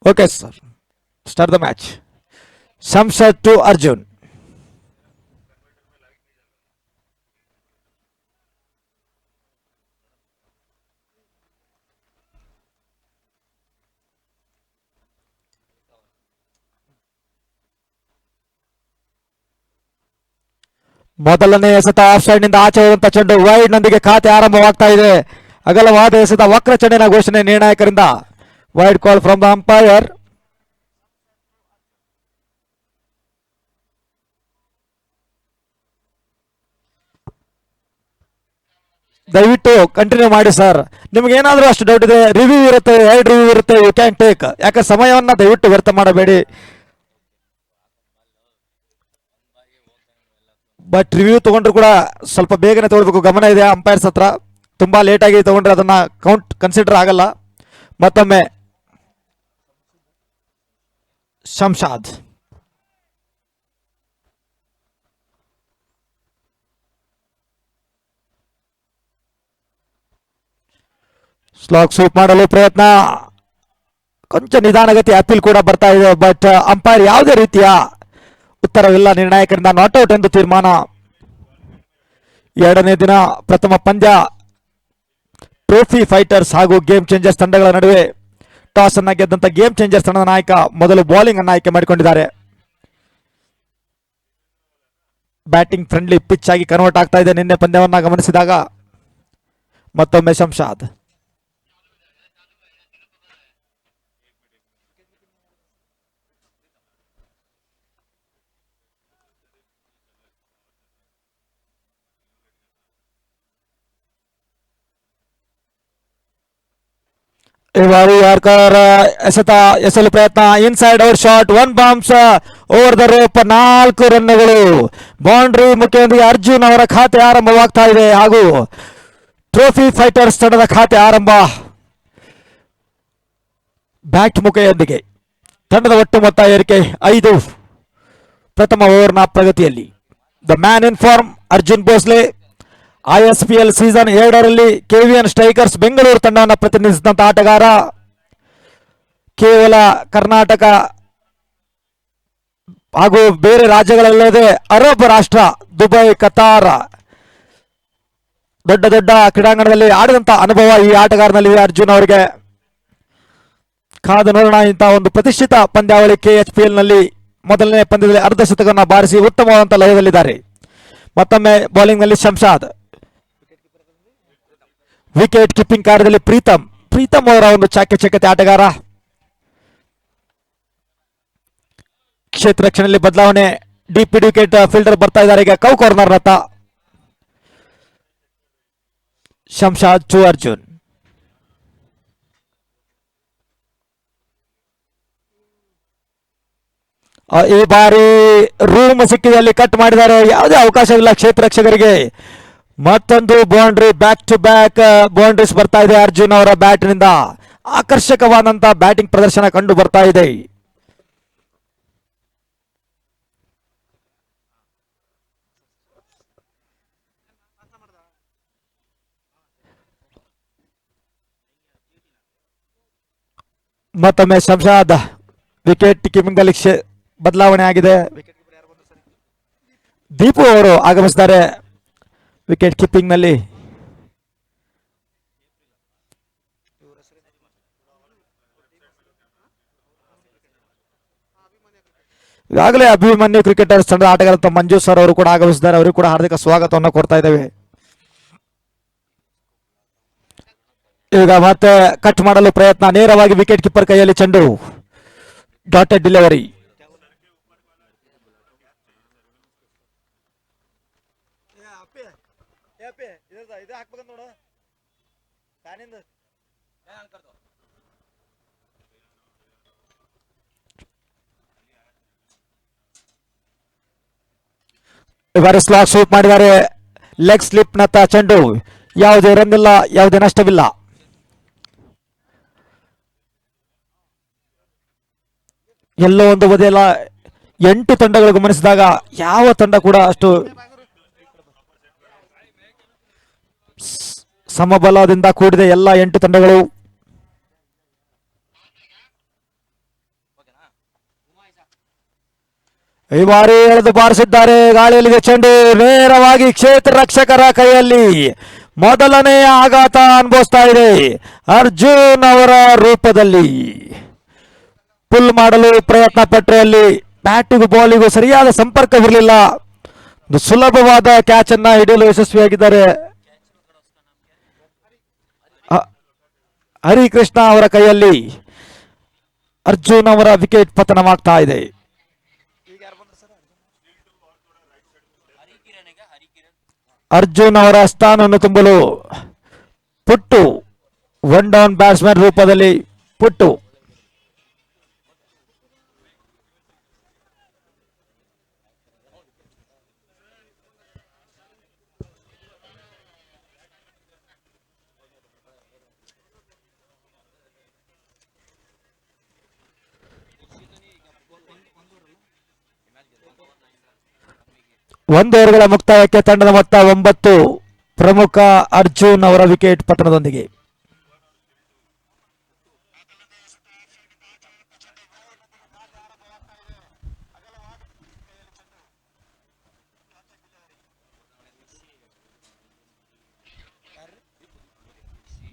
Okay, sir. Start the match. Shamshad to Arjun. ಮೊದಲನೇ ಎಸೆತ of side ನಿಂದ ಆಚೆ ಹೋದಂತ ಚೆಂಡು ವೈಡ್ ನೊಂದಿಗೆ ಖಾತೆ ಆರಂಭವಾಗ್ತಾ ಇದೆ. ಅಗಲವಾದ ಎಸೆತ ವಕ್ರ ಚೆಂಡಿನ ಘೋಷಣೆ ನಿರ್ಣಾಯಕರಿಂದ. Wide call from the umpire. ದಯವಿಟ್ಟು ಕಂಟಿನ್ಯೂ ಮಾಡಿ ಸರ್. ನಿಮ್ಗೆ ಏನಾದರೂ ಅಷ್ಟು ಡೌಟ್ ಇದೆ, ರಿವ್ಯೂ ಇರುತ್ತೆ, ಎರಡು ರಿವ್ಯೂ ಇರುತ್ತೆ, ಯು ಕ್ಯಾನ್ ಟೇಕ್. ಯಾಕೆ ಸಮಯವನ್ನ ದಯವಿಟ್ಟು ವ್ಯರ್ಥ ಮಾಡಬೇಡಿ. ಬಟ್ ರಿವ್ಯೂ ತಗೊಂಡ್ರು ಕೂಡ ಸ್ವಲ್ಪ ಬೇಗನೆ ತಗೊಳ್ಬೇಕು. ಗಮನ ಇದೆ ಅಂಪೈರ್ಸ್ ಹತ್ರ. ತುಂಬಾ ಲೇಟ್ ಆಗಿ ತಗೊಂಡ್ರೆ ಅದನ್ನ ಕನ್ಸಿಡರ್ ಆಗಲ್ಲ. ಮತ್ತೊಮ್ಮೆ ಶಂಶಾದ್. ಸ್ಲಾಗ್ ಸ್ವೀಪ್ ಮಾಡಲು ಪ್ರಯತ್ನ. ಕೊಂಚ ನಿಧಾನಗತಿ ಅಪೀಲ್ ಕೂಡ ಬರ್ತಾ ಇದೆ. ಬಟ್ ಅಂಪೈರ್ ಯಾವುದೇ ರೀತಿಯ ಉತ್ತರವಿಲ್ಲ. ನಿರ್ಣಾಯಕರಿಂದ ನಾಟ್ಔಟ್ ಎಂದು ತೀರ್ಮಾನ. ಎರಡನೇ ದಿನ ಪ್ರಥಮ ಪಂದ್ಯ ಟ್ರೋಫಿ ಫೈಟರ್ಸ್ ಹಾಗೂ ಗೇಮ್ ಚೇಂಜರ್ಸ್ ತಂಡಗಳ ನಡುವೆ ಟಾಸ್ ಅನ್ನ ಗೆದ್ದಂತ ಗೇಮ್ ಚೇಂಜರ್ಸ್ ತಂಡದ ನಾಯಕ ಮೊದಲು ಬೌಲಿಂಗ್ ಅನ್ನು ಆಯ್ಕೆ ಮಾಡಿಕೊಂಡಿದ್ದಾರೆ. ಬ್ಯಾಟಿಂಗ್ ಫ್ರೆಂಡ್ಲಿ ಪಿಚ್ ಆಗಿ ಕನ್ವರ್ಟ್ ಆಗ್ತಾ ಇದೆ ನಿನ್ನೆ ಪಂದ್ಯವನ್ನ ಗಮನಿಸಿದಾಗ. ಮತ್ತೊಮ್ಮೆ ಶಂಶಾದ್. ಈ ಬಾರಿ ಯಾರ್ಕರ್ ಎಸೆಲು ಪ್ರಯತ್ನ. Inside out shot, one bounce over the rope. 4 ರನ್ನುಗಳು. ಬೌಂಡ್ರಿ ಮುಖೇಂದ್ರ ಅರ್ಜುನ್ ಅವರ ಖಾತೆ ಆರಂಭವಾಗ್ತಾ ಇದೆ ಹಾಗೂ ಟ್ರೋಫಿ ಫೈಟರ್ಸ್ ತಂಡದ ಖಾತೆ ಆರಂಭ. ಬ್ಯಾಟ್ ಮುಖೆಯೊಂದಿಗೆ ತಂಡದ ಒಟ್ಟು ಮೊತ್ತ ಏರಿಕೆ 5 ಪ್ರಥಮ ಓವರ್ನ ಪ್ರಗತಿಯಲ್ಲಿ. The man in form Arjun Bhosle. ISPL season 2ರಲ್ಲಿ KVN ಸ್ಟ್ರೈಕರ್ಸ್ ಬೆಂಗಳೂರು ತಂಡವನ್ನು ಪ್ರತಿನಿಧಿಸಿದಂತ ಆಟಗಾರ. ಕೇವಲ ಕರ್ನಾಟಕ ಹಾಗೂ ಬೇರೆ ರಾಜ್ಯಗಳಲ್ಲದೆ ಅರಬ್ ರಾಷ್ಟ್ರ ದುಬೈ, ಕತಾರ್ ದೊಡ್ಡ ದೊಡ್ಡ ಕ್ರೀಡಾಂಗಣದಲ್ಲಿ ಆಡಿದಂತ ಅನುಭವ ಈ ಆಟಗಾರನಲ್ಲಿ ಅರ್ಜುನ್ ಅವರಿಗೆ. ಕಾದು ನೋಡೋಣ ಇಂತಹ ಒಂದು ಪ್ರತಿಷ್ಠಿತ ಪಂದ್ಯಾವಳಿ KHPL ನಲ್ಲಿ ಮೊದಲನೇ ಪಂದ್ಯದಲ್ಲಿ ಅರ್ಧ ಶತಕವನ್ನು ಬಾರಿಸಿ ಉತ್ತಮವಾದಂತಹ ಲಯದಲ್ಲಿದ್ದಾರೆ. ಮತ್ತೊಮ್ಮೆ ಬೌಲಿಂಗ್ ನಲ್ಲಿ ಶಂಶಾದ್. ವಿಕೆಟ್ ಕೀಪಿಂಗ್ ಕಾರ್ಯದಲ್ಲಿ ಪ್ರೀತಮ್ ಅವರ ಒಂದು ಚಾಕಚಕ್ಯತೆ ಆಟಗಾರ. ಕ್ಷೇತ್ರ ರಕ್ಷಣೆಯಲ್ಲಿ ಬದಲಾವಣೆ. ಡೀಪ್ ವಿಕೆಟ್ ಫೀಲ್ಡರ್ ಬರ್ತಾ ಇದ್ದಾರೆ ಈಗ. ಕೌ ಕಾರ್ನರ್ ರತ್ತ. ಶಂಶಾದ್ ಟು ಅರ್ಜುನ್. ಈ ಬಾರಿ ರೂಮ್ ಸಿಕ್ಕಿದಲ್ಲಿ ಕಟ್ ಮಾಡಿದ್ದಾರೆ. ಯಾವುದೇ ಅವಕಾಶವಿಲ್ಲ ಕ್ಷೇತ್ರ ರಕ್ಷಕರಿಗೆ. ಮತ್ತೊಂದು boundary, back to back boundaries ಬರ್ತಾ ಇದೆ ಅರ್ಜುನ್ ಅವರ ಬ್ಯಾಟ್ ನಿಂದ. ಆಕರ್ಷಕವಾದಂತಹ ಬ್ಯಾಟಿಂಗ್ ಪ್ರದರ್ಶನ ಕಂಡು ಬರ್ತಾ ಇದೆ. ಮತ್ತೊಮ್ಮೆ ಶಂಶಾದ್. ವಿಕೆಟ್ ಕೀಪಿಂಗ್ ಅಲ್ಲಿ ಬದಲಾವಣೆ ಆಗಿದೆ. ದೀಪು ಅವರು ಆಗಮಿಸಿದ್ದಾರೆ ವಿಕೆಟ್ ಕೀಪಿಂಗ್ ನಲ್ಲಿ. ಈಗಾಗಲೇ ಅಭಿಮನ್ಯು ಕ್ರಿಕೆಟರ್ಸ್ ತಂಡದ ಆಟಗಾರ ಮಂಜು ಸರ್ ಅವರು ಕೂಡ ಆಗಮಿಸಿದ್ದಾರೆ. ಅವರು ಕೂಡ ಹಾರ್ದಿಕ ಸ್ವಾಗತವನ್ನು ಕೊಡ್ತಾ ಇದ್ದೇವೆ. ಈಗ ಮತ್ತೆ ಕಟ್ ಮಾಡಲು ಪ್ರಯತ್ನ. ನೇರವಾಗಿ ವಿಕೆಟ್ ಕೀಪರ್ ಕೈಯಲ್ಲಿ ಚೆಂಡು. Dotted delivery. ಈ ಬಾರಿ ಸ್ಲಾಗ್ ಸ್ವೀಪ್ ಮಾಡಿದ್ದಾರೆ. ಲೆಗ್ ಸ್ಲಿಪ್ ನತ್ತ ಚೆಂಡು. ಯಾವುದೇ ರನ್ ಇಲ್ಲ, ಯಾವುದೇ ನಷ್ಟವಿಲ್ಲ. ಎಲ್ಲೋ ಒಂದು ಬದಿಯಲ್ಲ 8 ತಂಡಗಳು ಗಮನಿಸಿದಾಗ ಯಾವ ತಂಡ ಕೂಡ ಅಷ್ಟು ಸಮಬಲದಿಂದ ಕೂಡಿದೆ. ಎಲ್ಲ 8 ತಂಡಗಳು. ಈ ಬಾರಿ ಎಳೆದು ಬಾರಿಸಿದ್ದಾರೆ. ಗಾಳಿಯಲ್ಲಿದೆ ಚೆಂಡು ನೇರವಾಗಿ ಕ್ಷೇತ್ರ ರಕ್ಷಕರ ಕೈಯಲ್ಲಿ ಮೊದಲನೆಯ ಆಘಾತ ಅನುಭವಿಸ್ತಾ ಇದೆ ಅರ್ಜುನ್ ಅವರ ರೂಪದಲ್ಲಿ. ಪುಲ್ ಮಾಡಲು ಪ್ರಯತ್ನ ಪಟ್ಟರೆ ಅಲ್ಲಿ ಬ್ಯಾಟಿಗೂ ಬಾಲಿಗೂ ಸರಿಯಾದ ಸಂಪರ್ಕವಿರಲಿಲ್ಲ. ಒಂದು ಸುಲಭವಾದ ಕ್ಯಾಚ್ ಅನ್ನ ಹಿಡಿಯಲು ಯಶಸ್ವಿಯಾಗಿದ್ದಾರೆ ಹರಿಕೃಷ್ಣ ಅವರ ಕೈಯಲ್ಲಿ. ಅರ್ಜುನ್ ಅವರ ವಿಕೆಟ್ ಪತನವಾಗ್ತಾ ಇದೆ. ಅರ್ಜುನ್ ಅವರ ಸ್ಥಾನವನ್ನು ತುಂಬಲು ಪುಟ್ಟು ಒನ್ ಡೌನ್ ಬ್ಯಾಟ್ಸ್ಮನ್ ರೂಪದಲ್ಲಿ ಪುಟ್ಟು. ಒಂದು ಓವರ್ಗಳ ಮುಕ್ತಾಯಕ್ಕೆ ತಂಡದ ಮೊತ್ತ 9. ಪ್ರಮುಖ ಅರ್ಜುನ್ ಅವರ ವಿಕೆಟ್ ಪತನದೊಂದಿಗೆ.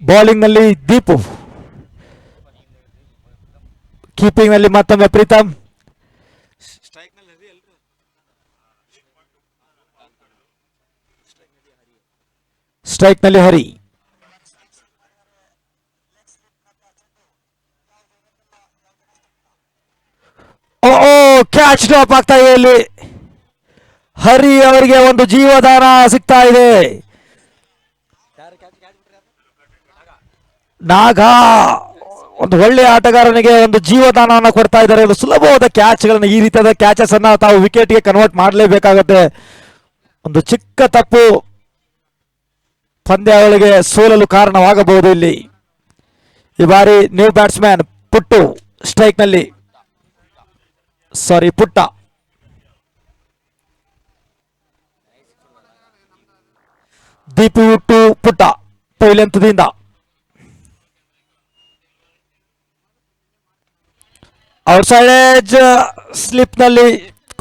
ಬೌಲಿಂಗ್ ನಲ್ಲಿ ದೀಪು, ಕೀಪಿಂಗ್ ನಲ್ಲಿ ಮತ್ತೊಮ್ಮೆ ಪ್ರೀತಮ್, ಸ್ಟ್ರೈಕ್ ನಲ್ಲಿ ಹರಿ. ಓ ಕ್ಯಾಚ್ ಡ್ರಾಪ್ ಆಗ್ತಾ ಇದೆ ಇಲ್ಲಿ. ಹರಿ ಅವರಿಗೆ ಒಂದು ಜೀವದಾನ ಸಿಗ್ತಾ ಇದೆ. ನಾಗ ಒಂದು ಒಳ್ಳೆಯ ಆಟಗಾರನಿಗೆ ಒಂದು ಜೀವದಾನವನ್ನು ಕೊಡ್ತಾ ಇದ್ದಾರೆ. ಒಂದು ಸುಲಭವಾದ ಕ್ಯಾಚ್ಗಳನ್ನು, ಈ ರೀತಿಯಾದ ಕ್ಯಾಚಸ್ ಅನ್ನ ತಾವು ವಿಕೆಟ್ಗೆ ಕನ್ವರ್ಟ್ ಮಾಡಲೇಬೇಕಾಗುತ್ತೆ. ಒಂದು ಚಿಕ್ಕ ತಪ್ಪು ಪಂದ್ಯಾವಳಿಗೆ ಸೋಲಲು ಕಾರಣವಾಗಬಹುದು. ಇಲ್ಲಿ ಈ ಬಾರಿ ನ್ಯೂ ಬ್ಯಾಟ್ಸ್ಮನ್ ಪುಟ್ಟು ಸ್ಟ್ರೈಕ್ ನಲ್ಲಿ, ಸಾರಿ ಪುಟ್ಟ. ದೀಪು ಟು ಪುಟ್ಟ ಪೈಲ್ ಹಂತದಿಂದ. ಔಟ್ ಸೈಡ್ ಏಜ್ ಸ್ಲಿಪ್ ನಲ್ಲಿ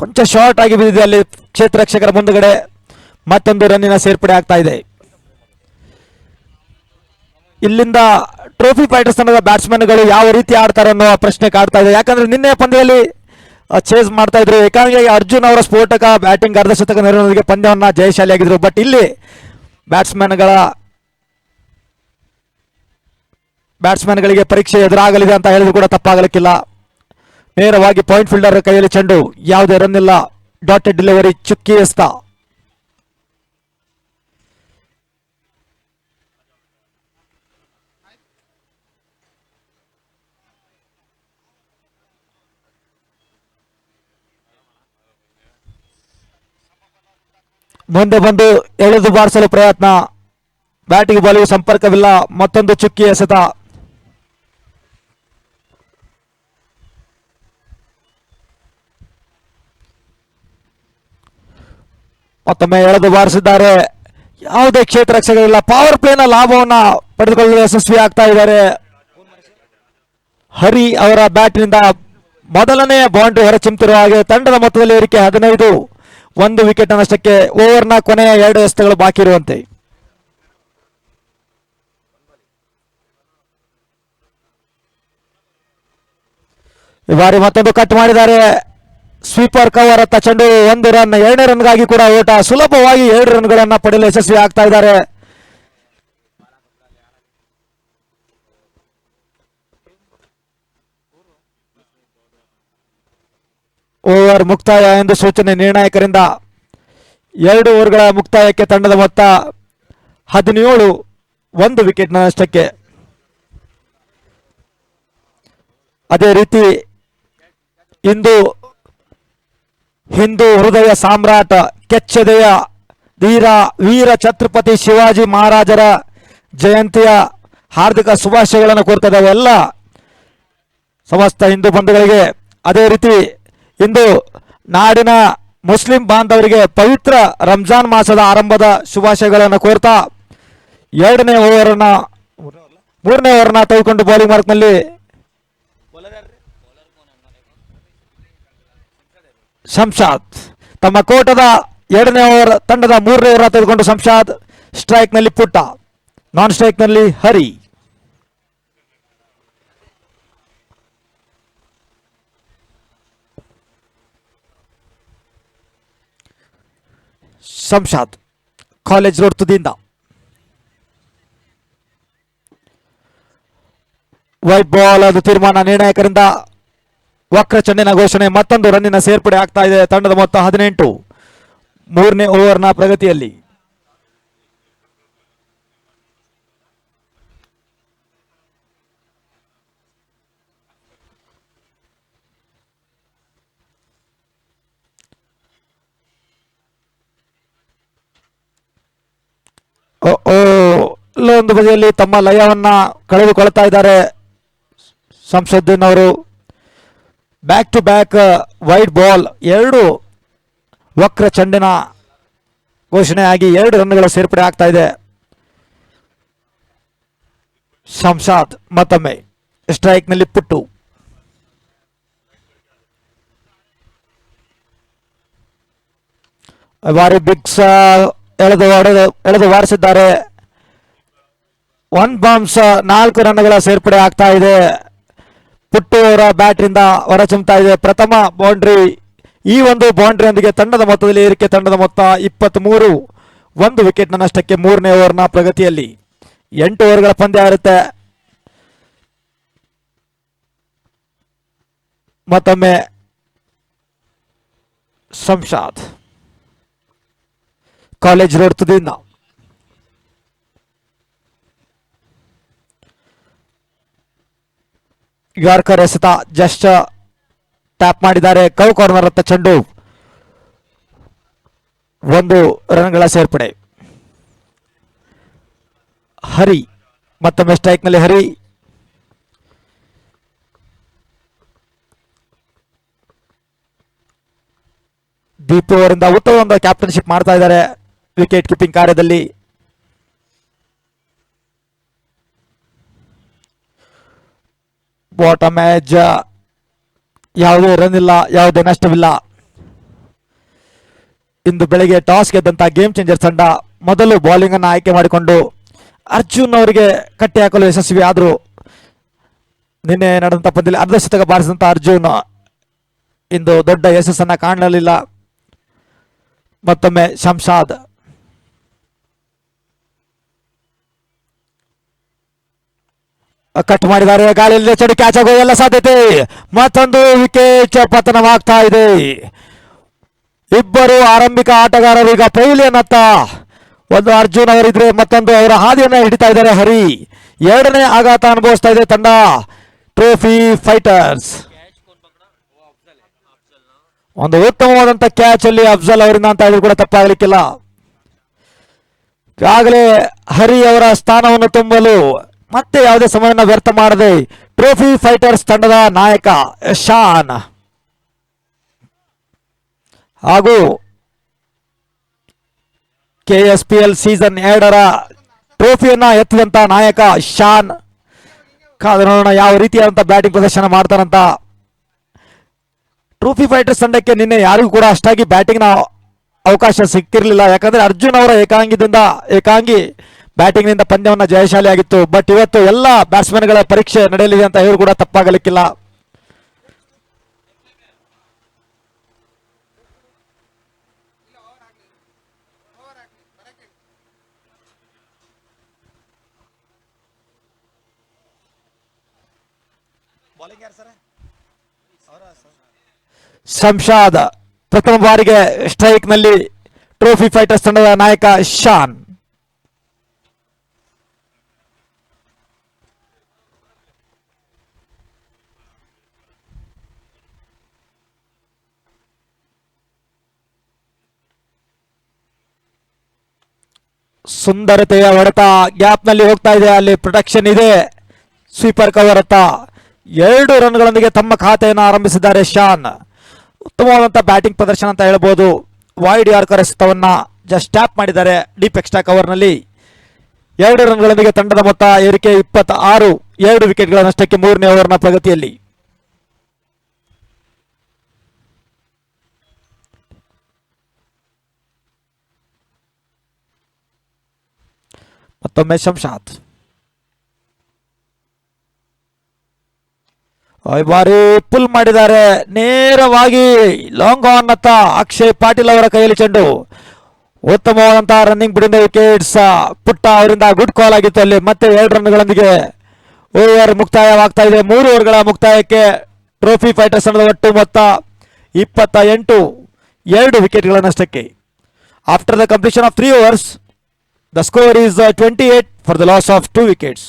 ಕೊಂಚ ಶಾರ್ಟ್ ಆಗಿ ಬಿದ್ದಿದೆ. ಅಲ್ಲಿ ಕ್ಷೇತ್ರ ರಕ್ಷಕರ ಮುಂದುಗಡೆ ಮತ್ತೊಂದು ರನ್ನಿನ ಸೇರ್ಪಡೆ ಆಗ್ತಾ ಇದೆ. ಇಲ್ಲಿಂದ ಟ್ರೋಫಿ ಫೈಟರ್ಸ್ ತಂಡದ ಬ್ಯಾಟ್ಸ್ಮನ್ಗಳು ಯಾವ ರೀತಿ ಆಡ್ತಾರೆ ಅನ್ನೋ ಪ್ರಶ್ನೆ ಕಾಡ್ತಾ ಇದೆ. ಯಾಕಂದ್ರೆ ನಿನ್ನೆ ಪಂದ್ಯದಲ್ಲಿ ಚೇಸ್ ಮಾಡ್ತಾ ಇದ್ರು. ಏಕಾಂಗಿಯಾಗಿ ಅರ್ಜುನ್ ಅವರ ಸ್ಫೋಟಕ ಬ್ಯಾಟಿಂಗ್ ಅರ್ಧಶತಕ ನೆರವಿನೊಂದಿಗೆ ಪಂದ್ಯವನ್ನ ಜಯಶಾಲಿಯಾಗಿದ್ರು. ಬಟ್ ಇಲ್ಲಿ ಬ್ಯಾಟ್ಸ್ಮನ್ಗಳಿಗೆ ಪರೀಕ್ಷೆ ಎದುರಾಗಲಿದೆ ಅಂತ ಹೇಳಿದ್ರು ಕೂಡ ತಪ್ಪಾಗಲಿಕ್ಕಿಲ್ಲ. ನೇರವಾಗಿ ಪಾಯಿಂಟ್ ಫೀಲ್ಡರ್ ಕೈಯಲ್ಲಿ ಚೆಂಡು, ಯಾವುದೇ ರನ್ ಇಲ್ಲ. ಡಾಟೆಡ್ ಡೆಲಿವರಿ, ಚುಕ್ಕಿ ಎಸ್ತ. ಮುಂದೆ ಬಂದು ಎಳೆದು ಬಾರಿಸಲು ಪ್ರಯತ್ನ, ಬ್ಯಾಟಿಗೆ ಬಾಲಿಗೆ ಸಂಪರ್ಕವಿಲ್ಲ. ಮತ್ತೊಂದು ಚುಕ್ಕಿ ಎಸೆತ. ಮತ್ತೊಮ್ಮೆ ಎಳೆದು ಬಾರಿಸಿದ್ದಾರೆ. ಯಾವುದೇ ಕ್ಷೇತ್ರ ರಕ್ಷಕರಿಲ್ಲ. ಪವರ್ ಪ್ಲೇನ ಲಾಭವನ್ನ ಪಡೆದುಕೊಳ್ಳಲು ಯಶಸ್ವಿ ಆಗ್ತಾ ಇದ್ದಾರೆ. ಹರಿ ಅವರ ಬ್ಯಾಟ್ನಿಂದ ಮೊದಲನೆಯ ಬೌಂಡ್ರಿ ಹೊರಚಿಮ್ತಿರುವ ಹಾಗೆ ತಂಡದ ಮೊತ್ತದಲ್ಲಿ ಏರಿಕೆ 15. 1 ವಿಕೆಟ್ ನಷ್ಟಕ್ಕೆ ಓವರ್ನ ಕೊನೆಯ 2 ಎಸೆತಗಳು ಬಾಕಿ ಇರುವಂತೆ. ಈ ಬಾರಿ ಮತ್ತೊಂದು ಕಟ್ ಮಾಡಿದ್ದಾರೆ. ಸ್ವೀಪರ್ ಕವರ್ ಅತ್ತ ಚೆಂಡು, 1 ರನ್. 2ನೇ ರನ್ಗಾಗಿ ಕೂಡ ಓಟ. ಸುಲಭವಾಗಿ 2 ರನ್ಗಳನ್ನ ಪಡೆಯಲು ಯಶಸ್ವಿ ಆಗ್ತಾ ಇದ್ದಾರೆ. ಓವರ್ ಮುಕ್ತಾಯ ಎಂದು ಸೂಚನೆ ನಿರ್ಣಾಯಕರಿಂದ. 2 ಓವರ್ಗಳ ಮುಕ್ತಾಯಕ್ಕೆ ತಂಡದ ಮೊತ್ತ 17. 1 ವಿಕೆಟ್ ನಷ್ಟಕ್ಕೆ. ಅದೇ ರೀತಿ ಇಂದು ಹಿಂದೂ ಹೃದಯ ಸಾಮ್ರಾಟ, ಕೆಚ್ಚೆದೆಯ ವೀರ ಛತ್ರಪತಿ ಶಿವಾಜಿ ಮಹಾರಾಜರ ಜಯಂತಿಯ ಹಾರ್ದಿಕ ಶುಭಾಶಯಗಳನ್ನು ಕೋರ್ತಿದ್ದಾವೆ ಎಲ್ಲ ಸಮಸ್ತ ಹಿಂದೂ ಬಂಧುಗಳಿಗೆ. ಅದೇ ರೀತಿ ಇಂದು ನಾಡಿನ ಮುಸ್ಲಿಂ ಬಾಂಧವರಿಗೆ ಪವಿತ್ರ ರಂಜಾನ್ ಮಾಸದ ಆರಂಭದ ಶುಭಾಶಯಗಳನ್ನು ಕೋರ್ತಾ 2ನೇ ಓವರ್ನ 3ನೇ ಓವರ್ನ ತೆಗೆದುಕೊಂಡು ಬೌಲಿಂಗ್ ಮಾರ್ಕ್ನಲ್ಲಿ ಶಂಶಾದ್ ತಮ್ಮ ಕೋಟದ ಎರಡನೇ ಓವರ್ ತಂಡದ ಮೂರನೇ ಓವರ್ ತೆಗೆದುಕೊಂಡು ಶಂಶಾದ್ ಸ್ಟ್ರೈಕ್ ನಲ್ಲಿ ಪುಟ್ಟ, ನಾನ್ ಸ್ಟ್ರೈಕ್ ನಲ್ಲಿ ಹರಿ. ಶಂಶಾದ್ ಕಾಲೇಜ್ ರೋಡ್ ತುದಿಯಿಂದ ವೈಟ್ ಬಾಲ್, ಅದು ತೀರ್ಮಾನ ನಿರ್ಣಾಯಕರಿಂದ ವಕ್ರ ಚೆಂಡಿನ ಘೋಷಣೆ. ಮತ್ತೊಂದು ರನ್ನಿನ ಸೇರ್ಪಡೆ ಆಗ್ತಾ ಇದೆ. ತಂಡದ ಮೊತ್ತ 18 ಮೂರನೇ ಓವರ್ನ ಪ್ರಗತಿಯಲ್ಲಿ. ಇಲ್ಲೊಂದು ಬದಿಯಲ್ಲಿ ತಮ್ಮ ಲಯವನ್ನ ಕಳೆದುಕೊಳ್ತಾ ಇದ್ದಾರೆ ಶಂಶುದ್ದೀನ್ ಅವರು. Back to back wide ball, ಎರಡು ವಕ್ರ ಚೆಂಡಿನ ಘೋಷಣೆಯಾಗಿ 2 ರನ್ಗಳ ಸೇರ್ಪಡೆ ಆಗ್ತಾ ಇದೆ. ಶಂಶಾದ್ ಮತ್ತೊಮ್ಮೆ ಸ್ಟ್ರೈಕ್ ನಲ್ಲಿ ಪುಟ್ಟು. ಬಾರಿ ಬಿಗ್ಸ್ ಎಳೆದು ಬಾರಿಸಿದ್ದಾರೆ. 1 ಬೌನ್ಸ್, 4 ರನ್ಗಳ ಸೇರ್ಪಡೆ ಆಗ್ತಾ ಇದೆ. ಪುಟ್ಟು ಅವರ ಬ್ಯಾಟ್ರಿಂದ ಹೊರಚಿಮ್ತಾ ಇದೆ ಪ್ರಥಮ ಬೌಂಡ್ರಿ. ಈ ಒಂದು ಬೌಂಡ್ರಿಯೊಂದಿಗೆ ತಂಡದ ಮೊತ್ತದಲ್ಲಿ ಏರಿಕೆ. ತಂಡದ ಮೊತ್ತ 23, 1 ವಿಕೆಟ್ ನಷ್ಟಕ್ಕೆ ಮೂರನೇ ಓವರ್ನ ಪ್ರಗತಿಯಲ್ಲಿ. 8 ಓವರ್ಗಳ ಪಂದ್ಯ ಇರುತ್ತೆ. ಮತ್ತೊಮ್ಮೆ ಶಂಶಾದ್ ಕಾಲೇಜ್ ರೋಡ್ ತುದಿಯಿಂದ ಯಾರ್ಕರ್ ಎಸೆತ ಜಸ್ಟ್ ಟ್ಯಾಪ್ ಮಾಡಿದ್ದಾರೆ. ಕೌ ಕಾರ್ನರ್ ಹತ್ತ ಚೆಂಡು, 1 ರನ್ಗಳ ಸೇರ್ಪಡೆ. ಹರಿ ಮತ್ತೊಮ್ಮೆ ಸ್ಟ್ರೈಕ್ ನಲ್ಲಿ ಹರಿ. ದೀಪು ಅವರಿಂದ ಉತ್ತಮ ಒಂದು ಕ್ಯಾಪ್ಟನ್ಶಿಪ್ ಮಾಡ್ತಾ ಇದ್ದಾರೆ ವಿಕೆಟ್ ಕೀಪಿಂಗ್ ಕಾರ್ಯದಲ್ಲಿ. ಬಾಟಮ್ ಮ್ಯಾಚ್, ಯಾವುದೇ ರನ್ ಇಲ್ಲ, ಯಾವುದೇ ನಷ್ಟವಿಲ್ಲ. ಇಂದು ಬೆಳಗ್ಗೆ ಟಾಸ್ ಗೆದ್ದಂತ ಗೇಮ್ ಚೇಂಜರ್ ತಂಡ ಮೊದಲು ಬೌಲಿಂಗ್ ಅನ್ನು ಆಯ್ಕೆ ಮಾಡಿಕೊಂಡು ಅರ್ಜುನ್ ಅವರಿಗೆ ಕಟ್ಟಿ ಹಾಕಲು ಯಶಸ್ವಿ ಆದರು. ನಿನ್ನೆ ನಡೆದಂತ ಪಂದ್ಯದಲ್ಲಿ ಅರ್ಧಶತಕ ಬಾರಿಸಿದಂತ ಅರ್ಜುನ್ ಇಂದು ದೊಡ್ಡ ಯಶಸ್ಸನ್ನ ಕಾಣಲಿಲ್ಲ. ಮತ್ತೊಮ್ಮೆ ಶಂಶಾದ್ ಕಟ್ ಮಾಡಿದ್ದಾರೆ. ಗಾಳಿಯಲ್ಲಿ ಚಡಿ ಕ್ಯಾಚ್ ಆಗೋ ಎಲ್ಲ ಸಾಧ್ಯತೆ. ಮತ್ತೊಂದು ವಿಕೆಟ್ ಪತನವಾಗ್ತಾ ಇದೆ. ಇಬ್ಬರು ಆರಂಭಿಕ ಆಟಗಾರರು ಈಗ ಪೈಲಿಯನ್ ಹತ್ತ. ಒಂದು ಅರ್ಜುನ್ ಅವರಿದ್ರೆ ಮತ್ತೊಂದು ಅವರ ಹಾದಿಯನ್ನ ಹಿಡಿತಾ ಇದ್ದಾರೆ ಹರಿ. 2ನೇ ಆಘಾತ ಅನುಭವಿಸ್ತಾ ಇದೆ ತಂಡ ಟ್ರೋಫಿ ಫೈಟರ್ಸ್. ಒಂದು ಉತ್ತಮವಾದಂತ ಕ್ಯಾಚ್ ಅಲ್ಲಿ ಅಫ್ಜಲ್ ಅವರಿಂದ ಅಂತ ಹೇಳಿದ್ರು ಕೂಡ ತಪ್ಪಾಗಲಿಕ್ಕಿಲ್ಲ. ಈಗಾಗಲೇ ಹರಿ ಅವರ ಸ್ಥಾನವನ್ನು ತುಂಬಲು ಮತ್ತೆ ಯಾವುದೇ ಸಮಯವನ್ನು ವ್ಯರ್ಥ ಮಾಡದೆ ಟ್ರೋಫಿ ಫೈಟರ್ಸ್ ತಂಡದ ನಾಯಕ ಶಾನ್ ಹಾಗೂ KSPL ಸೀಸನ್ 2ರ ಟ್ರೋಫಿಯನ್ನ ಎತ್ತಿದಂತ ನಾಯಕ ಶಾನ್. ಕಾದು ನೋಡೋಣ ಯಾವ ರೀತಿಯಾದಂತ ಬ್ಯಾಟಿಂಗ್ ಪ್ರದರ್ಶನ ಮಾಡ್ತಾರಂತ. ಟ್ರೋಫಿ ಫೈಟರ್ಸ್ ತಂಡಕ್ಕೆ ನಿನ್ನೆ ಯಾರಿಗೂ ಕೂಡ ಅಷ್ಟಾಗಿ ಬ್ಯಾಟಿಂಗ್ ನ ಅವಕಾಶ ಸಿಕ್ಕಿರಲಿಲ್ಲ. ಯಾಕಂದ್ರೆ ಅರ್ಜುನ್ ಅವರ ಏಕಾಂಗಿ ಬ್ಯಾಟಿಂಗ್ ನಿಂದ ಪಂದ್ಯವನ್ನ ಜಯಶಾಲಿ ಆಗಿತ್ತು. ಬಟ್ ಇವತ್ತು ಎಲ್ಲ ಬ್ಯಾಟ್ಸ್ಮನ್ ಗಳ ಪರೀಕ್ಷೆ ನಡೆಯಲಿದೆ ಅಂತ ಹೇಳಿ ಕೂಡ ತಪ್ಪಾಗಲಿಕ್ಕಿಲ್ಲ. ಶಂಶಾದ್ ಪ್ರಥಮ ಬಾರಿಗೆ ಸ್ಟ್ರೈಕ್ ನಲ್ಲಿ ಟ್ರೋಫಿ ಫೈಟರ್ಸ್ ತಂಡದ ನಾಯಕ ಶಾನ್. ಸುಂದರತೆಯ ಹೊಡೆತ ಗ್ಯಾಪ್ ನಲ್ಲಿ ಹೋಗ್ತಾ ಇದೆ. ಅಲ್ಲಿ ಪ್ರೊಟೆಕ್ಷನ್ ಇದೆ. ಸ್ವೀಪರ್ ಕವರ್ ಹತ್ತ 2 ರನ್ಗಳೊಂದಿಗೆ ತಮ್ಮ ಖಾತೆಯನ್ನು ಆರಂಭಿಸಿದ್ದಾರೆ ಶಾನ್. ಉತ್ತಮವಾದಂತಹ ಬ್ಯಾಟಿಂಗ್ ಪ್ರದರ್ಶನ ಅಂತ ಹೇಳ್ಬೋದು. ವೈಡ್ ಯಾರ್ಕರ್ ಎಸೆತವನ್ನ ಜಸ್ಟ್ ಟ್ಯಾಪ್ ಮಾಡಿದ್ದಾರೆ ಡೀಪ್ ಎಕ್ಸ್ಟ್ರಾ ಕವರ್ ನಲ್ಲಿ. 2 ರನ್ಗಳೊಂದಿಗೆ ತಂಡದ ಮೊತ್ತ ಏರಿಕೆ 26, 2 ವಿಕೆಟ್ಗಳ ನಷ್ಟಕ್ಕೆ ಮೂರನೇ ಓವರ್ನ ಪ್ರಗತಿಯಲ್ಲಿ. ಮತ್ತೊಮ್ಮೆ ಶಂಶಾದ್. ಈ ಬಾರಿ ಪುಲ್ ಮಾಡಿದ್ದಾರೆ, ನೇರವಾಗಿ ಲಾಂಗ್ ಆನ್ ಅತ್ತ ಅಕ್ಷಯ್ ಪಾಟೀಲ್ ಅವರ ಕೈಯಲ್ಲಿ ಚೆಂಡು. ಉತ್ತಮವಾದಂತಹ ರನ್ನಿಂಗ್ ಬಿಡಿಂದ ವಿಕೆಟ್ಸ್. ಪುಟ್ಟ ಅವರಿಂದ ಗುಡ್ ಕಾಲ್ ಆಗಿತ್ತು ಅಲ್ಲಿ. ಮತ್ತೆ 2 ರನ್ಗಳೊಂದಿಗೆ ಓವರ್ ಮುಕ್ತಾಯವಾಗ್ತಾ ಇದೆ. 3 ಓವರ್ಗಳ ಮುಕ್ತಾಯಕ್ಕೆ ಟ್ರೋಫಿ ಫೈಟರ್ಸ್ ತಂಡದ ಒಟ್ಟು ಮೊತ್ತ 28, 2 ವಿಕೆಟ್ಗಳ ನಷ್ಟಕ್ಕೆ. After the completion of 3 overs the score is 28 for the loss of 2 wickets.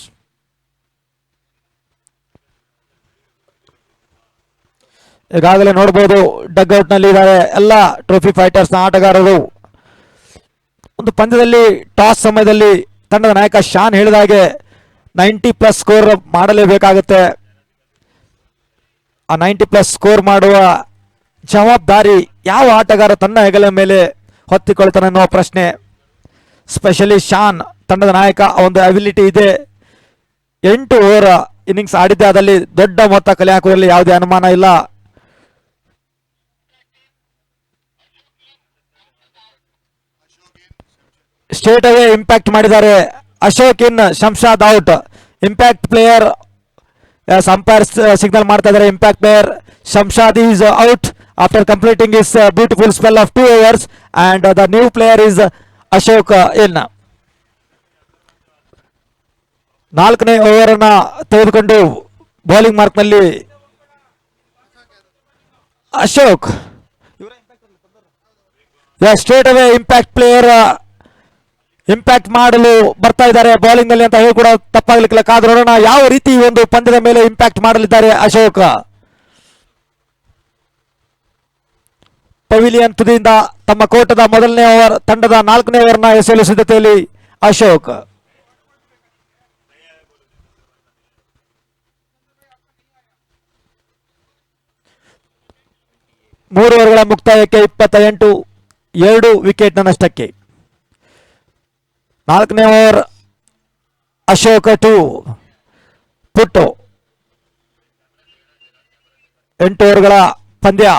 ಈಗಾಗಲೇ ನೋಡಬಹುದು ಡಗ್ಔಟ್ ನಲ್ಲಿ ಇದ್ದಾರೆ ಎಲ್ಲ ಟ್ರೋಫಿ ಫೈಟರ್ಸ್ ನ ಆಟಗಾರರು. ಒಂದು ಪಂದ್ಯದಲ್ಲಿ ಟಾಸ್ ಸಮಯದಲ್ಲಿ ತಂಡದ ನಾಯಕ ಶಾನ್ ಹೇಳಿದ ಹಾಗೆ 90+ ಸ್ಕೋರ್ ಮಾಡಲೇಬೇಕಾಗುತ್ತೆ. ಆ 90+ ಸ್ಕೋರ್ ಮಾಡುವ ಜವಾಬ್ದಾರಿ ಯಾವ ಆಟಗಾರ ತನ್ನ ಹೆಗಲ ಮೇಲೆ ಹೊತ್ತಿಕೊಳ್ತಾನೆ ಅನ್ನೋ ಪ್ರಶ್ನೆ. ಸ್ಪೆಷಲಿ ಶಾನ್ ತಂಡದ ನಾಯಕ ಒಂದು ಅಬಿಲಿಟಿ ಇದೆ. 8 ಓವರ್ ಇನ್ನಿಂಗ್ಸ್ ಆಡಿದ್ದೆ, ಅದರಲ್ಲಿ ದೊಡ್ಡ ಮೊತ್ತ ಕಲೆ ಹಾಕುವುದರಲ್ಲಿ ಯಾವುದೇ ಅನುಮಾನ ಇಲ್ಲ. ಸ್ಟ್ರೇಟ್ ಅವೇ ಇಂಪ್ಯಾಕ್ಟ್ ಮಾಡಿದ್ದಾರೆ. Ashok in, Shamshad out. Impact player umpire signal ಮಾಡ್ತಾ ಇದ್ದಾರೆ. Impact player Shamshad is out after completing his beautiful spell of 2 overs and the new player is Ashok in. 4ನೇ ಓವರ್ ಅನ್ನ ತೆಗೆದುಕೊಂಡು ಬೌಲಿಂಗ್ ಮಾರ್ಕ್ ನಲ್ಲಿ Ashok straight away impact player impact ಮಾಡಲು ಬರ್ತಾ ಇದ್ದಾರೆ bowling ನಲ್ಲಿ ಅಂತ ಹೇಳಿ ಕೂಡ ತಪ್ಪಾಗ್ಲಿಕ್ಕಿಲ್ಲ. ಕಾದು ನೋಡೋಣ ಯಾವ ರೀತಿ ಒಂದು ಪಂದ್ಯದ ಮೇಲೆ ಇಂಪ್ಯಾಕ್ಟ್ ಮಾಡಲಿದ್ದಾರೆ ಅಶೋಕ್. ಪವಿಲಿಯನ್ ತುದಿಯಿಂದ ತಮ್ಮ ಕೋಟದ ಮೊದಲನೇ ಓವರ್, ತಂಡದ 4ನೇ ಓವರ್ನ ಎಸೆಯಲು ಸಿದ್ಧತೆಯಲ್ಲಿ ಅಶೋಕ್. ಮೂರು ಓವರ್ಗಳ ಮುಕ್ತಾಯಕ್ಕೆ 28, 2 ವಿಕೆಟ್ನ ನಷ್ಟಕ್ಕೆ. 4ನೇ ಓವರ್ ಅಶೋಕ್ ಟು ಪುಟ್ಟು. 8 ಓವರ್ಗಳ ಪಂದ್ಯ.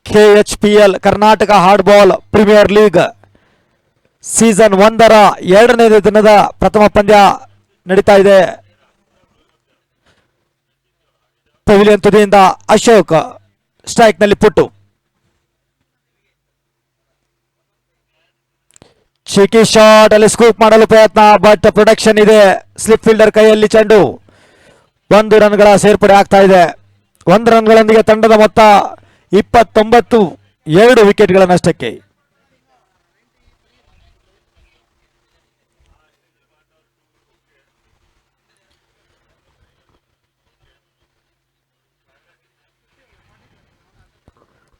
KHPL Karnataka hard ball premier league season 1ರ 2ನೇ ದಿನದ ಪ್ರಥಮ ಪಂದ್ಯ ನಡೀತಾ ಇದೆ. ಪವಿಲಿಯನ್ ತುದಿಯಿಂದ ಅಶೋಕ್, ಸ್ಟ್ರೈಕ್ ನಲ್ಲಿ ಪುಟ್ಟು. ಚಿಕಿ ಶಾಟ್ ಅಲ್ಲಿ ಸ್ಕೂಪ್ ಮಾಡಲು ಪ್ರಯತ್ನ, ಬಟ್ ಪ್ರೊಡಕ್ಷನ್ ಇದೆ. ಸ್ಲಿಪ್ ಫೀಲ್ಡರ್ ಕೈಯಲ್ಲಿ ಚೆಂಡು. 1 ರನ್ಗಳ ಸೇರ್ಪಡೆ ಆಗ್ತಾ ಇದೆ. 1 ರನ್ಗಳೊಂದಿಗೆ ತಂಡದ ಮೊತ್ತ 29, 2 ವಿಕೆಟ್ಗಳ ನಷ್ಟಕ್ಕೆ.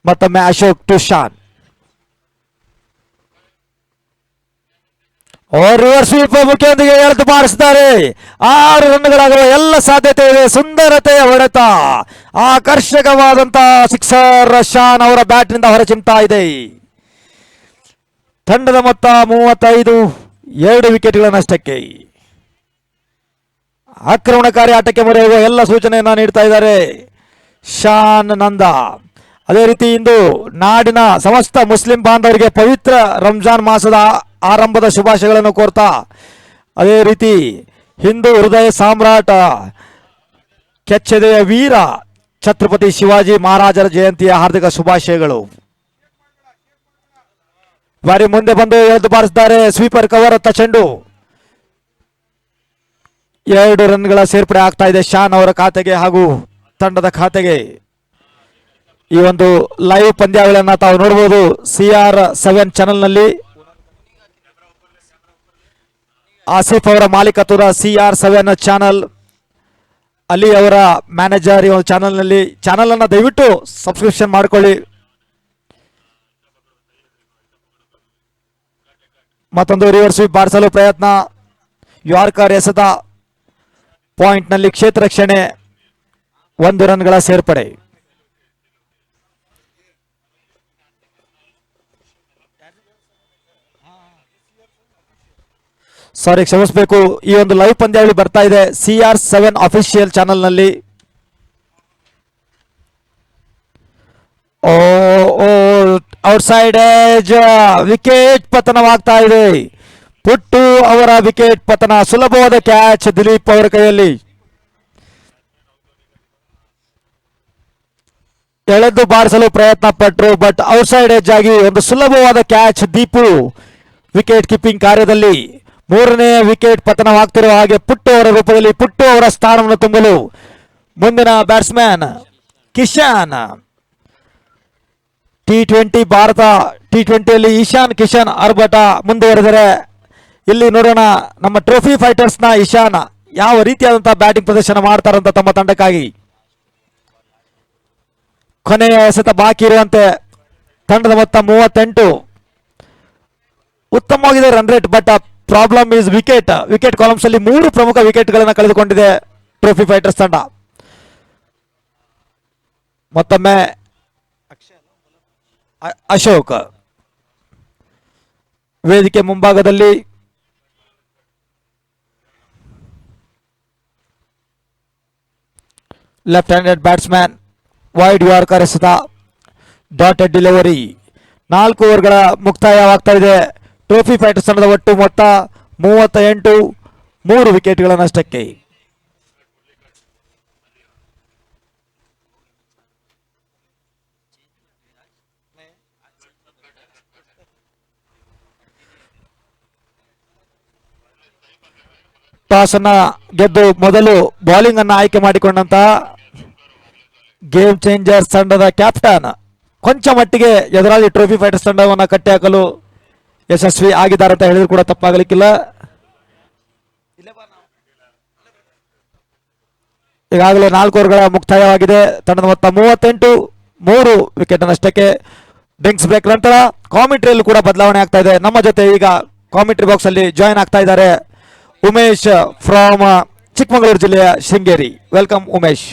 ಮತ್ತೊಮ್ಮೆ Ashok to Shan. Reverse sweep ಮುಖಿಯೊಂದಿಗೆ ಎಳೆದು ಬಾರಿಸಿದ್ದಾರೆ. 6 ರನ್ಗಳಾಗುವ ಎಲ್ಲ ಸಾಧ್ಯತೆ ಇದೆ. ಸುಂದರತೆಯ ಹೊಡೆತ, ಆಕರ್ಷಕವಾದಂತಹ ಸಿಕ್ಸರ್ ಶಾನ್ ಅವರ ಬ್ಯಾಟ್ ನಿಂದ ಹೊರಚಿಮ್ತಾ ಇದೆ. ತಂಡದ ಮೊತ್ತ 35, 2 ವಿಕೆಟ್ಗಳ ನಷ್ಟಕ್ಕೆ. ಆಕ್ರಮಣಕಾರಿ ಆಟಕ್ಕೆ ಮೊರೆಯುವ ಎಲ್ಲ ಸೂಚನೆಯನ್ನ ನೀಡ್ತಾ ಇದ್ದಾರೆ ಶಾನ್ ನಂದ. ಅದೇ ರೀತಿ ಇಂದು ನಾಡಿನ ಸಮಸ್ತ ಮುಸ್ಲಿಂ ಬಾಂಧವರಿಗೆ ಪವಿತ್ರ ರಂಜಾನ್ ಮಾಸದ ಆರಂಭದ ಶುಭಾಶಯಗಳನ್ನು ಕೋರ್ತಾ, ಅದೇ ರೀತಿ ಹಿಂದೂ ಹೃದಯ ಸಾಮ್ರಾಟ ಕೆಚ್ಚೆದೆಯ ವೀರ ಛತ್ರಪತಿ ಶಿವಾಜಿ ಮಹಾರಾಜರ ಜಯಂತಿಯ ಹಾರ್ದಿಕ ಶುಭಾಶಯಗಳು. ಬಾರಿ ಮುಂದೆ ಬಂದು ಎಳೆದು ಬಾರಿಸಿದ್ದಾರೆ. ಸ್ವೀಪರ್ ಕವರ್ ಅತ್ತ ಚೆಂಡು. 2 ರನ್ಗಳ ಸೇರ್ಪಡೆ ಆಗ್ತಾ ಇದೆ ಶಾನ್ ಅವರ ಖಾತೆಗೆ ಹಾಗೂ ತಂಡದ ಖಾತೆಗೆ. ಈ ಒಂದು ಲೈವ್ ಪಂದ್ಯಾವಳಿಯನ್ನ ತಾವು ನೋಡಬಹುದು CR7 ಚಾನೆಲ್ ನಲ್ಲಿ. ಆಸಿಫ್ ಅವರ ಮಾಲೀಕತ್ವದ CR7 ಚಾನಲ್, ಅಲ್ಲಿ ಅವರ ಮ್ಯಾನೇಜರ್ ಈ ಒಂದು ಚಾನಲ್ ನಲ್ಲಿ. ಚಾನಲ್ ಅನ್ನ ದಯವಿಟ್ಟು ಸಬ್ಸ್ಕ್ರಿಪ್ಷನ್ ಮಾಡಿಕೊಳ್ಳಿ. ಮತ್ತೊಂದು ರಿವರ್ಸ್ ಸ್ವೀಪ್ ಬಾರಿಸಲು ಪ್ರಯತ್ನ. ಯಾರ್ಕರ್ ಎಸೆತ ಪಾಯಿಂಟ್ ನಲ್ಲಿ ಕ್ಷೇತ್ರ ರಕ್ಷಣೆ. 1 ರನ್ಗಳ ಸೇರ್ಪಡೆ. ಸಾರಿ, ಕ್ಷಮಿಸಬೇಕು. ಈ ಒಂದು ಲೈವ್ ಪಂದ್ಯಾವಳಿ ಬರ್ತಾ ಇದೆ CR7 ಅಫಿಷಿಯಲ್ ಚಾನೆಲ್ ನಲ್ಲಿ. ಔಟ್ಸೈಡ್ ಏಜ್, ವಿಕೆಟ್ ಪತನವಾಗ್ತಾ ಇದೆ. ಪುಟ್ಟು ಅವರ ವಿಕೆಟ್ ಪತನ. ಸುಲಭವಾದ ಕ್ಯಾಚ್ ದಿಲೀಪ್ ಅವರ ಕೈಯಲ್ಲಿ. ಎಳೆದು ಬಾರಿಸಲು ಪ್ರಯತ್ನ ಪಟ್ಟರು, ಬಟ್ ಔಟ್ಸೈಡ್ ಎಡ್ಜ್ ಆಗಿ ಒಂದು ಸುಲಭವಾದ ಕ್ಯಾಚ್. ದೀಪು ವಿಕೆಟ್ ಕೀಪಿಂಗ್ ಕಾರ್ಯದಲ್ಲಿ ಮೂರನೇ ವಿಕೆಟ್ ಪತನವಾಗ್ತಿರುವ ಹಾಗೆ ಪುಟ್ಟು ಅವರ ರೂಪದಲ್ಲಿ ಪುಟ್ಟು ಅವರ ಸ್ಥಾನವನ್ನು ತುಂಬಲು ಮುಂದಿನ ಬ್ಯಾಟ್ಸ್ಮನ್ ಕಿಶನ್. T20 ಭಾರತ T20ಯಲ್ಲಿ ಇಶಾನ್ ಕಿಶನ್ ಆರ್ಭಟ ಮುಂದುವರೆದರೆ ಇಲ್ಲಿ ನೋಡೋಣ ನಮ್ಮ ಟ್ರೋಫಿ ಫೈಟರ್ಸ್ ನ ಇಶಾನ್ ಯಾವ ರೀತಿಯಾದಂತಹ ಬ್ಯಾಟಿಂಗ್ ಪ್ರದರ್ಶನ ಮಾಡ್ತಾರಂತ ತಮ್ಮ ತಂಡಕ್ಕಾಗಿ. ಕೊನೆಯ ಎಸೆತ ಬಾಕಿ ಇರುವಂತೆ ತಂಡದ ಮೊತ್ತ 38. ಉತ್ತಮವಾಗಿದೆ run rate, but problem is wicket columns ಅಲ್ಲಿ 3 ಪ್ರಮುಖ ವಿಕೆಟ್ ಗಳನ್ನು ಕಳೆದುಕೊಂಡಿದೆ ಟ್ರೋಫಿ ಫೈಟರ್ಸ್ ತಂಡ. ಮತ್ತೊಮ್ಮೆ ಅಶೋಕ್ ವೇದಿಕೆ ಮುಂಭಾಗದಲ್ಲಿ. Left handed batsman wide yorker ಎಸೆತ, ಡಾಟೆಡ್ ಡೆಲಿವರಿ. 4 ಓವರ್ಗಳ ಮುಕ್ತಾಯವಾಗ್ತಾ ಇದೆ. ಟ್ರೋಫಿ ಫೈಟರ್ಸ್ ತಂಡದ ಒಟ್ಟು ಮೊತ್ತ 38, 3 ವಿಕೆಟ್ಗಳ ನಷ್ಟಕ್ಕೆ. ಟಾಸ್ ಅನ್ನ ಗೆದ್ದು ಮೊದಲು ಬೌಲಿಂಗ್ ಅನ್ನ ಆಯ್ಕೆ ಮಾಡಿಕೊಂಡಂತಹ ಗೇಮ್ ಚೇಂಜರ್ಸ್ ತಂಡದ ಕ್ಯಾಪ್ಟನ್ ಕೊಂಚ ಮಟ್ಟಿಗೆ ಎದುರಾಳಿ ಟ್ರೋಫಿ ಫೈಟರ್ಸ್ ತಂಡವನ್ನು ಕಟ್ಟಿ ಹಾಕಲು ಯಶಸ್ವಿ ಆಗಿದ್ದಾರೆ ಅಂತ ಹೇಳಿದ್ರು ಕೂಡ ತಪ್ಪಾಗಲಿಕ್ಕಿಲ್ಲ. ಈಗಾಗಲೇ 4 ಓವರ್ಗಳ ಮುಕ್ತಾಯವಾಗಿದೆ. ತಂಡದ ಮೊತ್ತ 38, 3 ವಿಕೆಟ್ ನಷ್ಟಕ್ಕೆ. ಡ್ರಿಂಕ್ಸ್ ಬ್ರೇಕ್ ನಂತರ ಕಾಮೆಂಟ್ರಿಯಲ್ಲೂ ಕೂಡ ಬದಲಾವಣೆ ಆಗ್ತಾ ಇದೆ. ನಮ್ಮ ಜೊತೆ ಈಗ ಕಾಮೆಂಟ್ರಿ ಬಾಕ್ಸ್ ಅಲ್ಲಿ ಜಾಯಿನ್ ಆಗ್ತಾ ಇದ್ದಾರೆ ಉಮೇಶ್ ಫ್ರಾಮ್ ಚಿಕ್ಕಮಗಳೂರು ಜಿಲ್ಲೆಯ ಶೃಂಗೇರಿ. ವೆಲ್ಕಮ್ ಉಮೇಶ್.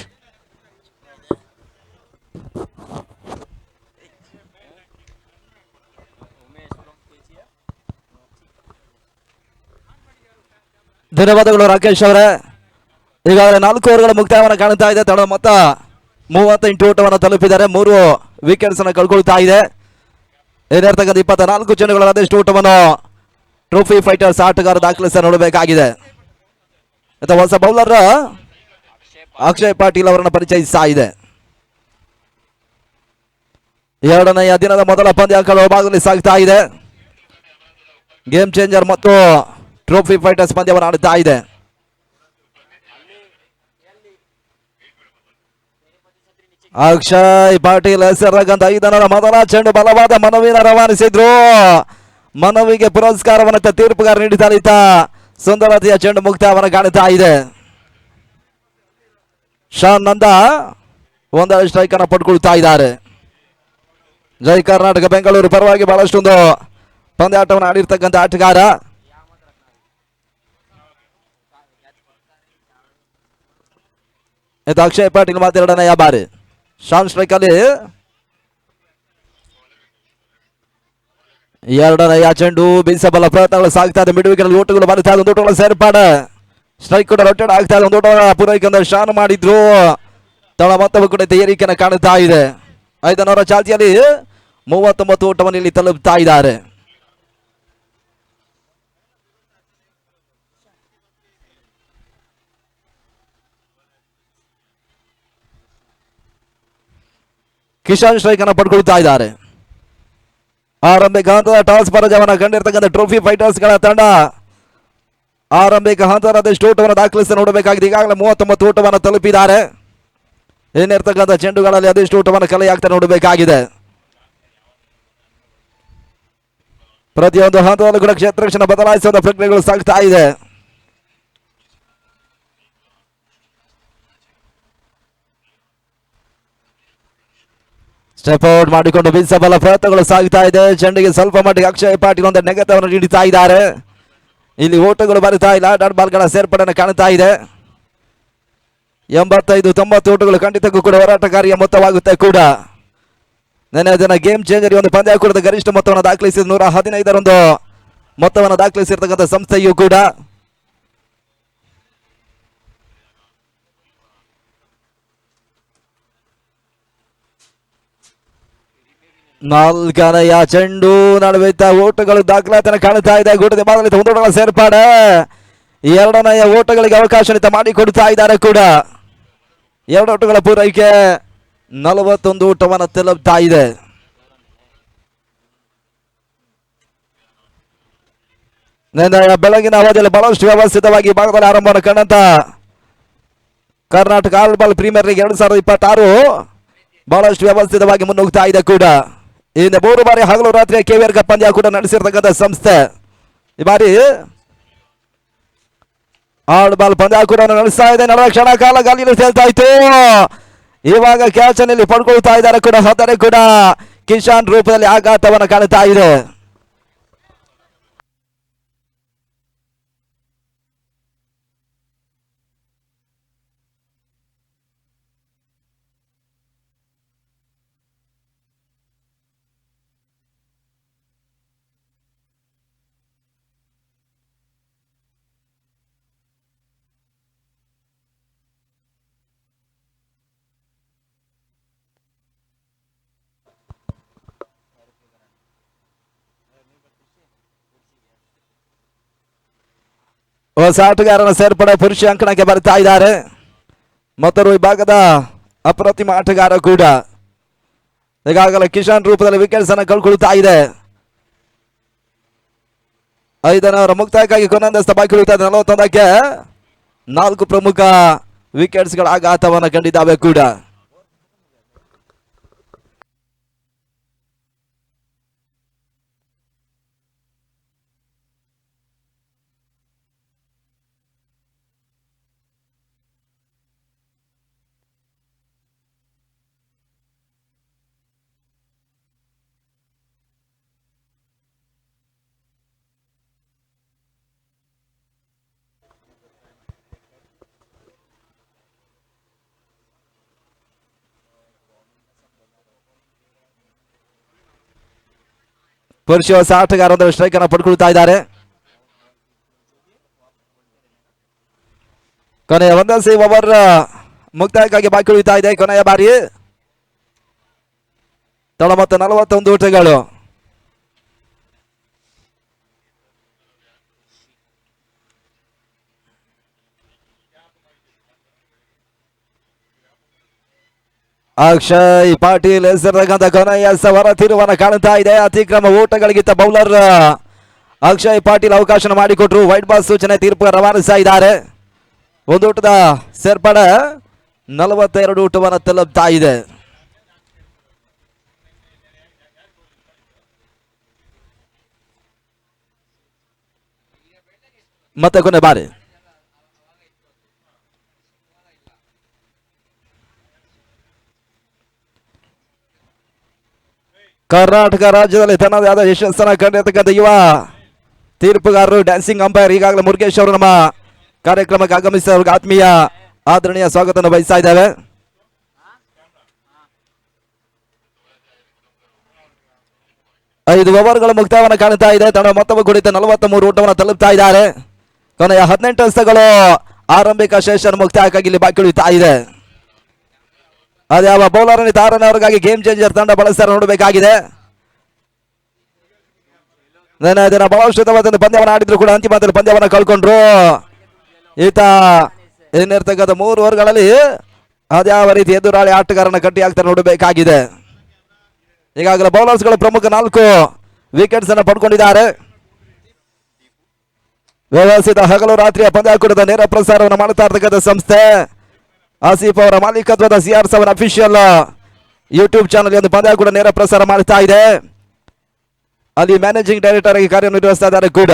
ಧನ್ಯವಾದಗಳು ರಾಕೇಶ್ ಅವರೇ. ಈಗಾಗಲೇ 4 ಓವರ್ಗಳ ಮುಕ್ತಾಯವನ್ನು ಕಾಣುತ್ತಾ ಇದೆ. ತಂಡದ ಮೊತ್ತ 38 ಓಟವನ್ನು ತಲುಪಿದ್ದಾರೆ. 3 ವಿಕೆಟ್ಸ್ ಅನ್ನು ಕಳ್ಕೊಳ್ತಾ ಇದೆ. ಏನಿರ್ತಕ್ಕಂಥ 24 ಚೆಂಡುಗಳ ಅದೆಷ್ಟು ಓಟವನ್ನು ಟ್ರೋಫಿ ಫೈಟರ್ಸ್ ಆಟಗಾರ ದಾಖಲಿಸ ನೋಡಬೇಕಾಗಿದೆ. ಹೊಸ ಬೌಲರ್ ಅಕ್ಷಯ್ ಪಾಟೀಲ್ ಅವರನ್ನು ಪರಿಚಯಿಸ್ತಾ ಇದೆ. 2ನೇ ದಿನದ ಮೊದಲ ಪಂದ್ಯಾವಳಿಯ ಭಾಗದಲ್ಲಿ ಸಾಗ್ತಾ ಇದೆ. ಗೇಮ್ ಚೇಂಜರ್ ಮತ್ತು ಟ್ರೋಫಿ ಫೈಟರ್ಸ್ ಪಂದ್ಯವನ್ನು ಆಡುತ್ತಾ ಇದೆ. ಅಕ್ಷಯ್ ಪಾಟೀಲ್ ಹೆಸರಾಗಂತ 5ನೇ ಮೊದಲ ಚೆಂಡು ಬಲವಾದ ಮನವಿನ ರವಾನಿಸಿದ್ರು. ಮನವಿಗೆ ಪುರಸ್ಕಾರವನ್ನು ತೀರ್ಪುಗಾರ ನೀಡಿದ ಸುಂದರತೆಯ ಚೆಂಡು ಮುಕ್ತಾಯವನ್ನು ಕಾಣುತ್ತಾ ಇದೆ. ಶಾನ್ ನಂದ ಒಂದಷ್ಟು ಸ್ಟ್ರೈಕ್ ಅನ್ನು ಪಡ್ಕೊಳ್ತಾ ಇದ್ದಾರೆ. ಜೈ ಕರ್ನಾಟಕ ಬೆಂಗಳೂರು ಪರವಾಗಿ ಬಹಳಷ್ಟೊಂದು ಪಂದ್ಯಾಟವನ್ನು ಆಡಿರ್ತಕ್ಕಂಥ ಆಟಗಾರ. ಇದು ಅಕ್ಷಯ್ ಪಾಟೀಲ್ ಮಾತೆರಡನೆಯ ಬಾರಿ ಶಾನ್ ಸ್ಟ್ರೈಕ್ ಅಲ್ಲಿ 2ನೇ ಚೆಂಡು ಬೀಸಬಲ್ಲ ಪ್ರಯತ್ನಗಳು ಸಾಗ್ತಾ ಇದೆ. ಮಿಡ್ ವಿಕೆಟ್ ಓಟಗಳು ಬರ್ತಾ ಇದೆ. ಒಂದು ಓಟಗಳ ಸೇರ್ಪಾಡೆ ಸ್ಟ್ರೈಕ್ ಕೂಡ ರೊಟೇಟ್ ಆಗ್ತಾ ಇದೆ. ಒಂದು ಓಟ ಪೂರೈಕೆ ಶಾನ್ ಮಾಡಿದ್ರು. ತಳ ಮೊತ್ತವು ಕೂಡ ಏರಿಕೆಯನ್ನು ಕಾಣುತ್ತಾ ಇದೆ. 5ನೇ ಚಾಲ್ತಿಯಲ್ಲಿ 39 ಓಟವನ್ನು ಇಲ್ಲಿ ತಲುಪ್ತಾ ಇದ್ದಾರೆ. ಕಿಶನ್ ಸ್ಟ್ರೈಕ್ ಅನ್ನು ಪಡ್ಕೊಳ್ತಾ ಇದ್ದಾರೆ. ಆರಂಭಿಕ ಹಂತದ ಟಾಸ್ ಪರಾಜಯವನ್ನು ಕಂಡಿರ್ತಕ್ಕಂಥ ಟ್ರೋಫಿ ಫೈಟರ್ಸ್ ಗಳ ತಂಡ ಆರಂಭಿಕ ಹಂತದ ಅದೆಷ್ಟು ಓಟವನ್ನು ದಾಖಲಿಸಿ ನೋಡಬೇಕಾಗಿದೆ. ಈಗಾಗಲೇ 39 ಓಟವನ್ನು ತಲುಪಿದ್ದಾರೆ. ಏನಿರ್ತಕ್ಕಂಥ ಚೆಂಡುಗಳಲ್ಲಿ ಅದೆಷ್ಟು ಓಟವನ್ನು ಕಲೆಯಾಗ್ತಾ ನೋಡಬೇಕಾಗಿದೆ. ಪ್ರತಿಯೊಂದು ಹಂತದಲ್ಲೂ ಕೂಡ ಕ್ಷೇತ್ರ ಬದಲಾಯಿಸುವ ಪ್ರಕ್ರಿಯೆಗಳು ಸಾಗ್ತಾ ಇದೆ. ಸ್ಟೆಪ್ ಔಟ್ ಮಾಡಿಕೊಂಡು ಬೀಸಬಲ್ಲ ಪ್ರಯತ್ನಗಳು ಸಾಗ್ತಾ ಇದೆ. ಚೆಂಡಿಗೆ ಸ್ವಲ್ಪ ಮಟ್ಟಿಗೆ ಅಕ್ಷಯ್ ಪಾಟೀಲ್ ಒಂದು ನೆಗೆತವನ್ನು ನೀಡುತ್ತಾ ಇದ್ದಾರೆ. ಇಲ್ಲಿ ಓಟಗಳು ಬರುತ್ತಾ ಇಲ್ಲ. ಡಾಟ್ ಬಾಲ್ಗಳ ಸೇರ್ಪಡೆಯನ್ನು ಕಾಣುತ್ತಾ ಇದೆ. 85-90 ಓಟಗಳು ಖಂಡಿತಕ್ಕೂ ಕೂಡ ಹೋರಾಟಕಾರಿಯ ಮೊತ್ತವಾಗುತ್ತೆ ಕೂಡ. ನೆನೆ ದಿನ ಗೇಮ್ ಚೇಂಜರ್ ಒಂದು ಪಂದ್ಯಾಕೂಟದ ಗರಿಷ್ಠ ಮೊತ್ತವನ್ನು ದಾಖಲಿಸಿದ 115 ಮೊತ್ತವನ್ನು ದಾಖಲಿಸಿರ್ತಕ್ಕಂಥ ಸಂಸ್ಥೆಯೂ ಕೂಡ. ನಾಲ್ಕನೆಯ ಚೆಂಡು ನಡುವಿದ್ದ ಓಟಗಳು ದಾಖಲಾತಿಯನ್ನು ಕಾಣುತ್ತಾ ಇದೆ. ಗುಡದ ಭಾಗದಲ್ಲಿ ಒಂದು ಓಟಗಳ ಸೇರ್ಪಾಡೆ, ಎರಡನೆಯ ಓಟಗಳಿಗೆ ಅವಕಾಶ ಮಾಡಿಕೊಡ್ತಾ ಇದ್ದಾರೆ ಕೂಡ. ಎರಡು ಓಟಗಳ ಪೂರೈಕೆ 41 ಓಟವನ್ನು ತಲುಪ್ತಾ ಇದೆ. ಬೆಳಗಿನ ಅವಧಿಯಲ್ಲಿ ಬಹಳಷ್ಟು ವ್ಯವಸ್ಥಿತವಾಗಿ ಭಾಗದಲ್ಲಿ ಆರಂಭವನ್ನು ಕಂಡಂತ Karnataka hard ball premier league 2026 ಬಹಳಷ್ಟು ವ್ಯವಸ್ಥಿತವಾಗಿ ಮುನ್ನುಗ್ತಾ ಇದೆ ಕೂಡ. ಇನ್ನು 3 ಬಾರಿ ಹಗಲು ರಾತ್ರಿ KVR ಕಪ್ ಪಂದ್ಯ ಕೂಡ ನಡೆಸಿರ್ತಕ್ಕಂಥ ಸಂಸ್ಥೆ ಈ ಬಾರಿ ಆಲ್ ಬಾಲ್ ಪಂದ್ಯ ಕೂಡ ನಡೆಸ್ತಾ ಇದೆ. 40 ಕ್ಷಣ ಕಾಲ ಗಾಲಿಯಲ್ಲಿ ತೇಲ್ತಾ ಇತ್ತು. ಇವಾಗ ಕ್ಯಾಚ್ ಅಲ್ಲಿ ಪಡ್ಕೊಳ್ತಾ ಇದ್ದಾರೆ ಕೂಡ. ಆದರೆ ಕೂಡ ಕಿಶಾನ್ ರೂಪದಲ್ಲಿ ಆಘಾತವನ್ನು ಕಾಣುತ್ತಾ ಇದೆ. ಹೊಸ ಆಟಗಾರನ ಸೇರ್ಪಡೆ ಪುರುಷ ಅಂಕಣಕ್ಕೆ ಬರ್ತಾ ಇದ್ದಾರೆ. ಮತ್ತೊರು ವಿಭಾಗದ ಅಪ್ರತಿಮ ಆಟಗಾರ ಕೂಡ. ಈಗಾಗಲೇ ಕಿಶಾನ್ ರೂಪದಲ್ಲಿ ವಿಕೆಟ್ಸ್ ಅನ್ನು ಕಳ್ಕೊಳ್ತಾ ಇದೆ. 5ನೇ ಓವರ್ ಮುಕ್ತಾಯಕ್ಕಾಗಿ ಕೊನೆಯಂದಸ್ತ ಬಾಕಿ ಉಳಿತಾ ಇದೆ. 41ಕ್ಕೆ 4 ಪ್ರಮುಖ ವಿಕೆಟ್ಸ್ಗಳ ಆಘಾತವನ್ನು ಕಂಡಿದ್ದಾವೆ ಕೂಡ. ಪುರುಷ ಹೊಸ ಆಟಗಾರ ಸ್ಟ್ರೈಕ್ ಅನ್ನು ಪಡ್ಕೊಳ್ತಾ ಇದ್ದಾರೆ. ಕೊನೆಯ ಒಂದನೇ ಓವರ್ ಮುಕ್ತಾಯಕ್ಕಾಗಿ ಬಾಕಿ ಉಳಿತಾ ಇದೆ. ಕೊನೆಯ ಬಾರಿ ತಳ ಮತ್ತು 41 ಓಟಗಳು. ಅಕ್ಷಯ್ ಪಾಟೀಲ್ ಹೆಸರಾಗಂತ ಕೊನೆಯ ಹೊರ ತಿರುವನ್ನು ಕಾಣುತ್ತಾ ಇದೆ. ಅತಿಕ್ರಮ ಓಟಗಳಿಗಿಂತ ಬೌಲರ್ ಅಕ್ಷಯ್ ಪಾಟೀಲ್ ಅವಕಾಶ ಮಾಡಿಕೊಟ್ರು. ವೈಟ್ ಬಾಲ್ ಸೂಚನೆ ತೀರ್ಪು ರವಾನಿಸ್ತಾ ಇದ್ದಾರೆ. ಒಂದು ಊಟದ ಸೇರ್ಪಡೆ 42 ಊಟವನ್ನು ತಲುಪ್ತಾ ಇದೆ. ಮತ್ತೆ ಕೊನೆ ಬಾರಿ ಕರ್ನಾಟಕ ರಾಜ್ಯದಲ್ಲಿ ತನ್ನದೇ ಆದ ಯಶಸ್ಸನ್ನು ಕಂಡಿರ್ತಕ್ಕಂಥ ಯುವ ತೀರ್ಪುಗಾರರು ಡ್ಯಾನ್ಸಿಂಗ್ ಅಂಪೈರ್ ಈಗಾಗಲೇ ಮುರುಗೇಶ್ ಅವರು ನಮ್ಮ ಕಾರ್ಯಕ್ರಮಕ್ಕೆ ಆಗಮಿಸಿ ಅವ್ರಿಗೆ ಆತ್ಮೀಯ ಆದರಣೀಯ ಸ್ವಾಗತವನ್ನು ಬಯಸ್ತಾ ಇದ್ದೇವೆ. ಐದು ಓವರ್ಗಳ ಮುಕ್ತಾಯವನ್ನು ಕಾಣುತ್ತಾ ಇದೆ. ತಂಡ ಮೊತ್ತವು ಕುಡಿತ 43 ಓಟವನ್ನು ತಲುಪ್ತಾ ಇದ್ದಾರೆ. ಕೊನೆಯ 18 ಹಸ್ತಗಳು ಆರಂಭಿಕ ಸೆಷನ್ ಮುಕ್ತಾಯಕ್ಕಾಗಿ ಇಲ್ಲಿ ಬಾಕಿ ಉಳಿತಾ ಇದೆ. ಅದ್ಯಾವ ಬೌಲರ್ ತಾರನೇ ಅವರಿಗಾಗಿ ಗೇಮ್ ಚೇಂಜರ್ ತಂಡ ಬಳಸ್ತಾರೆ ನೋಡಬೇಕಾಗಿದೆ. ದಿನ ಬಹಳಷ್ಟು ಪಂದ್ಯವನ್ನು ಆಡಿದ್ರು ಕೂಡ ಅಂತಿಮ ಹಂತದಲ್ಲಿ ಪಂದ್ಯವನ್ನು ಕಳ್ಕೊಂಡ್ರು. ಈತ ಏನಿರ್ತಕ್ಕಂಥ 3 ಓವರ್ಗಳಲ್ಲಿ ಅದ್ಯಾವ ರೀತಿ ಎದುರಾಳಿ ಆಟಗಾರನ ಕಟ್ಟಿ ಹಾಕ್ತಾರೆ ನೋಡಬೇಕಾಗಿದೆ. ಈಗಾಗಲೇ ಬೌಲರ್ಸ್ಗಳು ಪ್ರಮುಖ 4 ವಿಕೆಟ್ಸ್ ಅನ್ನು ಪಡ್ಕೊಂಡಿದ್ದಾರೆ. ವ್ಯವಸ್ಥಿತ ಹಗಲು ರಾತ್ರಿಯ ಪಂದ್ಯಾಕೂಟದ ನೇರ ಪ್ರಸಾರವನ್ನು ಮಾಡುತ್ತಾ ಇರ್ತಕ್ಕಂಥ ಸಂಸ್ಥೆ ಆಸಿಫ್ ಅವರ ಮಾಲೀಕತ್ವದ CR7 ಅಫಿಷಿಯಲ್ ಯೂಟ್ಯೂಬ್ ಚಾನಲ್ ಒಂದು ಪಂದ್ಯಾಕೂಟ ನೇರ ಪ್ರಸಾರ ಮಾಡ್ತಾ ಇದೆ. ಅಲ್ಲಿ ಮ್ಯಾನೇಜಿಂಗ್ ಡೈರೆಕ್ಟರ್ ಆಗಿ ಕಾರ್ಯನಿರ್ವಹಿಸ್ತಾ ಇದ್ದಾರೆ ಕೂಡ.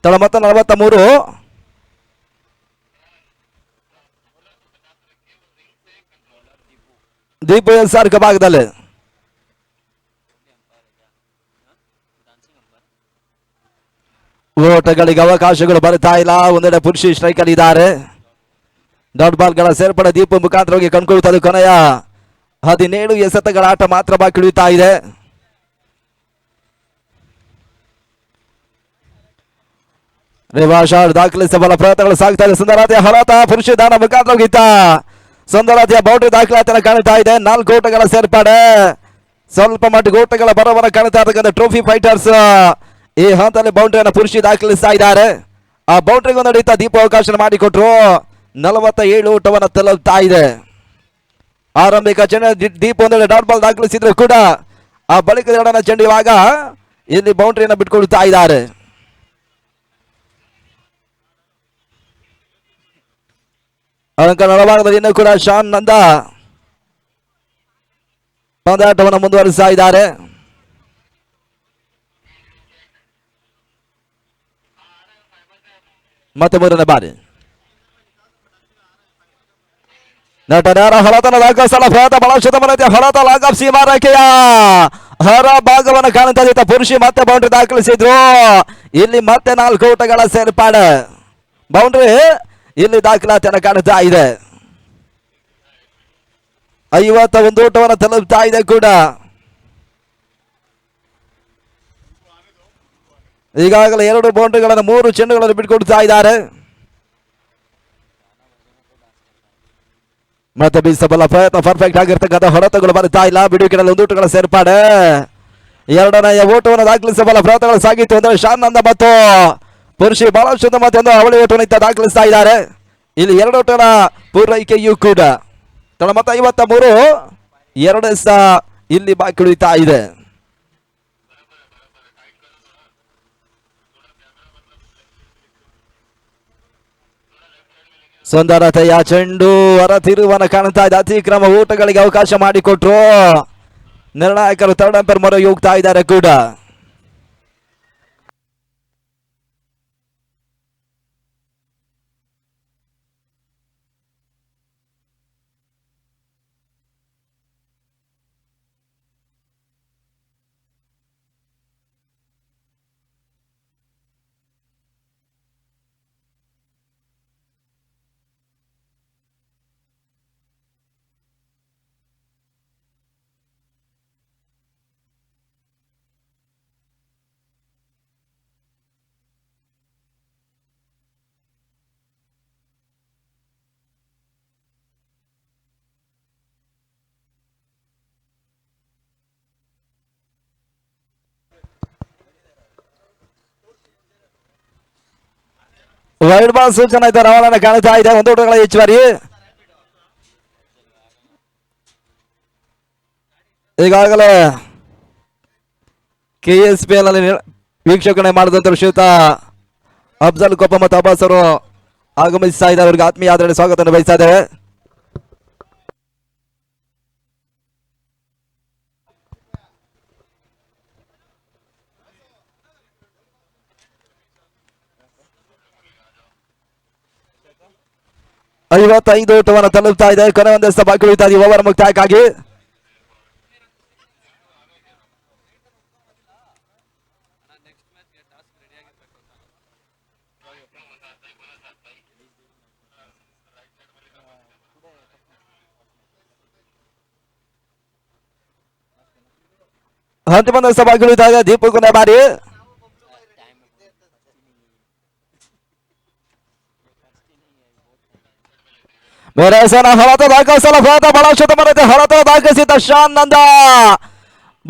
ತಳ ಮೊತ್ತ 43. ದೀಪು SR ಭಾಗದಲ್ಲಿ ಓಟಗಳಿಗೆ ಅವಕಾಶಗಳು ಬರ್ತಾ ಇಲ್ಲ. ಒಂದೆಡೆ ಪುರುಷಿ ಸ್ಟ್ರೈಕ್ ಅಲ್ಲಿ ಇದ್ದಾರೆ. ಡಾಟ್ ಬಾಲ್ ಗಳ ಸೇರ್ಪಡೆ ದೀಪ ಮುಖಾಂತರವಾಗಿ ಕಂಡುಕೊಳ್ತಾ ಕೊನೆಯ 17 ಎಸೆತಗಳ ಆಟ ಮಾತ್ರ ಬಾಕಿ ಉಳಿತಾ ಇದೆ. ದಾಖಲಿಸಬಲ್ಲ ಪ್ರಯತ್ನಗಳು ಸಾಗ್ತಾ ಇದೆ. ಸುಂದರತೆ ಹೊಲತ ಪುರುಷ ದಾನ ಮುಖಾಂತರವಾಗಿದ್ದ ಸುಂದರತೆಯ ಬೌಂಡ್ರಿ ದಾಖಲಾತಿಯನ್ನು ಕಾಣ್ತಾ ಇದೆ. 4 ಓಟಗಳ ಸೇರ್ಪಡೆ, ಸ್ವಲ್ಪ ಮಟ್ಟಿಗೆ ಓಟಗಳ ಬರೋಬರ ಕಾಣ್ತಾ ಇರ್ತಕ್ಕಂಥ ಟ್ರೋಫಿ ಫೈಟರ್ಸ್ ಈ ಹಂತದಲ್ಲಿ ಬೌಂಡ್ರಿಯನ್ನು ಪುರುಷಿ ದಾಖಲಿಸ್ತಾ ಇದ್ದಾರೆ. ಆ ಬೌಂಡ್ರಿಗೂ ನಡೀತಾ ದೀಪ ಅವಕಾಶ ಮಾಡಿಕೊಟ್ರು. 47 ಓಟವನ್ನು ತಲುಪ್ತಾ ಇದೆ. ಆರಂಭಿಕ ಚೆಂಡು ದೀಪ ಒಂದೆಡೆ ಡಾಟ್ ಬಾಲ್ ದಾಖಲಿಸಿದ್ರು ಕೂಡ ಆ ಬಳಿಕ ಎರಡನೇ ಚೆಂಡು ಇವಾಗ ಇಲ್ಲಿ ಬೌಂಡ್ರಿಯನ್ನು ಬಿಟ್ಕೊಳ್ತಾ ಇದ್ದಾರೆ. ಅಲಂಕಾರ ಒಳಭಾಗದಲ್ಲಿ ಇನ್ನೂ ಕೂಡ ಶಾನ್ ನಂದ ಪಂದ್ಯಾಟವನ್ನು ಮುಂದುವರಿಸ್ತಾ ಇದ್ದಾರೆ. ಮತ್ತೆ ಮೂರನೇ ಬಾರಿ ನಟನಾರ ಹೊರತನ ದಾಖಲಿಸಲ ಪ್ರಯತ್ನ ಬಹಳ ಬರುತ್ತೆ. ಹೊರತ ಲಾಗಪ್ ಸೀಮಾರೇಖೆಯ ಹೊರ ಭಾಗವನ್ನು ಕಾಣುತ್ತಾ ಪುರುಷಿ ಮತ್ತೆ ಬೌಂಡ್ರಿ ದಾಖಲಿಸಿದ್ರು. ಇಲ್ಲಿ ಮತ್ತೆ 4 ಓಟಗಳ ಸೇರ್ಪಾಡೆ, ಬೌಂಡ್ರಿ ಇಲ್ಲಿ ದಾಖಲಾತಿಯನ್ನು ಕಾಣುತ್ತಾ ಇದೆ. 51 ಓಟವನ್ನು ತಲುಪ್ತಾ ಇದೆ ಕೂಡ. ಈಗಾಗಲೇ 2 ಬೌಂಡ್ರಿಗಳನ್ನು 3 ಚೆಂಡುಗಳನ್ನು ಬಿಟ್ಕೊಡ್ತಾ ಇದ್ದಾರೆ. ಮತ್ತೆ ಬೀಸಬಲ್ಲ ಪ್ರಯತ್ನ ಪರ್ಫೆಕ್ಟ್ ಆಗಿರ್ತಕ್ಕಂಥ ಹೊರತಗಳು ಬರ್ತಾ ಇಲ್ಲ. ಬಿಡುವಿಕೆಯಲ್ಲಿ 1 ಓಟಗಳ ಸೇರ್ಪಾಡೆ, ಎರಡನೆಯ ಓಟವನ್ನು ದಾಖಲಿಸಬಲ್ಲ ಪ್ರಯತ್ನಗಳು ಸಾಗಿತ್ತು. ಅಂದರೆ ಶಾನಂದ ಮತ್ತು ಪುರುಷಿ ಬಹಳಷ್ಟು ಮತ್ತೊಂದು ಅವಳಿ ಓಟವನ್ನು ದಾಖಲಿಸ್ತಾ ಇದ್ದಾರೆ. ಇಲ್ಲಿ 2 ಓಟಗಳ ಪೂರೈಕೆಯೂ ಕೂಡ ತಡ ಮತ್ತೆ 53 2 ಸಹ ಇಲ್ಲಿ ಬಾಕಿ ಉಳಿತಾ ಇದೆ. ಸುಂದರತೆಯ ಚೆಂಡು ಹೊರ ತಿರುವನ್ನು ಕಾಣ್ತಾ ಇದೆ. ಅತಿಕ್ರಮ ಓಟಗಳಿಗೆ ಅವಕಾಶ ಮಾಡಿಕೊಟ್ರು. ನಿರ್ಣಾಯಕರು ಥರ್ಡ್ ಅಂಪೈರ್ ಮೊರೆ ಹೋಗ್ತಾ ಇದ್ದಾರೆ ಕೂಡ. ವೈಡ್ ಬಾಲ್ ಸೂಚನೆ ರವಾನೆ ಕಾಣ್ತಾ ಇದೆ. 1 ಓಟಗಳ ಹೆಚ್ಚುವರಿ. ಈಗಾಗಲೇ KSPL ನಲ್ಲಿ ವೀಕ್ಷಕಣೆ ಮಾಡಿದಂತ ಶ್ರೀಯುತ ಅಫ್ಜಲ್ ಕೊಪ್ಪ ಮತ್ತು ಅಬ್ಬಾಸ್ ಅವರು ಆಗಮಿಸ್ತಾ ಇದ್ದಾರೆ. ಅವರಿಗೆ ಆತ್ಮೀಯ ಆದರಣೆ ಸ್ವಾಗತವನ್ನು ಬಯಸ್ತಾ ಇದ್ದೇವೆ. ಐವತ್ತೈದು ಓಟವನ್ನು ತಲುಪ್ತಾ ಇದೆ. ಕೊನೆ ಒಂದಷ್ಟು ಬಾಕಿ ಉಳಿತಾ ಇದೆ ಓವರ್ ಮುಕ್ತಾಯಕ್ಕಾಗಿ. ಅಂತಿಮ ಒಂದಷ್ಟು ಬಾಕಿ ಉಳಿತಾ ಇದೆ. ದೀಪು ಕೊನೆ ಬಾರಿ ಹೊರತ ದಾಖಲಿಸಲು ಬಹಳಷ್ಟು ಬರುತ್ತೆ. ಹೊರತ ದಾಖಲಿಸಿದ ಶಾನ್ ನಂದ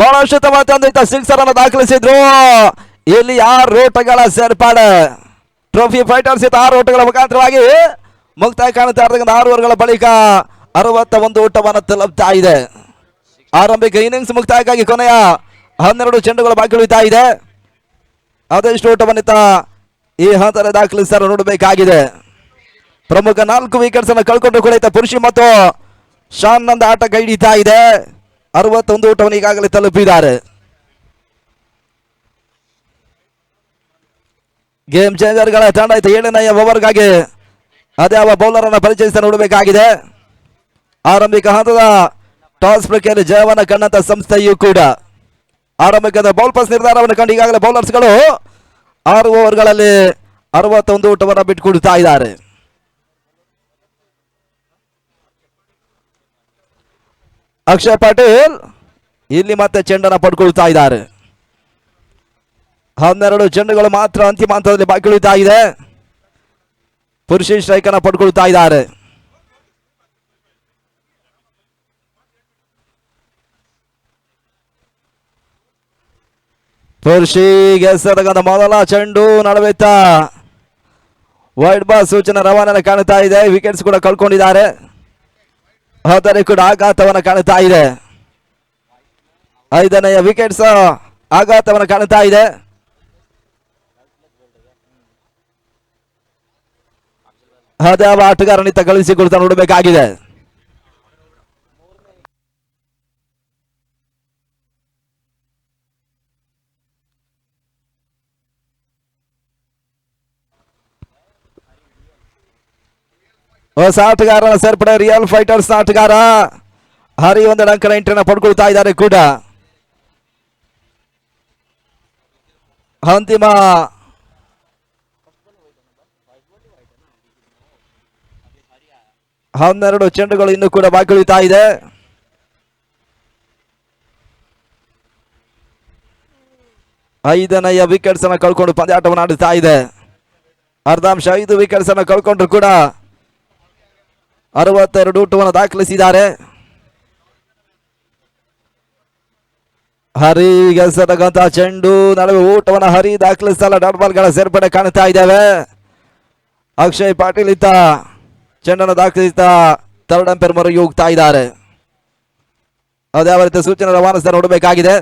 ಬಹಳಷ್ಟು ಮತ್ತೊಂದು ಸಿಕ್ಸರ್ ಅನ್ನು ದಾಖಲಿಸಿದ್ರು. ಇಲ್ಲಿ 6 ಓಟಗಳ ಸೇರ್ಪಾಡೆ. ಟ್ರೋಫಿ ಫೈಟರ್ಸ್ 6 ಓಟಗಳ ಮುಖಾಂತರವಾಗಿ ಮುಕ್ತಾಯ ಕಾಣುತ್ತಾ ಇರತಕ್ಕಂಥ 6 ಓವರ್ಗಳ ಬಳಿಕ 61 ಓಟವನ್ನು ತಲುಪ್ತಾ ಇದೆ. ಆರಂಭಿಕ ಇನ್ನಿಂಗ್ಸ್ ಮುಕ್ತಾಯಕ್ಕಾಗಿ ಕೊನೆಯ 12 ಚೆಂಡುಗಳು ಬಾಕಿ ಉಳಿತಾ ಇದೆ. ಅದೆಷ್ಟು ಓಟವನ್ನಿತ ಈ ಹಂತದಲ್ಲಿ ದಾಖಲಿಸ್ತಾರೆ ನೋಡಬೇಕಾಗಿದೆ. ಪ್ರಮುಖ 4 ವಿಕೆಟ್ಸ್ ಅನ್ನು ಕಳ್ಕೊಂಡು ಕೂಡ ಪುರುಷಿ ಮತ್ತು ಶಾನ್ ನಂದ ಆಟ ಕೈ ಹಿಡಿತಾ ಇದೆ. 61 ಓಟವನ್ನು ಈಗಾಗಲೇ ತಲುಪಿದ್ದಾರೆ. ಗೇಮ್ ಚೇಂಜರ್ಗಳ ತಂಡ 7ನೇ ಓವರ್ಗಾಗಿ ಅದ್ಯಾವ ಬೌಲರ್ ಅನ್ನು ಪರಿಚಯಿಸಿ ನೋಡಬೇಕಾಗಿದೆ. ಆರಂಭಿಕ ಹಂತದ ಟಾಸ್ ಪ್ರಕ್ರಿಯೆಯಲ್ಲಿ ಜಯವನ್ನು ಕಂಡಂತ ಸಂಸ್ಥೆಯೂ ಕೂಡ ಆರಂಭಿಕದ ಬೌಲ್ ಪಾಸ್ ನಿರ್ಧಾರವನ್ನು ಕಂಡು ಈಗಾಗಲೇ ಬೌಲರ್ಸ್ಗಳು 6 ಓವರ್ಗಳಲ್ಲಿ 61 ಓಟವನ್ನು ಬಿಟ್ಟುಕೊಡ್ತಾ ಇದ್ದಾರೆ. ಅಕ್ಷಯ್ ಪಾಟೀಲ್ ಇಲ್ಲಿ ಮತ್ತೆ ಚೆಂಡನ್ನು ಪಡ್ಕೊಳ್ತಾ ಇದ್ದಾರೆ. 12 ಚೆಂಡುಗಳು ಮಾತ್ರ ಅಂತಿಮ ಹಂತದಲ್ಲಿ ಬಾಕಿ ಉಳಿತಾ ಇದೆ. ಪುರುಷಿ ಸ್ಟ್ರೈಕ್ ಅನ್ನು ಪಡ್ಕೊಳ್ತಾ ಇದ್ದಾರೆ. ಪುರುಷಿಗೆ ಎಸೆತಕ್ಕಂಥ ಮೊದಲ ಚೆಂಡು ನಡವೆತ್ತ ವೈಡ್ ಬಾಲ್ ಸೂಚನೆ ರವಾನೆ ಕಾಣ್ತಾ ಇದೆ. ವಿಕೆಟ್ಸ್ ಕೂಡ ಕಳ್ಕೊಂಡಿದ್ದಾರೆ. ಆದರೆ ಕೂಡ ಆಘಾತವನ್ನು ಕಾಣ್ತಾ ಇದೆ. 5ನೇ ವಿಕೆಟ್ಸ್ ಆಘಾತವನ್ನು ಕಾಣ್ತಾ ಇದೆ. ಅದಾವ ಆಟಗಾರನಿತ್ತ ಕಳಿಸಿಕೊಳ್ತಾ ನೋಡಬೇಕಾಗಿದೆ. ಹೊಸ ಆಟಗಾರನ ಸೇರ್ಪಡೆ ರಿಯಲ್ ಫೈಟರ್ಸ್ ಆಟಗಾರ ಹರಿ ಒಂದು ಅಂಕನ ಎಂಟ್ರಿನ ಪಡ್ಕೊಳ್ತಾ ಇದ್ದಾರೆ ಕೂಡ. ಅಂತಿಮ 12 ಚೆಂಡುಗಳು ಇನ್ನೂ ಕೂಡ ಬಾಕಿ ಉಳಿತಾ ಇದೆ. ಐದನೆಯ ವಿಕೆಟ್ಸ್ ಅನ್ನು ಕಳ್ಕೊಂಡು ಪಂದ್ಯಾಟವನ್ನು ಆಡುತ್ತಾ ಇದೆ. ಅರ್ಧಾಂಶ 5 ವಿಕೆಟ್ಸ್ ಅನ್ನು ಕಳ್ಕೊಂಡ್ರು ಕೂಡ 62 ಊಟವನ್ನು ದಾಖಲಿಸಿದ್ದಾರೆ. ಹರಿ ಗೆಲ್ಸತಕ್ಕಂತ ಚೆಂಡು ನಡುವೆ ಊಟವನ್ನು ಹರಿ ದಾಖಲಿಸಲ್ಲ. ಡಾಟ್ ಬಾಲ್ಗಳ ಸೇರ್ಪಡೆ ಕಾಣ್ತಾ ಇದ್ದಾವೆ. ಅಕ್ಷಯ್ ಪಾಟೀಲ್ ಇತ್ತ ಚೆಂಡನ್ನು ದಾಖಲಿಸ್ತಾ ಥರ್ಡ್ ಅಂಪೈರ್ ಮೊರೆಗೆ ಹೋಗ್ತಾ ಇದ್ದಾರೆ. ಅದ್ಯಾವ ರೀತಿ ಸೂಚನೆ ರವಾನಿಸ್ತಾ ನೋಡಬೇಕಾಗಿದೆ.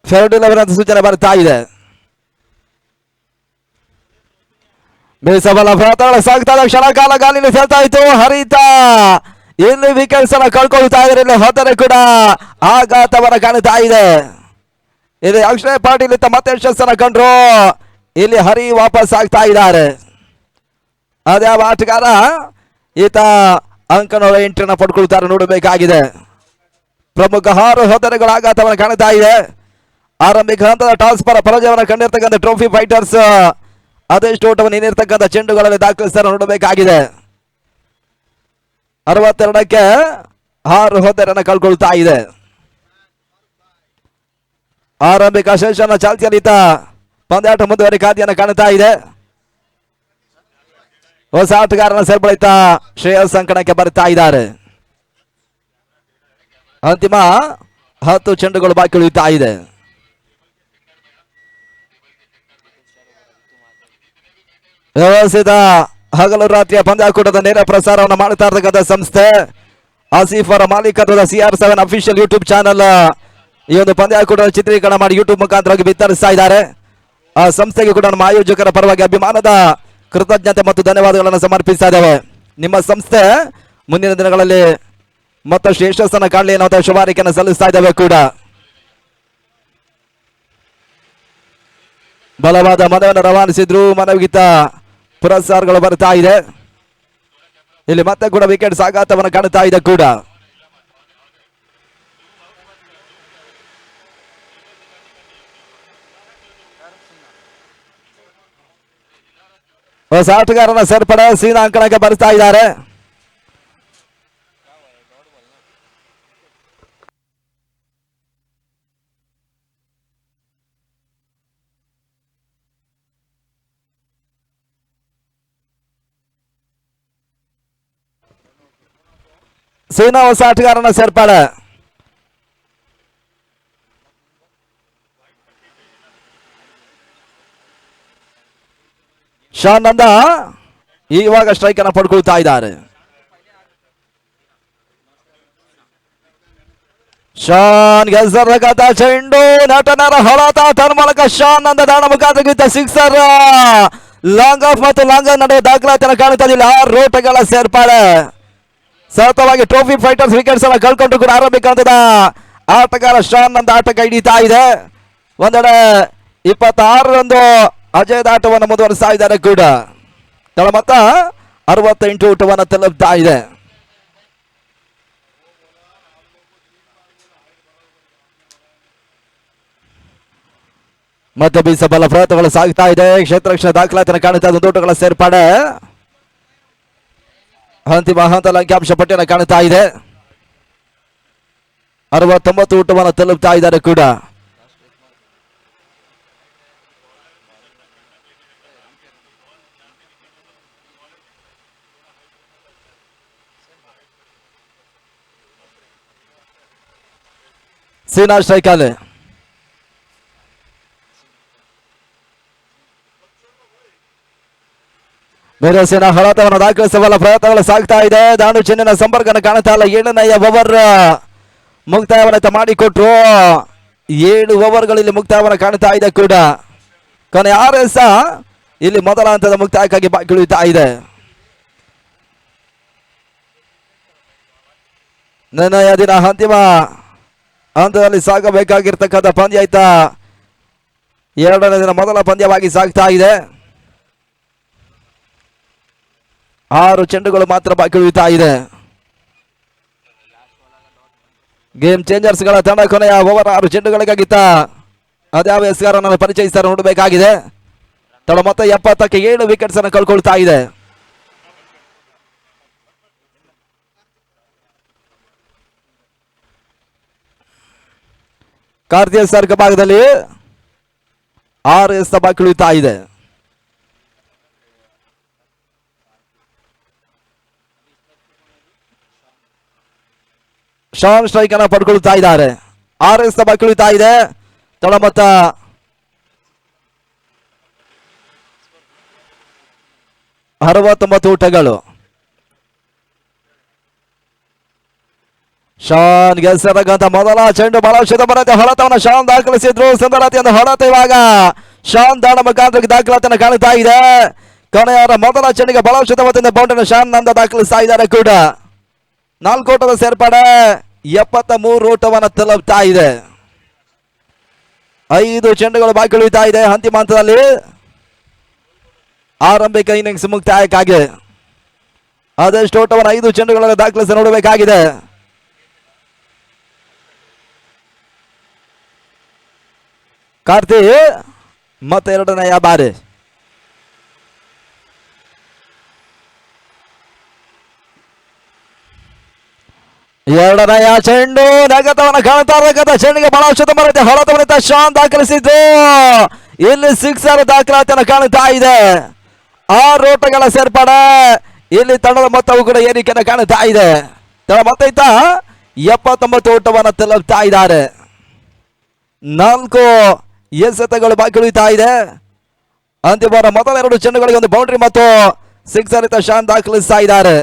ಫೆರಡಿಲ್ ಅವರಂತ ಸೂಚನೆ ಬರ್ತಾ ಇದೆ. ಬೇಸಬಲ ಪ್ರಯತ್ನಗಳು ಸಾಗ್ತಾ ಇದೆ. ಕ್ಷಣ ಕಾಲ ಗಾಲಿನ ಫೇಲ್ತಾ ಇತ್ತು. ಹರಿತಾ ಇಲ್ಲಿ ವಿಕೆಟ್ಸ್ ಅನ್ನ ಕಳ್ಕೊಳ್ತಾ ಇದ್ದಾರೆ. ಇಲ್ಲಿ ಹೋದರೆ ಕೂಡ ಆಘಾತವನ್ನ ಕಾಣ್ತಾ ಇದೆ. ಇಲ್ಲಿ ಅಕ್ಷಯ್ ಪಾಟೀಲ್ ಇತ್ತ ಮತ್ತೆ ಯಶಸ್ಸನ್ನ ಕಂಡ್ರು. ಇಲ್ಲಿ ಹರಿ ವಾಪಸ್ ಆಗ್ತಾ ಇದ್ದಾರೆ. ಅದ್ಯಾವ ಆಟಗಾರ ಈತ ಅಂಕನವರ ಎಂಟ್ರಿನ ಪಡ್ಕೊಳ್ತಾರೆ ನೋಡಬೇಕಾಗಿದೆ. ಪ್ರಮುಖ 6 ಹೋದರೆಗಳ ಆಘಾತವನ್ನು ಕಾಣ್ತಾ ಇದೆ. ಆರಂಭಿಕ ಹಂತದ ಟಾಸ್ ಪರ ಪರಾಜಯವನ್ನು ಕಂಡಿರ್ತಕ್ಕಂಥ ಟ್ರೋಫಿ ಫೈಟರ್ಸ್ ಅದೆಷ್ಟು ಓಟವನ್ನು ಏನಿರ್ತಕ್ಕಂಥ ಚೆಂಡುಗಳಲ್ಲಿ ದಾಖಲಿಸ್ತಾರೆ ನೋಡಬೇಕಾಗಿದೆ. 62ಕ್ಕೆ 6 ಹೋದರೆಯನ್ನು ಕಳ್ಕೊಳ್ತಾ ಇದೆ. ಆರಂಭಿಕ ಸೆಷನ್ ಚಾಲ್ತಿಯಲ್ಲಿದ್ದ ಪಂದ್ಯಾಟ ಮುಂದುವರಿ ಖಾದ್ಯವನ್ನು ಕಾಣ್ತಾ ಇದೆ. ಹೊಸ ಆಟಗಾರನ ಸೇರ್ಪಡಿತ ಶ್ರೇಯಸ್ ಅಂಕಣಕ್ಕೆ ಬರ್ತಾ ಇದ್ದಾರೆ. ಅಂತಿಮ 10 ಚೆಂಡುಗಳು ಬಾಕಿ ಉಳಿಯುತ್ತಾ ಇದೆ. ವ್ಯವಸ್ಥಿತ ಹಗಲು ರಾತ್ರಿಯ ಪಂದ್ಯಾಕೂಟದ ನೇರ ಪ್ರಸಾರವನ್ನು ಮಾಡುತ್ತಾ ಇರತಕ್ಕಂಥ ಸಂಸ್ಥೆ ಆಸಿಫ್ ಅವರ ಮಾಲೀಕತ್ವದ CR7 ಅಫಿಷಿಯಲ್ ಯೂಟ್ಯೂಬ್ ಚಾನಲ್ ಈ ಒಂದು ಪಂದ್ಯಾಕೂಟದ ಚಿತ್ರೀಕರಣ ಮಾಡಿ ಯೂಟ್ಯೂಬ್ ಮುಖಾಂತರವಾಗಿ ಬಿತ್ತರಿಸ್ತಾ ಇದ್ದಾರೆ. ಆ ಸಂಸ್ಥೆಗೆ ಕೂಡ ನಮ್ಮ ಆಯೋಜಕರ ಪರವಾಗಿ ಅಭಿಮಾನದ ಕೃತಜ್ಞತೆ ಮತ್ತು ಧನ್ಯವಾದಗಳನ್ನು ಸಮರ್ಪಿಸ್ತಾ ಇದ್ದೇವೆ. ನಿಮ್ಮ ಸಂಸ್ಥೆ ಮುಂದಿನ ದಿನಗಳಲ್ಲಿ ಮತ್ತಷ್ಟು ಯಶಸ್ಸನ್ನು ಕಾಣಲಿ ಅನ್ನುವಂಥ ಶುಭಾರಿಕೆಯನ್ನು ಸಲ್ಲಿಸ್ತಾ ಇದ್ದೇವೆ ಕೂಡ. ಬಲವಾದ ಮನವನ್ನು ರವಾನಿಸಿದ್ರು. ಮನವಿಗಿಂತ ಪುರಸ್ಕಾರಗಳು ಬರ್ತಾ ಇದೆ. ಇಲ್ಲಿ ಮತ್ತೆ ಕೂಡ ವಿಕೆಟ್ ಆಘಾತವನ್ನು ಕಾಣ್ತಾ ಇದೆ ಕೂಡ. ಹೊಸ ಆಟಗಾರನ ಸೇರ್ಪಡೆ ಸೀದಾ ಅಂಕಣಕ್ಕೆ ಬರ್ತಾ ಇದ್ದಾರೆ. ಸೇನಾ ಹೊಸ ಆಟಗಾರನ ಸೇರ್ಪಡೆ. ಶಾನಂದ ಇವಾಗ ಸ್ಟ್ರೈಕ್ ಅನ್ನು ಪಡ್ಕೊಳ್ತಾ ಇದ್ದಾರೆ. ಶಾನ್ ಗೆಲ್ಸರಗತ ಚೆಂಡು ನಟನರ ಹೊಳತ ತನ್ಮೂಲಕ ಶಾನ್ ಅಂದ ದಾಣ ಮುಖಾಂತರ ಸಿಕ್ಸರ್ ಲಾಂಗ್ ಆಫ್ ಮತ್ತು ಲಾಂಗ್ ಆನ್ ನಡುವೆ ದಾಖಲಾತಿಯನ್ನು ಕಾಣುತ್ತಾ ಇದ್ದಿಲ್ಲ 6 ಓಟಗಳ ಸೇರ್ಪಾಡೆ ಸತತವಾಗಿ ಟ್ರೋಫಿ ಫೈಟರ್ಸ್ ವಿಕೆಟ್ಸ್ ಅನ್ನ ಕಳ್ಕೊಂಡು ಕೂಡ ಆರಂಭಿಕ ಹಂತದ ಆಟಗಾರ ಶಾನ್ ಅಂತ ಆಟ ಹಿಡಿತಾ ಇದೆ. ಒಂದೆಡೆ 26ರಂದು ಅಜಯ್ ಆಟವನ್ನು ಮುಂದುವರಿಸ್ತಾ ಇದ್ದಾರೆ ಕೂಡ ಮೊತ್ತ 68 ಊಟವನ್ನು ತಲುಪ್ತಾ ಇದೆ. ಮತ್ತೆ ಬೀಸಬಲ ಪ್ರಯತ್ನಗಳು ಸಾಗ್ತಾ ಇದೆ. ಕ್ಷೇತ್ರ ರಕ್ಷಣೆ ದಾಖಲಾತಿಯನ್ನು ಕಾಣುತ್ತಾ ಇದೆ. ಓಟಗಳ ಸೇರ್ಪಡೆ ಅಂತಿಮ ಹಂತದ ಅಂಕಿಅಂಶ ಪಟ್ಟಿಯನ್ನು ಕಾಣುತ್ತಾ ಇದೆ. 69 ಊಟವನ್ನು ತಲುಪ್ತಾ ಇದ್ದಾರೆ ಕೂಡ. ಸೀನಾ ಸ್ಟ್ರೈಕಲ್ಲಿ ಮೇರಸಿನ ಹೊಳತವನ್ನು ದಾಖಲಿಸುವ ಪ್ರಯತ್ನಗಳು ಸಾಗ್ತಾ ಇದೆ. ದಾಂಡು ಚೆನ್ನಿನ ಸಂಪರ್ಕನ ಕಾಣುತ್ತಾ ಇಲ್ಲ. 7ನೇ ಓವರ್ ಮುಕ್ತಾಯವನ್ನ ಮಾಡಿಕೊಟ್ರು. 7 ಓವರ್ಗಳಲ್ಲಿ ಮುಕ್ತಾಯವನ್ನು ಕಾಣುತ್ತಾ ಇದೆ ಕೂಡ. ಕೊನೆ 6 ಎಸ ಇಲ್ಲಿ ಮೊದಲ ಹಂತದ ಮುಕ್ತಾಯಕ್ಕಾಗಿ ಬಾಗಿಳುತ್ತಾ ಇದೆ. ನಿರ್ಣಯ ದಿನ ಅಂತಿಮ ಹಂತದಲ್ಲಿ ಸಾಗಬೇಕಾಗಿರ್ತಕ್ಕಂಥ ಪಂದ್ಯ ಆಯ್ತಾ 2ನೇ ದಿನ ಮೊದಲ ಪಂದ್ಯವಾಗಿ ಸಾಗ್ತಾ ಇದೆ. 6 ಚೆಂಡುಗಳು ಮಾತ್ರ ಬಾಕಿ ಉಳಿತಾ ಇದೆ. ಗೇಮ್ ಚೇಂಜರ್ಸ್ ಗಳ ತಂಡ ಕೊನೆಯ ಓವರ್ 6 ಚೆಂಡುಗಳಿಗಾಗಿತ್ತ ಅದ್ಯಾವ ಎಸ್ಗಾರನ್ನು ಪರಿಚಯಿಸ್ತಾರೆ ನೋಡಬೇಕಾಗಿದೆ. ತಡ ಮೊತ್ತ 70ಕ್ಕೆ 7 ವಿಕೆಟ್ಸ್ ಅನ್ನು ಕಳ್ಕೊಳ್ತಾ ಇದೆ. ಕಾರ್ತಿಯ ಸರ್ಕ ಭಾಗದಲ್ಲಿ 6 ಎಸ್ ಬಾಕಿ ಉಳಿತಾ ಇದೆ. ಶಾನ್ ಸ್ಟ್ರೈಕ್ ಅನ್ನ ಪಡ್ಕೊಳ್ತಾ ಇದ್ದಾರೆ. 6 ಎಸ್ ಬಾಕಿ ಉಳಿತಾ ಇದೆ. ತಳ ಮೊತ್ತ 69 ಊಟಗಳು. ಶಾನ್ ಗೆಲ್ಸತಕ್ಕಂಥ ಮೊದಲ ಚೆಂಡು ಬಹಳ ಶುದ್ಧಬರತೆ ಹೊಳತವನ್ನು ಶಾನ್ ದಾಖಲಿಸಿದ್ರು. ಸುಂದರತೆಯನ್ನು ಹೊಳತ ಇವಾಗ ಶಾನ್ ದಾಳ ಮುಖಾಂತರ ದಾಖಲಾತಿಯನ್ನು ಕಾಣುತ್ತಾ ಇದೆ. ಕೊನೆಯವರ ಮೊದಲ ಚೆಂಡಿಗೆ ಬಹಳ ಶುದ್ಧವತಿಯಿಂದ ಬೌಂಡರಿಯನ್ನು ಶಾನ್ ನಂದ ದಾಖಲಿಸ್ತಾ ಇದ್ದಾರೆ ಕೂಡ. 4 ಓಟದ ಸೇರ್ಪಡೆ 73 ಓಟವನ್ನು ತಲುಪ್ತಾ ಇದೆ. 5 ಚೆಂಡುಗಳು ಬಾಕಿ ಉಳಿತಾ ಇದೆ. ಅಂತಿಮ ಹಂತದಲ್ಲಿ ಆರಂಭಿಕ ಇನ್ನಿಂಗ್ಸ್ ಮುಕ್ತಾಯಕ್ಕಾಗಿ ಅದೆಷ್ಟು ಓಟವನ್ನು 5 ಚೆಂಡುಗಳನ್ನು ದಾಖಲಿಸಿ ನೋಡಬೇಕಾಗಿದೆ. ಕಾರ್ತಿ ಮತ್ತೆ 2ನೇ ಬಾರಿ ಎರಡನೆಯ ಚೆಂಡು ನಗತವನ್ನು ಕಾಣ್ತಾ ಇರತಕ್ಕಂಥ ಚೆಂಡಿಗೆ ಬಹಳ ಶುದ್ಧ ಬರುತ್ತೆ. ಹೊಳತವನಿಂದ ಶಾನ್ ದಾಖಲಿಸಿದ್ದು. ಇಲ್ಲಿ ಸಿಕ್ಸರ್ ದಾಖಲಾತಿಯನ್ನು ಕಾಣುತ್ತಾ ಇದೆ. 6 ಓಟಗಳ ಸೇರ್ಪಡೆ. ಇಲ್ಲಿ ತಂಡದ ಮೊತ್ತವು ಕೂಡ ಏರಿಕೆಯನ್ನು ಕಾಣುತ್ತಾ ಇದೆ. ತಂಡ ಮೊತ್ತ ಇತ್ತ 79 ಓಟವನ್ನು ತಲುಪ್ತಾ ಇದ್ದಾರೆ. 4 ಎಸೆತಗಳು ಬಾಕಿ ಉಳಿತಾ ಇದೆ. ಅಂತಿಮ ಮೊದಲ 2 ಚೆಂಡುಗಳಿಗೆ ಒಂದು ಬೌಂಡ್ರಿ ಮತ್ತು ಸಿಕ್ಸರ್ ಇತ್ತ ಶಾನ್ ದಾಖಲಿಸ್ತಾ ಇದ್ದಾರೆ.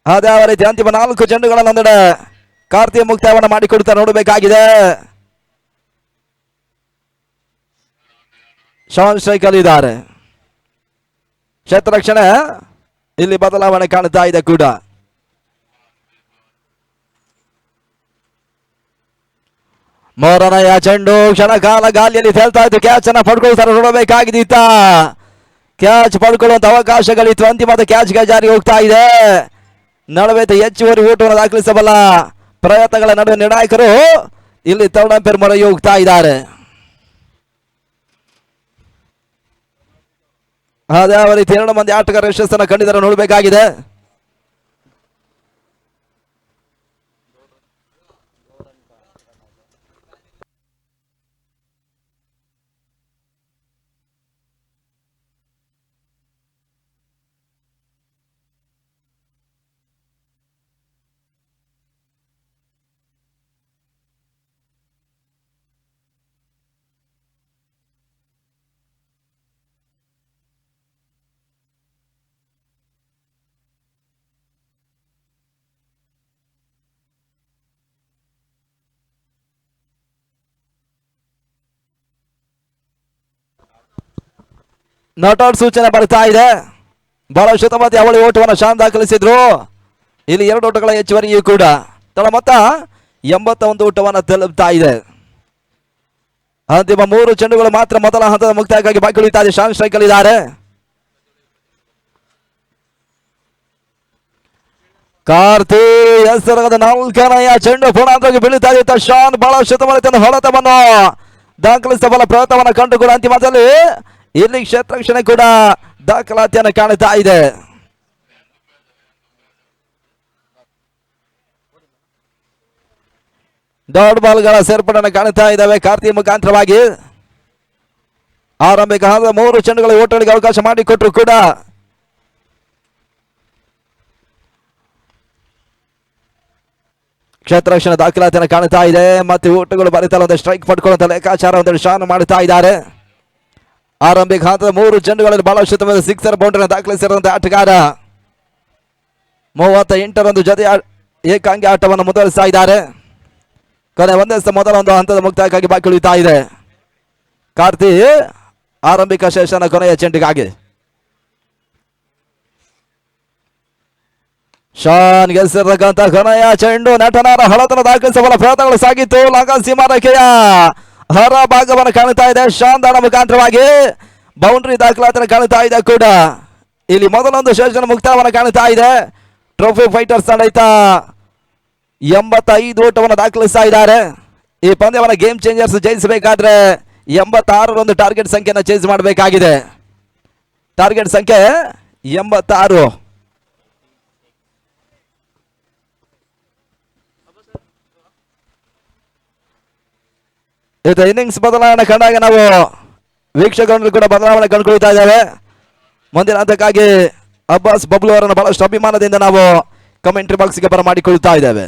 ಅದ್ಯಾವ ರೀತಿ ಅಂತಿಮ 4 ಚೆಂಡುಗಳನ್ನು ಒಂದೆಡೆ ಕಾರ್ತಿಯ ಮುಕ್ತಾಯವನ್ನು ಮಾಡಿಕೊಡ್ತಾ ನೋಡಬೇಕಾಗಿದೆ. ಶಾನ್ ಸ್ಟ್ರೈಕ್ ಅಲ್ಲಿ ಇದ್ದಾರೆ. ಕ್ಷೇತ್ರ ರಕ್ಷಣೆ ಇಲ್ಲಿ ಬದಲಾವಣೆ ಕಾಣುತ್ತಾ ಇದೆ ಕೂಡ. ಮೂರನೆಯ ಚೆಂಡು ಕ್ಷಣ ಕಾಲ ಗಾಲಿಯಲ್ಲಿ ತೇಲ್ತಾ ಇತ್ತು. ಕ್ಯಾಚ್ ಅನ್ನ ಪಡ್ಕೊಳ್ತಾರೆ ನೋಡಬೇಕಾಗಿದ್ದ. ಕ್ಯಾಚ್ ಪಡ್ಕೊಳ್ಳುವಂತ ಅವಕಾಶಗಳಿತ್ತು. ಅಂತಿಮದ ಕ್ಯಾಚ್ಗೆ ಜಾರಿ ಹೋಗ್ತಾ ಇದೆ. ನಡುವೆ ಹೆಚ್ಚುವರಿ ಓಟವನ್ನು ದಾಖಲಿಸಬಲ್ಲ ಪ್ರಯತ್ನಗಳ ನಡುವೆ ನಿರ್ಣಾಯಕರು ಇಲ್ಲಿ ಥರ್ಡ್ ಅಂಪೈರ್ ಮೊರೆ ಹೋಗ್ತಾ ಇದ್ದಾರೆ. ಅದ್ಯಾವ ರೀತಿ 2 ಮಂದಿ ಆಟಗಾರರ ಯಶಸ್ಸನ್ನು ಕಂಡಿದ್ದಾರೆ ನೋಡಬೇಕಾಗಿದೆ. ನಾಟ್ಔಟ್ ಸೂಚನೆ ಬರ್ತಾ ಇದೆ. ಬಹಳ ಶತಮಾತಿ ಅವಳಿ ಓಟವನ್ನು ಶಾನ್ ದಾಖಲಿಸಿದ್ರು. ಇಲ್ಲಿ 2 ಓಟಗಳ ಹೆಚ್ಚುವರಿಯೂ ಕೂಡ ತಳ ಮೊತ್ತ 81 ಓಟವನ್ನು ತಲುಪ್ತಾ ಇದೆ. ಅಂತಿಮ 3 ಚೆಂಡುಗಳು ಮಾತ್ರ ಮೊದಲ ಹಂತದ ಮುಕ್ತಾಯಕ್ಕಾಗಿ ಬಾಕಿ ಉಳಿತಾ ಇದೆ. ಶಾನ್ ಸ್ಟ್ರೈಕ್ ಅಲ್ಲಿ ಇದ್ದಾರೆ. ಕಾರ್ತಿ ಹೆಸರಾದ 4ನೇಯ ಚೆಂಡು ಪೂರ್ಣಾಂತವಾಗಿ ಬೀಳುತ್ತಾ ಇದೆ. ಶಾನ್ ಬಹಳ ಶತಮಾನ ಹೊಡೆತವನ್ನು ದಾಖಲಿಸುವ ಬಲ ಪ್ರಯತ್ನವನ್ನು ಕಂಡು ಕೂಡ ಅಂತಿಮದಲ್ಲಿ ಇಲ್ಲಿ ಕ್ಷೇತ್ರ ರಕ್ಷಣೆ ಕೂಡ ದಾಖಲಾತಿಯನ್ನು ಕಾಣುತ್ತಾ ಇದೆ. ಡಾಟ್ ಬಾಲ್ಗಳ ಸೇರ್ಪಡೆಯನ್ನು ಕಾಣುತ್ತಾ ಇದ್ದಾವೆ ಕಾರ್ತಿ ಮುಖಾಂತರವಾಗಿ. ಆರಂಭಿಕ ಹಂತದ 3 ಚೆಂಡುಗಳ ಓಟಗಳಿಗೆ ಅವಕಾಶ ಮಾಡಿಕೊಟ್ರು ಕೂಡ ಕ್ಷೇತ್ರ ರಕ್ಷಣೆ ದಾಖಲಾತಿಯನ್ನು ಕಾಣುತ್ತಾ ಇದೆ. ಮತ್ತೆ ಓಟಗಳು ಬರೀತಲ್ಲ ಒಂದು ಸ್ಟ್ರೈಕ್ ಪಡ್ಕೊಳ್ಳುವಂತ ಲೆಕ್ಕಾಚಾರ ಒಂದು ಶಾನ್ ಮಾಡುತ್ತಾ ಇದ್ದಾರೆ. ಆರಂಭಿಕ ಹಂತದ 3 ಚೆಂಡುಗಳಲ್ಲಿ ಬಹಳ ಶತಮಾನ ಸಿಕ್ಸರ್ ಬೌಂಡ್ರಿಯನ್ನು ದಾಖಲಿಸಿರುವಂತಹ ಆಟಗಾರ 38ರಂದು ಜೊತೆ ಏಕಾಂಗಿ ಆಟವನ್ನು ಮುಂದುವರಿಸ್ತಾ ಇದ್ದಾರೆ. ಕೊನೆ ಒಂದೇ ಮೊದಲ ಒಂದು ಹಂತದ ಮುಕ್ತಾಯಕ್ಕಾಗಿ ಬಾಕಿ ಉಳಿತಾ ಇದೆ. ಕಾರ್ತಿ ಆರಂಭಿಕ ಸೆಷನ್ ಕೊನೆಯ ಚೆಂಡಿಗಾಗಿ ಶಾನ್ ಗೆಲ್ಲಿಸಿರ್ತಕ್ಕಂಥ ಕೊನೆಯ ಚೆಂಡು ನಟನಾರ ಹಳತನ ದಾಖಲಿಸುವ ಪ್ರಯತ್ನಗಳು ಸಾಗಿತ್ತು. ಲಂಕಾ ಸೀಮಾರೇಖೆಯ ಹೊರ ಭಾಗವನ್ನು ಕಾಣುತ್ತಾ ಇದೆ. ಶಾನ್ ದಾಳ ಮುಖಾಂತರವಾಗಿ ಬೌಂಡ್ರಿ ದಾಖಲಾತಿಯನ್ನು ಕಾಣುತ್ತಾ ಇದೆ ಕೂಡ. ಇಲ್ಲಿ ಮೊದಲೊಂದು ಸೆಷನ್ ಮುಕ್ತಾಯವನ್ನು ಕಾಣುತ್ತಾ ಇದೆ. ಟ್ರೋಫಿ ಫೈಟರ್ಸ್ ತಂಡ 85 ಓಟವನ್ನು ದಾಖಲಿಸ್ತಾ ಇದ್ದಾರೆ. ಈ ಪಂದ್ಯವನ್ನು ಗೇಮ್ ಚೇಂಜರ್ಸ್ ಜಯಿಸಬೇಕಾದ್ರೆ 86 ಟಾರ್ಗೆಟ್ ಸಂಖ್ಯೆಯನ್ನು ಚೇಂಜ್ ಮಾಡಬೇಕಾಗಿದೆ. ಟಾರ್ಗೆಟ್ ಸಂಖ್ಯೆ 86. ಇದು ಇನ್ನಿಂಗ್ಸ್ ಬದಲಾವಣೆ ಕಂಡಾಗ ನಾವು ವೀಕ್ಷಕರನ್ನು ಕೂಡ ಬದಲಾವಣೆ ಕಂಡುಕೊಳ್ತಾ ಇದ್ದೇವೆ. ಮುಂದಿನ ಹಂತಕ್ಕಾಗಿ ಅಬ್ಬಾಸ್ ಬಬ್ಲು ಅವರನ್ನು ಬಹಳಷ್ಟು ಅಭಿಮಾನದಿಂದ ನಾವು ಕಮೆಂಟ್ರಿ ಬಾಕ್ಸ್ಗೆ ಬರಮಾಡಿಕೊಳ್ತಾ ಇದ್ದೇವೆ.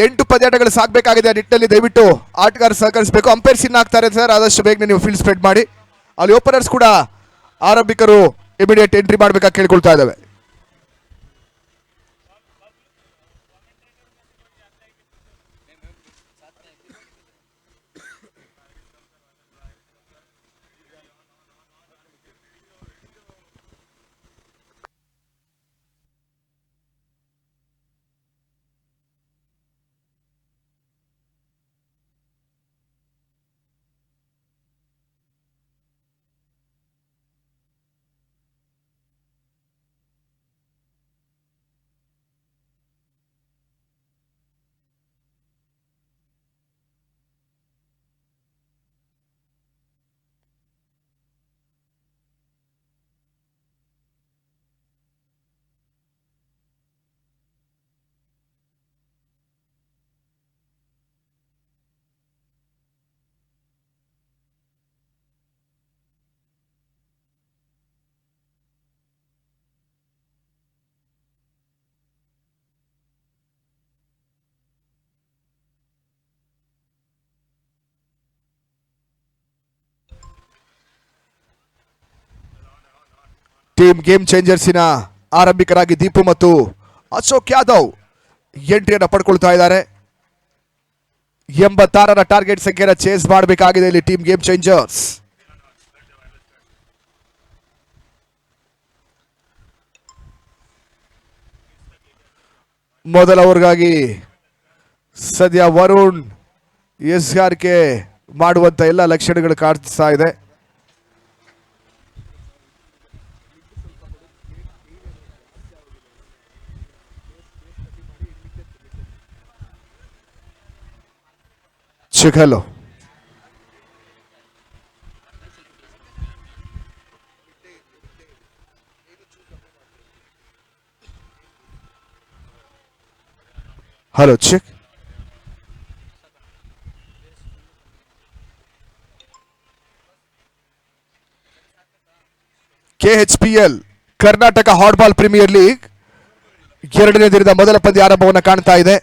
8 ಪಂದ್ಯಾಟಗಳು ಸಾಗಬೇಕಾಗಿದೆ. ಆ ನಿಟ್ಟಿನಲ್ಲಿ ದಯವಿಟ್ಟು ಆಟಗಾರ ಸಹಕರಿಸಬೇಕು. ಅಂಪೈರ್ಸ್ ಇನ್ ಆಗ್ತಾರೆ ಸರ್, ಆದಷ್ಟು ಬೇಗನೆ ನೀವು ಫೀಲ್ಡ್ ಸ್ಪ್ರೆಡ್ ಮಾಡಿ. ಅಲ್ಲಿ ಓಪನರ್ಸ್ ಕೂಡ ಆರಂಭಿಕರು ಇಮಿಡಿಯೇಟ್ ಎಂಟ್ರಿ ಮಾಡಬೇಕಾಗಿ ಕೇಳ್ಕೊಳ್ತಾ ಇದ್ದಾವೆ. ಟೀಮ್ ಗೇಮ್ ಚೇಂಜರ್ಸಿನ ಆರಂಭಿಕರಾಗಿ ದೀಪು ಮತ್ತು ಅಶೋಕ್ ಯಾದವ್ ಎಂಟ್ರಿಯನ್ನು ಪಡ್ಕೊಳ್ತಾ ಇದ್ದಾರೆ. 86ರ ಟಾರ್ಗೆಟ್ ಸಂಖ್ಯೆನ ಚೇಸ್ ಮಾಡಬೇಕಾಗಿದೆ ಇಲ್ಲಿ ಟೀಮ್ ಗೇಮ್ ಚೇಂಜರ್ಸ್. ಮೊದಲ ಓವರ್ಗಾಗಿ ಸದ್ಯ ವರುಣ್ ಎಸ್ಗಾರಿಕೆ ಮಾಡುವಂತ ಎಲ್ಲ ಲಕ್ಷಣಗಳು ಕಾಣಿಸ್ತಾ ಇದೆ. ಚಿಕಲು hello check. KHPL Karnataka hard ball premier league 2ನೇ ದಿನದ ಮೊದಲ ಪಂದ್ಯ ಆರಂಭವನ್ನು ಕಾಣ್ತಾ ಇದೆ.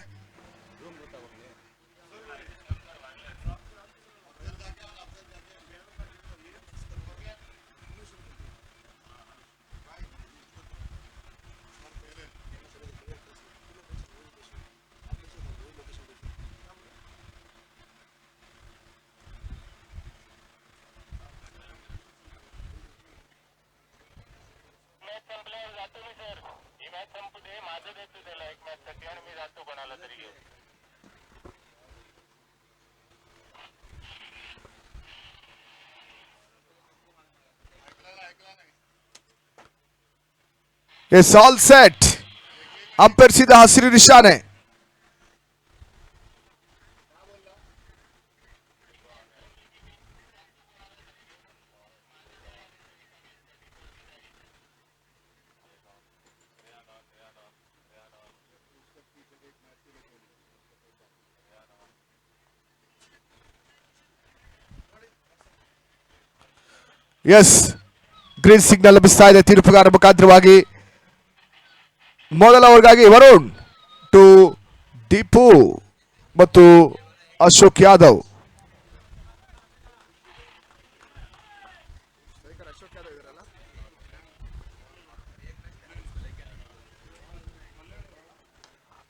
It's all set. ಅಂಪೈರ್ ಸೀದಾ ಹಸಿರು ನಿಶಾನೆ. ಎಸ್, ಗ್ರೀನ್ ಸಿಗ್ನಲ್ ಲಭಿಸ್ತಾ ಇದೆ ತೀರ್ಪುಗಾರ ಮುಖಾಂತರವಾಗಿ. ಮೊದಲ ಓವರ್ಗಾಗಿ ವರುಣ್ ಟು ದೀಪು ಮತ್ತು ಅಶೋಕ್ ಯಾದವ್.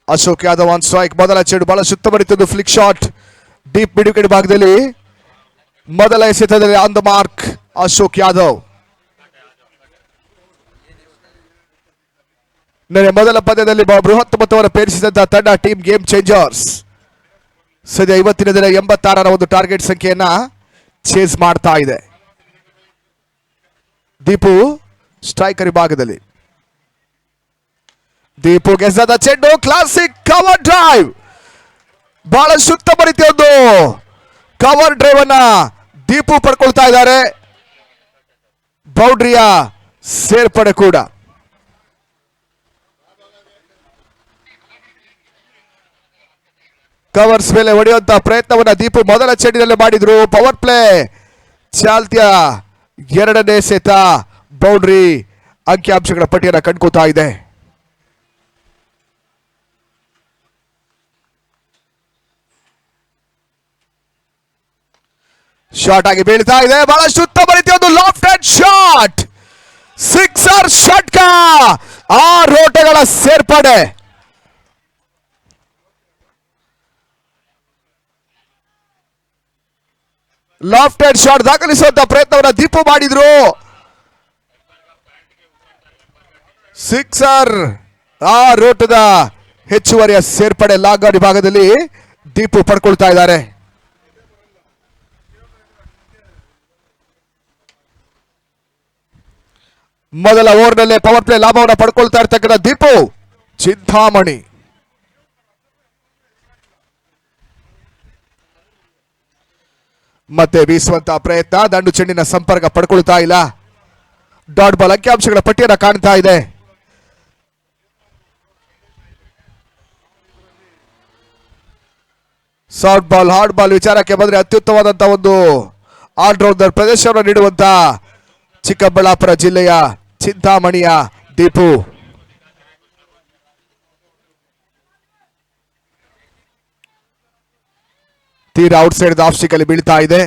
Ashok Yadav on strike. ಮೊದಲ ಚೆಂಡು ಬಹಳ ಸುತ್ತಮುತ್ತಲು flick shot deep mid wicket ಭಾಗದಲ್ಲಿ ಮೊದಲ ಎಸೆತದಲ್ಲಿ on the mark Ashok Yadav. ಮೊದಲ ಪಂದ್ಯದಲ್ಲಿ ಬೃಹತ್ ಮೊತ್ತವನ್ನು ಪೇರಿಸಿದಂತಹ ತಂಡ ಟೀಮ್ ಗೇಮ್ ಚೇಂಜರ್ಸ್ ಸದ್ಯ ಇವತ್ತಿನ ದಿನ 86ರ ಒಂದು ಟಾರ್ಗೆಟ್ ಸಂಖ್ಯೆಯನ್ನ ಚೇಸ್ ಮಾಡ್ತಾ ಇದೆ. ದೀಪು ಸ್ಟ್ರೈಕರ್ ವಿಭಾಗದಲ್ಲಿ. ದೀಪು ಗೆಸದ ಚೆಂಡು, ಕ್ಲಾಸಿಕ್ ಕವರ್ ಡ್ರೈವ್. ಬಹಳ ಸುತ್ತಮ ರೀತಿಯ ಒಂದು ಕವರ್ ಡ್ರೈವ್ ಅನ್ನ ದೀಪು ಪಡ್ಕೊಳ್ತಾ ಇದ್ದಾರೆ. ಬೌಂಡ್ರಿಯ ಸೇರ್ಪಡೆ ಕೂಡ. ಕವರ್ಸ್ ಮೇಲೆ ಹೊಡೆಯುವಂತಹ ಪ್ರಯತ್ನವನ್ನ ದೀಪು ಮೊದಲ ಚೆಂಡಿನಲ್ಲಿ ಮಾಡಿದ್ರು. ಪವರ್ ಪ್ಲೇ ಚಾಲ್ತಿಯ 2ನೇ ಎಸೆತ ಬೌಂಡ್ರಿ ಅಂಕಿಅಂಶಗಳ ಪಟ್ಟಿಯನ್ನು ಕಂಡುಕೋತಾ ಇದೆ. ಶಾರ್ಟ್ ಆಗಿ ಬೀಳ್ತಾ ಇದೆ, ಬಹಳಷ್ಟು ಉತ್ತಮ ರೀತಿಯ ಒಂದು ಲಾಫ್ಟ್ ಅಂಡ್ ಶಾಟ್, ಸಿಕ್ಸರ್ ಷಟ್ಕ, 6 ಓಟಗಳ ಸೇರ್ಪಡೆ. ಲಾಫ್ಟ್ ಅಂಡ್ ಶಾಟ್ ದಾಖಲಿಸುವಂತ ಪ್ರಯತ್ನವನ್ನ ದೀಪು ಮಾಡಿದ್ರು. ಸಿಕ್ಸರ್, 6 ಓಟದ ಹೆಚ್ಚುವರಿಯ ಸೇರ್ಪಡೆ ಲಾಗ್ ವಿಭಾಗದಲ್ಲಿ ದೀಪು ಪಡ್ಕೊಳ್ತಾ ಇದ್ದಾರೆ. ಮೊದಲ ಓವರ್ನಲ್ಲೇ ಪವರ್ ಪ್ಲೇ ಲಾಭವನ್ನು ಪಡ್ಕೊಳ್ತಾ ಇರ್ತಕ್ಕಂಥ ದೀಪು ಚಿಂತಾಮಣಿ. ಮತ್ತೆ ಬೀಸುವಂತಹ ಪ್ರಯತ್ನ, ದಂಡು ಚೆಂಡಿನ ಸಂಪರ್ಕ ಪಡ್ಕೊಳ್ತಾ ಇಲ್ಲ. ಡಾಟ್ ಬಾಲ್ ಅಂಕಿಅಂಶಗಳ ಪಟ್ಟಿಯನ್ನು ಕಾಣ್ತಾ ಇದೆ. ಸಾಫ್ಟ್ ಬಾಲ್, ಹಾರ್ಡ್ ಬಾಲ್ ವಿಚಾರಕ್ಕೆ ಬಂದ್ರೆ ಅತ್ಯುತ್ತಮವಾದಂತಹ ಒಂದು ಆಲ್ರೌಂಡರ್ ಪ್ರದರ್ಶನವನ್ನು ನೀಡುವಂತ ಚಿಕ್ಕಬಳ್ಳಾಪುರ ಜಿಲ್ಲೆಯ ಚಿಂತಾಮಣಿಯ ದೀಪು. ತೀರಾ ಔಟ್ಸೈಡ್ ಆಫ್ ಸ್ಟಿಕ್ ಅಲ್ಲಿ ಬೀಳ್ತಾ ಇದೆ.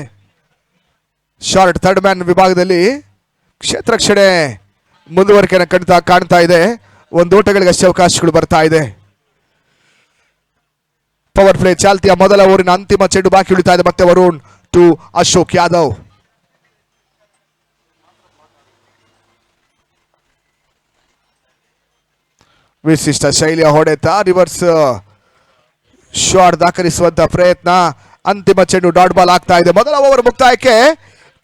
ಶಾರ್ಟ್ ಥರ್ಡ್ ಮ್ಯಾನ್ ವಿಭಾಗದಲ್ಲಿ ಕ್ಷೇತ್ರ ರಕ್ಷಣೆ ಮುಂದುವರಿಕೆಯನ್ನು ಕಾಣ್ತಾ ಇದೆ. 1 ಓಟಗಳಿಗೆ ಅಷ್ಟೇ ಅವಕಾಶಗಳು ಬರ್ತಾ ಇದೆ. ಪವರ್ ಪ್ಲೇ ಚಾಲ್ತಿಯ ಮೊದಲ ಓವರಿನ ಅಂತಿಮ ಚೆಂಡು ಬಾಕಿ ಉಳಿತಾ ಇದೆ. ಮತ್ತೆ ವರುಣ್ ಟು ಅಶೋಕ್ ಯಾದವ್. ವಿಶಿಷ್ಟ ಶೈಲಿಯ ಹೊಡೆತ, ರಿವರ್ಸ್ ಶಾಟ್ ದಾಖಲಿಸುವಂತ ಪ್ರಯತ್ನ, ಅಂತಿಮ ಚೆಂಡು ಡಾಟ್ ಬಾಲ್ ಆಗ್ತಾ ಇದೆ. ಮೊದಲ ಓವರ್ ಮುಕ್ತಾಯಕ್ಕೆ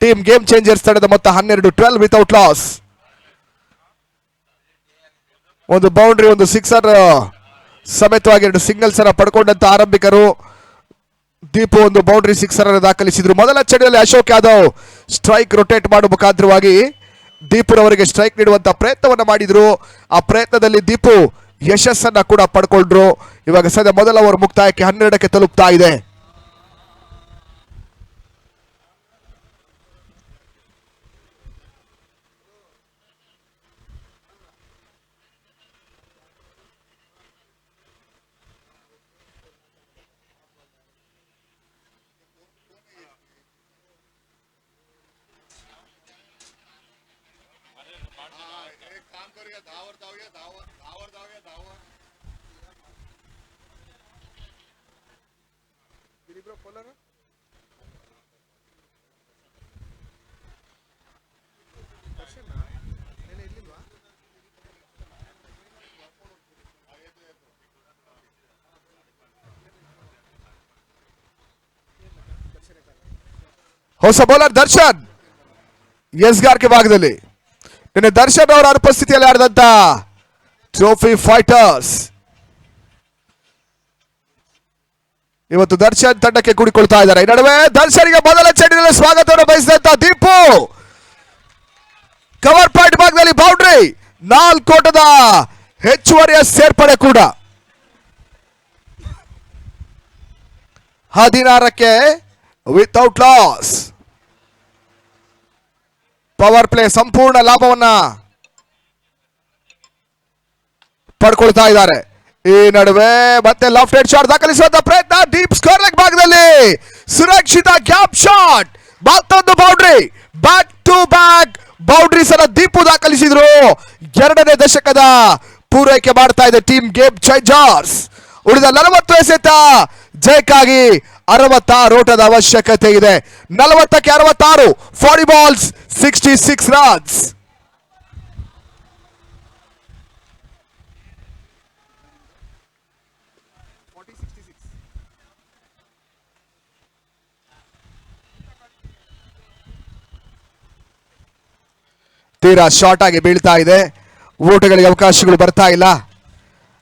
ಟೀಮ್ ಗೇಮ್ ಚೇಂಜರ್ಸ್ ತಂಡದ ಮೊತ್ತ 12 ವಿತೌಟ್ ಲಾಸ್. ಒಂದು ಬೌಂಡ್ರಿ, ಒಂದು ಸಿಕ್ಸರ್ ಸಮೇತವಾಗಿ 2 ಸಿಂಗಲ್ಸ್ ಅನ್ನ ಪಡ್ಕೊಂಡಂತ ಆರಂಭಿಕರು. ದೀಪು ಒಂದು ಬೌಂಡ್ರಿ ಸಿಕ್ಸರ್ ಅನ್ನು ದಾಖಲಿಸಿದ್ರು. ಮೊದಲ ಚೆಂಡಿನಲ್ಲಿ ಅಶೋಕ್ ಯಾದವ್ ಸ್ಟ್ರೈಕ್ ರೊಟೇಟ್ ಮಾಡುವ ಮುಖಾಂತರವಾಗಿ ದೀಪುರವರಿಗೆ ಸ್ಟ್ರೈಕ್ ನೀಡುವಂತ ಪ್ರಯತ್ನವನ್ನ ಮಾಡಿದ್ರು. ಆ ಪ್ರಯತ್ನದಲ್ಲಿ ದೀಪು ಯಶಸ್ಸನ್ನ ಕೂಡ ಪಡ್ಕೊಂಡ್ರು. ಇವಾಗ ಸದ್ಯ ಮೊದಲ ಓವರ್ ಮುಕ್ತಾಯಕ್ಕೆ 12ಕ್ಕೆ ತಲುಪ್ತಾ ಇದೆ. ಹೊಸ ಬೌಲರ್ ದರ್ಶನ್ ಎಸ್ಗಾರ್ ಕೆ ಭಾಗದಲ್ಲಿ ನಿನ್ನೆ ದರ್ಶನ್ ಅವರ ಅನುಪಸ್ಥಿತಿಯಲ್ಲಿ ಆಡಿದಂತ ಟ್ರೋಫಿ ಫೈಟರ್ಸ್ ಇವತ್ತು ದರ್ಶನ್ ತಂಡಕ್ಕೆ ಕೂಡಿಕೊಳ್ತಾ ಇದ್ದಾರೆ. ಈ ನಡುವೆ ದರ್ಶನ್ಗೆ ಮೊದಲ ಚೆಂಡಿನಲ್ಲಿ ಸ್ವಾಗತವನ್ನು ಬಯಸಿದಂತ ದೀಪು ಕವರ್ ಪಾಯಿಂಟ್ ಭಾಗದಲ್ಲಿ ಬೌಂಡ್ರಿ, 4 ಓಟದ ಹೆಚ್ಚುವರಿಯ ಸೇರ್ಪಡೆ ಕೂಡ. 16ಕ್ಕೆ ವಿತೌಟ್ ಲಾಸ್. ಪವರ್ ಪ್ಲೇ ಸಂಪೂರ್ಣ ಲಾಭವನ್ನ ಪಡ್ಕೊಳ್ತಾ ಇದ್ದಾರೆ. ಈ ನಡುವೆ ಮತ್ತೆ ಲೆಫ್ಟ್ ಹ್ಯಾಂಡ್ ಶಾಟ್ ದಾಖಲಿಸುವಂತ ಪ್ರಯತ್ನ, ಡೀಪ್ ಸ್ಕೋರ್ ಲೆಗ್ ಭಾಗದಲ್ಲಿ ಸುರಕ್ಷಿತ ಗ್ಯಾಪ್ ಶಾಟ್, ಮತ್ತೊಂದು boundary, back to back boundaries ಅನ್ನ ದೀಪು ದಾಖಲಿಸಿದ್ರು. 2ನೇ ದಶಕದ ಪೂರೈಕೆ ಮಾಡ್ತಾ ಇದೆ ಟೀಮ್ ಗೇಮ್ ಚೇಂಜರ್ಸ್. ಉಳಿದ 40 ಎಸೆತ ಜಯಕ್ಕಾಗಿ 66 ಓಟದ ಅವಶ್ಯಕತೆ ಇದೆ. 40ಕ್ಕೆ 66, 40 ಬಾಲ್ಸ್ 66 ರನ್ಸ್. ತೀರಾ ಶಾರ್ಟ್ ಆಗಿ ಬೀಳ್ತಾ ಇದೆ, ಓಟಗಳಿಗೆ ಅವಕಾಶಗಳು ಬರ್ತಾ ಇಲ್ಲ.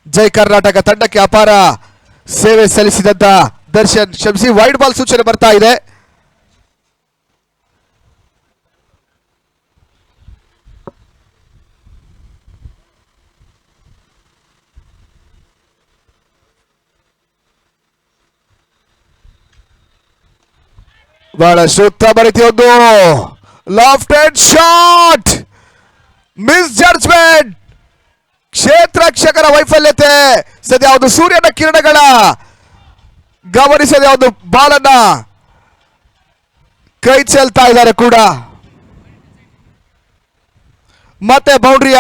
ಜೈ ಕರ್ನಾಟಕ ತಂಡಕ್ಕೆ ಅಪಾರ ಸೇವೆ ಸಲ್ಲಿಸಿದಂತ ದರ್ಶನ್ ಕ್ಷಮಿಸಿ, ವೈಡ್ ಬಾಲ್ ಸೂಚನೆ ಬರ್ತಾ ಇದೆ. ಬಹಳಷ್ಟು ಉತ್ತಮ ರೀತಿಯೊಂದು left hand shot, misjudgement, ಕ್ಷೇತ್ರರಕ್ಷಕರ ವೈಫಲ್ಯತೆ. ಸದ್ಯ ಒಂದು ಸೂರ್ಯನ ಕಿರಣಗಳ ಗಮನಿಸದೆ ಒಂದು ಬಾಲನ್ನ ಕೈ ಚೆಲ್ತಾ ಇದ್ದಾರೆ ಕೂಡ. ಮತ್ತೆ ಬೌಂಡ್ರಿಯ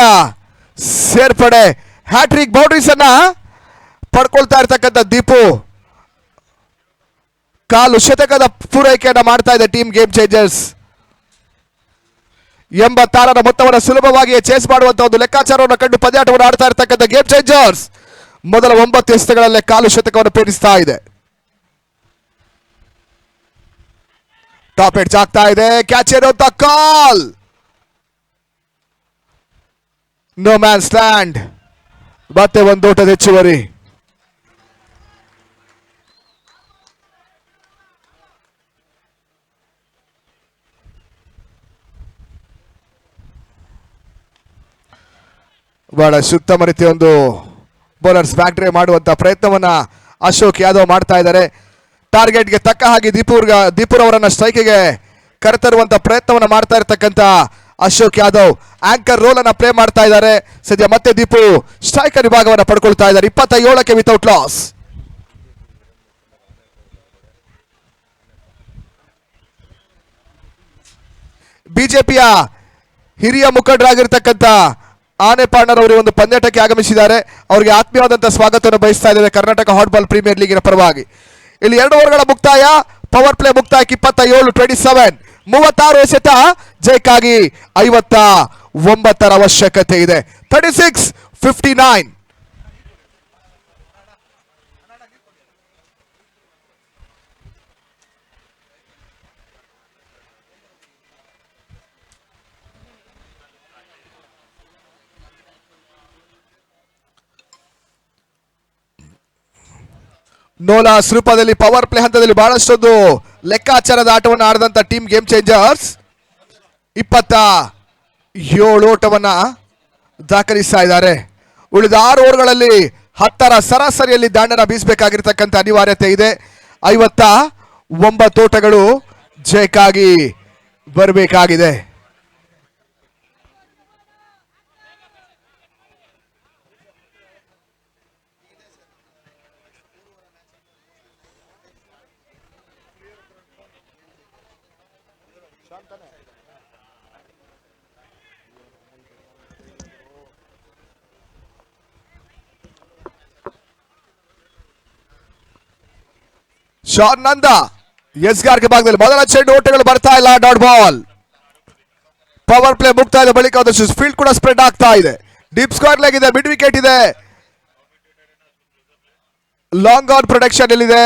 ಸೇರ್ಪಡೆ, ಹ್ಯಾಟ್ರಿಕ್ ಬೌಂಡ್ರೀಸ್ ಅನ್ನ ಪಡ್ಕೊಳ್ತಾ ಇರ್ತಕ್ಕಂಥ ದೀಪು ಕಾಲು ಶತಕದ ಪೂರೈಕೆಯನ್ನ ಮಾಡ್ತಾ ಇದೆ ಟೀಮ್ ಗೇಮ್ ಚೇಂಜರ್ಸ್. 86ರ ಮೊತ್ತವನ್ನು ಸುಲಭವಾಗಿ ಚೇಸ್ ಮಾಡುವಂತ ಒಂದು ಲೆಕ್ಕಾಚಾರವನ್ನು ಕಂಡು ಪಂದ್ಯಾಟವನ್ನು ಆಡ್ತಾ ಇರ್ತಕ್ಕಂಥ ಗೇಮ್ ಚೇಂಜರ್ಸ್ ಮೊದಲ 9 ಎಸೆತಗಳಲ್ಲೇ ಕಾಲು ಶತಕವನ್ನು ಪೇರಿಸ್ತಾ ಇದೆ. ಟಾಪ್ ಎಡ್ಜ್ ಆಗ್ತಾ ಇದೆ, ಕ್ಯಾಚ್ ಇರುವಂತ ಕಾಲ್, ನೋ ಮ್ಯಾನ್ ಸ್ಟ್ಯಾಂಡ್, ಮತ್ತೆ ಒಂದು ಓಟದ ಹೆಚ್ಚುವರಿ. ಬಹಳ ಉತ್ತಮ ರೀತಿಯ ಒಂದು ಬೌಲರ್ಸ್ ಬ್ಯಾಕ್ ಡ್ರೈವ್ ಮಾಡುವಂತ ಪ್ರಯತ್ನವನ್ನ ಅಶೋಕ್ ಯಾದವ್ ಮಾಡ್ತಾ ಇದ್ದಾರೆ. ಟಾರ್ಗೆಟ್ಗೆ ತಕ್ಕ ಹಾಗೆ ದೀಪುರವರನ್ನ ಸ್ಟ್ರೈಕಿಗೆ ಕರೆತರುವಂತ ಪ್ರಯತ್ನವನ್ನ ಮಾಡ್ತಾ ಇರ್ತಕ್ಕಂಥ ಅಶೋಕ್ ಯಾದವ್ ಆಂಕರ್ ರೋಲ್ ಅನ್ನ ಪ್ಲೇ ಮಾಡ್ತಾ ಇದ್ದಾರೆ. ಸದ್ಯ ಮತ್ತೆ ದೀಪು ಸ್ಟ್ರೈಕರ್ ವಿಭಾಗವನ್ನು ಪಡ್ಕೊಳ್ತಾ ಇದ್ದಾರೆ. 27ಕ್ಕೆ ವಿತೌಟ್ ಲಾಸ್. ಬಿಜೆಪಿಯ ಹಿರಿಯ ಮುಖಂಡರಾಗಿರ್ತಕ್ಕಂಥ ಆನೆ ಪಾಂಡರ್ ಅವರು ಒಂದು ಪಂದ್ಯಾಟಕ್ಕೆ ಆಗಮಿಸಿದ್ದಾರೆ. ಅವರಿಗೆ ಆತ್ಮೀಯವಾದಂತಹ ಸ್ವಾಗತವನ್ನು ಬಯಸ್ತಾ ಇದ್ದೇವೆ ಕರ್ನಾಟಕ ಹಾಟ್ ಬಾಲ್ ಪ್ರೀಮಿಯರ್ ಲೀಗಿನ ಪರವಾಗಿ. ಇಲ್ಲಿ 2 ಓವರ್ಗಳ ಮುಕ್ತಾಯ, ಪವರ್ ಪ್ಲೇ ಮುಕ್ತಾಯಕ್ಕೆ 27-27, 36 ಎಸೆತ, ಜಯಕ್ಕಾಗಿ 59ರ ಅವಶ್ಯಕತೆ ಇದೆ. 36-59. ನೋಲಾಸ್ ರೂಪದಲ್ಲಿ ಪವರ್ ಪ್ಲೇ ಹಂತದಲ್ಲಿ ಬಹಳಷ್ಟೊಂದು ಲೆಕ್ಕಾಚಾರದ ಆಟವನ್ನು ಆಡಿದಂತ ಟೀಮ್ ಗೇಮ್ ಚೇಂಜರ್ಸ್ 27 ಓಟವನ್ನ ದಾಖಲಿಸ್ತಾ ಇದ್ದಾರೆ. ಉಳಿದ 6 ಓವರ್ಗಳಲ್ಲಿ 10ರ ಸರಾಸರಿಯಲ್ಲಿ ದಾಂಡನ ಬೀಸಬೇಕಾಗಿರ್ತಕ್ಕಂಥ ಅನಿವಾರ್ಯತೆ ಇದೆ. 59 ಓಟಗಳು ಜಯಕ್ಕಾಗಿ ಬರಬೇಕಾಗಿದೆ. ಶಾನ್ ನಂದ ಎಸ್ಗಾರ್ಗೆ ಭಾಗದಲ್ಲಿ ಮೊದಲ ಚೆಂಡು, ಓಟಗಳು ಬರ್ತಾ ಇಲ್ಲ, ಡಾಟ್ ಬಾಲ್. ಪವರ್ ಪ್ಲೇ ಮುಕ್ತಾಯದ ಬಳಿಕ ಒಂದಷ್ಟು ಫೀಲ್ಡ್ ಕೂಡ ಸ್ಪ್ರೆಡ್ ಆಗ್ತಾ ಇದೆ. ಡೀಪ್ ಸ್ಕ್ವೇರ್ ಲೆಗ್ ಇದೆ, ಮಿಡ್ ವಿಕೆಟ್ ಇದೆ, ಲಾಂಗ್ ಆನ್ ಪ್ರೊಟೆಕ್ಷನ್ ಇಲ್ಲಿದೆ,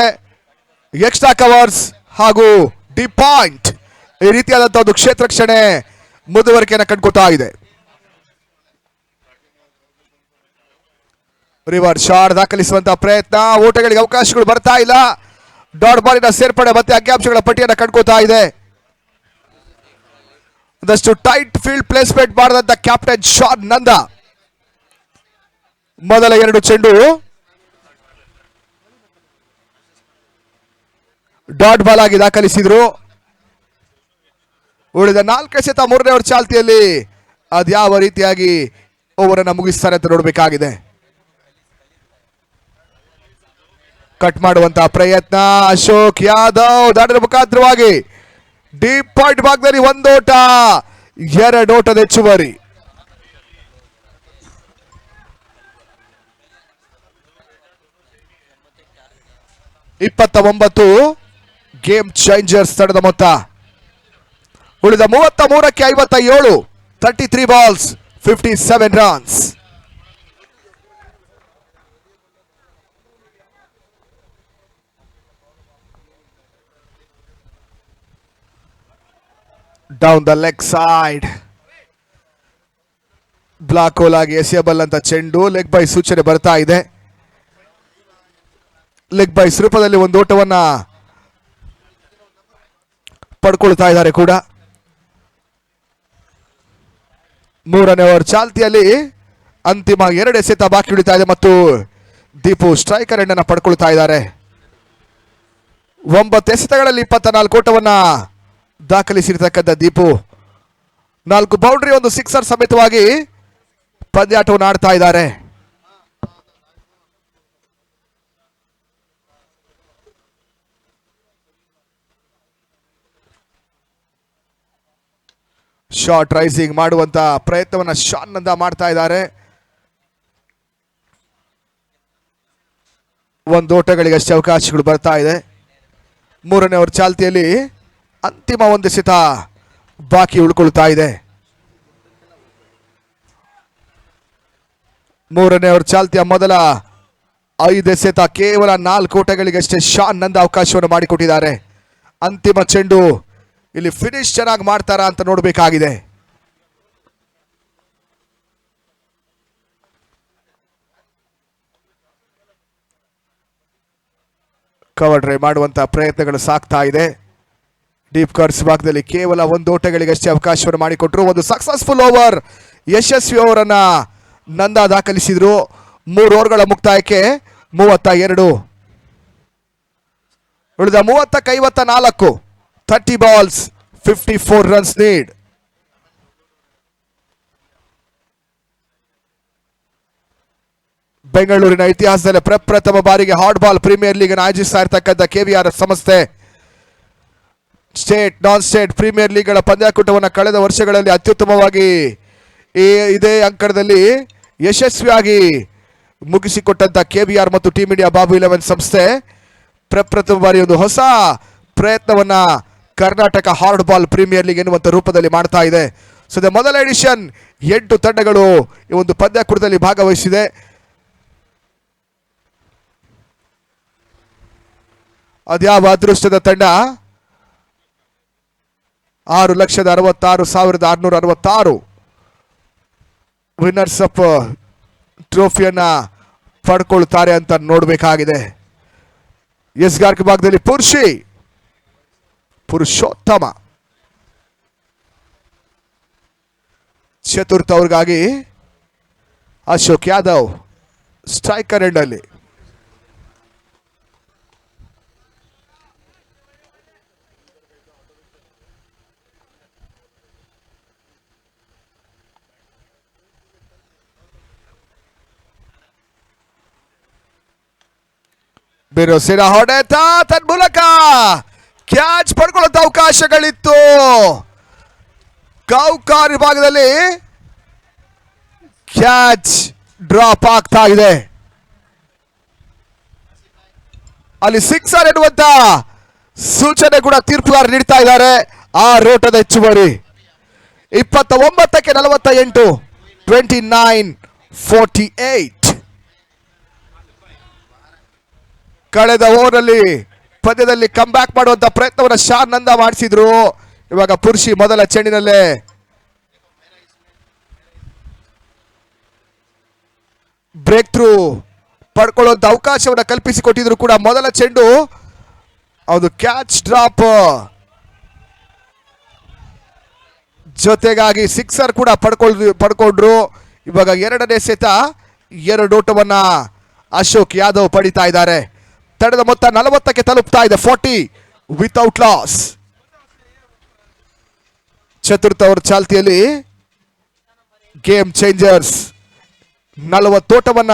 ಎಕ್ಸ್ಟ್ರಾ ಕವರ್ಸ್ ಹಾಗೂ ಡೀಪ್ ಪಾಯಿಂಟ್. ಈ ರೀತಿಯಾದಂತಹ ಒಂದು ಕ್ಷೇತ್ರ ರಕ್ಷಣೆ ಮುಂದುವರಿಕೆಯನ್ನು ಕಂಡುಕೊಳ್ತಾ ಇದೆ. ರಿವರ್ಸ್ ಶಾಟ್ ದಾಖಲಿಸುವಂತಹ ಪ್ರಯತ್ನ, ಓಟಗಳಿಗೆ ಅವಕಾಶಗಳು ಬರ್ತಾ ಇಲ್ಲ. ಡಾಟ್ ಬಾಲಿನ ಸೇರ್ಪಡೆ ಮತ್ತೆ ಅಂಕಿಅಂಶಗಳ ಪಟ್ಟಿಯನ್ನು ಕಂಡುಕೊಳ್ತಾ ಇದೆ. ಒಂದಷ್ಟು ಟೈಟ್ ಫೀಲ್ಡ್ ಪ್ಲೇಸ್ಮೆಂಟ್ ಮಾಡಿದಂತ ಕ್ಯಾಪ್ಟನ್ ಶಾನ್ ನಂದ ಮೊದಲ 2 ಚೆಂಡು ಡಾಟ್ ಬಾಲ್ ಆಗಿ ದಾಖಲಿಸಿದ್ರು. ಉಳಿದ 4 ಎಸೆತ 3ನೇ ಓವರ್ ಚಾಲ್ತಿಯಲ್ಲಿ ಅದ್ಯಾವ ರೀತಿಯಾಗಿ ಓವರ್ ಅನ್ನು ಮುಗಿಸ್ತಾರೆ ಅಂತ ನೋಡಬೇಕಾಗಿದೆ. ಕಟ್ ಮಾಡುವಂತಹ ಪ್ರಯತ್ನ, ಅಶೋಕ್ ಯಾದವ್ ದಾಟಿನ ಮುಖಾಂತರವಾಗಿ ಡೀಪ್ ಪಾಯಿಂಟ್ ಭಾಗದಲ್ಲಿ 1 ಓಟ, 2 ಓಟದ ಹೆಚ್ಚುವರಿ. ಇಪ್ಪತ್ತ ಗೇಮ್ ಚೇಂಜರ್ಸ್ ತಂಡದ ಮೊತ್ತ. ಉಳಿದ 33ಕ್ಕೆ 57, 33 balls 57 runs. Down the leg side, block hole ಆಗಿ ಎಸೆಯಬಲ್ ಅಂತ ಚೆಂಡು. ಲೆಗ್ ಬೈ ಸೂಚನೆ ಬರ್ತಾ ಇದೆ. ಲೆಗ್ ಬೈಸ್ ರೂಪದಲ್ಲಿ ಒಂದು ಓಟವನ್ನ ಪಡ್ಕೊಳ್ತಾ ಇದ್ದಾರೆ ಕೂಡ. 3ನೇ ಓವರ್ ಚಾಲ್ತಿಯಲ್ಲಿ ಅಂತಿಮ 2 ಎಸೆತ ಬಾಕಿ ಉಳಿತಾ ಇದೆ ಮತ್ತು ದೀಪು ಸ್ಟ್ರೈಕರ್ ಎಂಡ್ ಅನ್ನು ಪಡ್ಕೊಳ್ತಾ ಇದ್ದಾರೆ. 9 ಎಸೆತಗಳಲ್ಲಿ 24 ಓಟವನ್ನ ದಾಖಲಿಸಿರ್ತಕ್ಕಂಥ ದೀಪು 4 ಬೌಂಡ್ರಿ, 1 ಸಿಕ್ಸರ್ ಸಮೇತವಾಗಿ ಪಂದ್ಯಾಟವನ್ನು ಆಡ್ತಾ ಇದ್ದಾರೆ. ಶಾರ್ಟ್ ರೈಸಿಂಗ್ ಮಾಡುವಂತ ಪ್ರಯತ್ನವನ್ನ ಶಾನ್ ನಂದ ಮಾಡ್ತಾ ಇದ್ದಾರೆ. ಒಂದು ಓಟಗಳಿಗಷ್ಟೇ ಅವಕಾಶಗಳು ಬರ್ತಾ ಇದೆ. ಮೂರನೇ ಓವರ್ ಚಾಲ್ತಿಯಲ್ಲಿ ಅಂತಿಮ ಒಂದು ಎಸೆತ ಬಾಕಿ ಉಳ್ಕೊಳ್ತಾ ಇದೆ. ಮೂರನೇ ಓವರ್ ಚಾಲ್ತಿಯ ಮೊದಲ 5 ಎಸೆತ ಕೇವಲ 4 ಓಟಗಳಿಗಷ್ಟೇ ಶಾನ್ ನಂದ ಅವಕಾಶವನ್ನು ಮಾಡಿಕೊಟ್ಟಿದ್ದಾರೆ. ಅಂತಿಮ ಚೆಂಡು ಇಲ್ಲಿ ಫಿನಿಶ್ ಚೆನ್ನಾಗಿ ಮಾಡ್ತಾರಾ ಅಂತ ನೋಡಬೇಕಾಗಿದೆ. ಕವರ್ ಡ್ರೈವ್ ಮಾಡುವಂತಹ ಪ್ರಯತ್ನಗಳು ಸಾಗ್ತಾ ಇದೆ. ಡೀಪ್ ಕರ್ಸ್ ಭಾಗದಲ್ಲಿ ಕೇವಲ 1 ಓಟಗಳಿಗಷ್ಟೇ ಅವಕಾಶವನ್ನು ಮಾಡಿಕೊಟ್ರು. ಒಂದು ಸಕ್ಸಸ್ಫುಲ್ ಓವರ್, ಯಶಸ್ವಿ ಓವರ್ ಅನ್ನ ನಂದ ದಾಖಲಿಸಿದ್ರು. 3 ಓವರ್ಗಳ ಮುಕ್ತಾಯಕ್ಕೆ 32, ಉಳಿದ 30ಕ್ಕೆ 54, 30 balls 54 runs need. ಬೆಂಗಳೂರಿನ ಇತಿಹಾಸದಲ್ಲಿ ಪ್ರಪ್ರಥಮ ಬಾರಿಗೆ ಹಾಟ್ ಬಾಲ್ ಪ್ರೀಮಿಯರ್ ಲೀಗ್ ಅನ್ನು ಆಯೋಜಿಸ್ತಾ ಇರತಕ್ಕಂಥ KVR ಸಂಸ್ಥೆ ಸ್ಟೇಟ್ ನಾನ್ ಸ್ಟೇಟ್ ಪ್ರೀಮಿಯರ್ ಲೀಗ್ಗಳ ಪಂದ್ಯಾಕೂಟವನ್ನು ಕಳೆದ ವರ್ಷಗಳಲ್ಲಿ ಅತ್ಯುತ್ತಮವಾಗಿ ಇದೇ ಅಂಕಣದಲ್ಲಿ ಯಶಸ್ವಿಯಾಗಿ ಮುಗಿಸಿಕೊಟ್ಟಂತ KVR ಮತ್ತು ಟೀಮ್ ಇಂಡಿಯಾ ಬಾಬು 11 ಸಂಸ್ಥೆ ಪ್ರಪ್ರಥಮ ಬಾರಿ ಒಂದು ಹೊಸ ಪ್ರಯತ್ನವನ್ನ Karnataka hard ball premier league ಎನ್ನುವಂತ ರೂಪದಲ್ಲಿ ಮಾಡ್ತಾ ಇದೆ. ಸೊ ಮೊದಲ ಎಡಿಷನ್ 8 ತಂಡಗಳು ಈ ಒಂದು ಪಂದ್ಯಾಕೂಟದಲ್ಲಿ ಭಾಗವಹಿಸಿದೆ. ಅದ್ಯಾವ ಅದೃಷ್ಟದ ತಂಡ 6,66,666 ವಿನ್ನರ್ಸ್ ಅಪ್ ಟ್ರೋಫಿಯನ್ನ ಪಡ್ಕೊಳ್ತಾರೆ ಅಂತ ನೋಡಬೇಕಾಗಿದೆ. ಎಸ್ಗಾರ್ಕ್ ಭಾಗದಲ್ಲಿ ಪುರುಷೋತ್ತಮ, ಚತುರ್ಥ ಅವ್ರಿಗಾಗಿ ಅಶೋಕ್ ಯಾದವ್ ಸ್ಟ್ರೈಕರ್ ಎಂಡ್ ಅಲ್ಲಿ. ಬಿರುಸಿನ ಹೊಡೆತ ತನ್ಮೂಲಕ ಕ್ಯಾಚ್ ಪಡ್ಕೊಳ್ಳುವಂತ ಅವಕಾಶಗಳಿತ್ತು. ಕೌಕಾರ್ ವಿಭಾಗದಲ್ಲಿ ಕ್ಯಾಚ್ ಡ್ರಾಪ್ ಆಗ್ತಾ ಇದೆ. ಅಲ್ಲಿ ಸಿಕ್ಸರ್ ಎನ್ನುವಂತ ಸೂಚನೆ ಕೂಡ ತೀರ್ಪುಗಾರ ನೀಡ್ತಾ ಇದ್ದಾರೆ. ಆ ರೋಟದ ಹೆಚ್ಚುವರಿ 29ಕ್ಕೆ 48, 29-48. ಕಳೆದ ಓವರ್ನಲ್ಲಿ ಪಂದ್ಯದಲ್ಲಿ ಕಮ್ ಬ್ಯಾಕ್ ಮಾಡುವಂತ ಪ್ರಯತ್ನವನ್ನು ಶಾನ್ ನಂದ ಮಾಡಿಸಿದ್ರು. ಇವಾಗ ಪುರುಷಿ ಮೊದಲ ಚೆಂಡಿನಲ್ಲೇ ಬ್ರೇಕ್ ಥ್ರೂ ಪಡ್ಕೊಳ್ಳುವಂತ ಅವಕಾಶವನ್ನು ಕಲ್ಪಿಸಿಕೊಟ್ಟಿದ್ರು ಕೂಡ ಮೊದಲ ಚೆಂಡು ಅದು ಕ್ಯಾಚ್ ಡ್ರಾಪ್ ಜೊತೆಗಾಗಿ ಸಿಕ್ಸರ್ ಕೂಡ ಪಡ್ಕೊಂಡ್ರು. ಇವಾಗ ಎರಡನೇ ಸೆತ 2 ಓಟವನ್ನ ಅಶೋಕ್ ಯಾದವ್ ಪಡಿತಾ ಇದ್ದಾರೆ. ತಡೆದ ಮೊತ್ತ 40ಕ್ಕೆ ತಲುಪ್ತಾ ಇದೆ. 40 ವಿತೌಟ್ ಲಾಸ್. ಚತುರ್ಥ ಓವರ್ ಚಾಲ್ತಿಯಲ್ಲಿ ಗೇಮ್ ಚೇಂಜರ್ಸ್ 40 ಓಟವನ್ನ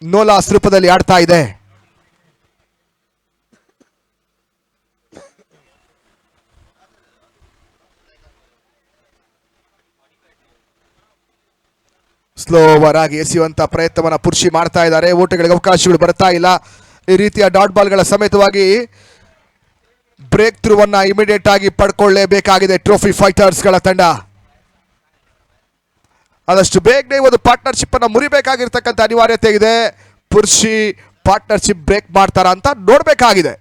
ನೋಲಾಸ್ ರೂಪದಲ್ಲಿ ಆಡ್ತಾ ಇದೆ. ಸ್ಲೋ ಓವರ್ ಆಗಿ ಎಸೆಯುವಂತ ಪ್ರಯತ್ನವನ್ನ ಪುರುಷಿ ಮಾಡ್ತಾ ಇದ್ದಾರೆ. ಓಟಗಳಿಗೆ ಅವಕಾಶಗಳು ಬರ್ತಾ ಇಲ್ಲ. ಈ ರೀತಿಯ ಡಾಟ್ ಬಾಲ್ಗಳ ಸಮೇತವಾಗಿ ಬ್ರೇಕ್ ಥ್ರೂವನ್ನ ಇಮಿಡಿಯೇಟ್ ಆಗಿ ಪಡ್ಕೊಳ್ಳೇಬೇಕಾಗಿದೆ ಟ್ರೋಫಿ ಫೈಟರ್ಸ್ಗಳ ತಂಡ. ಆದಷ್ಟು ಬೇಗನೆ ಒಂದು ಪಾರ್ಟ್ನರ್ಶಿಪ್ ಅನ್ನ ಮುರಿಬೇಕಾಗಿರ್ತಕ್ಕಂಥ ಅನಿವಾರ್ಯತೆ ಇದೆ. ಪುರುಷಿ ಪಾರ್ಟ್ನರ್ಶಿಪ್ ಬ್ರೇಕ್ ಮಾಡ್ತಾರ ಅಂತ ನೋಡ್ಬೇಕಾಗಿದೆ.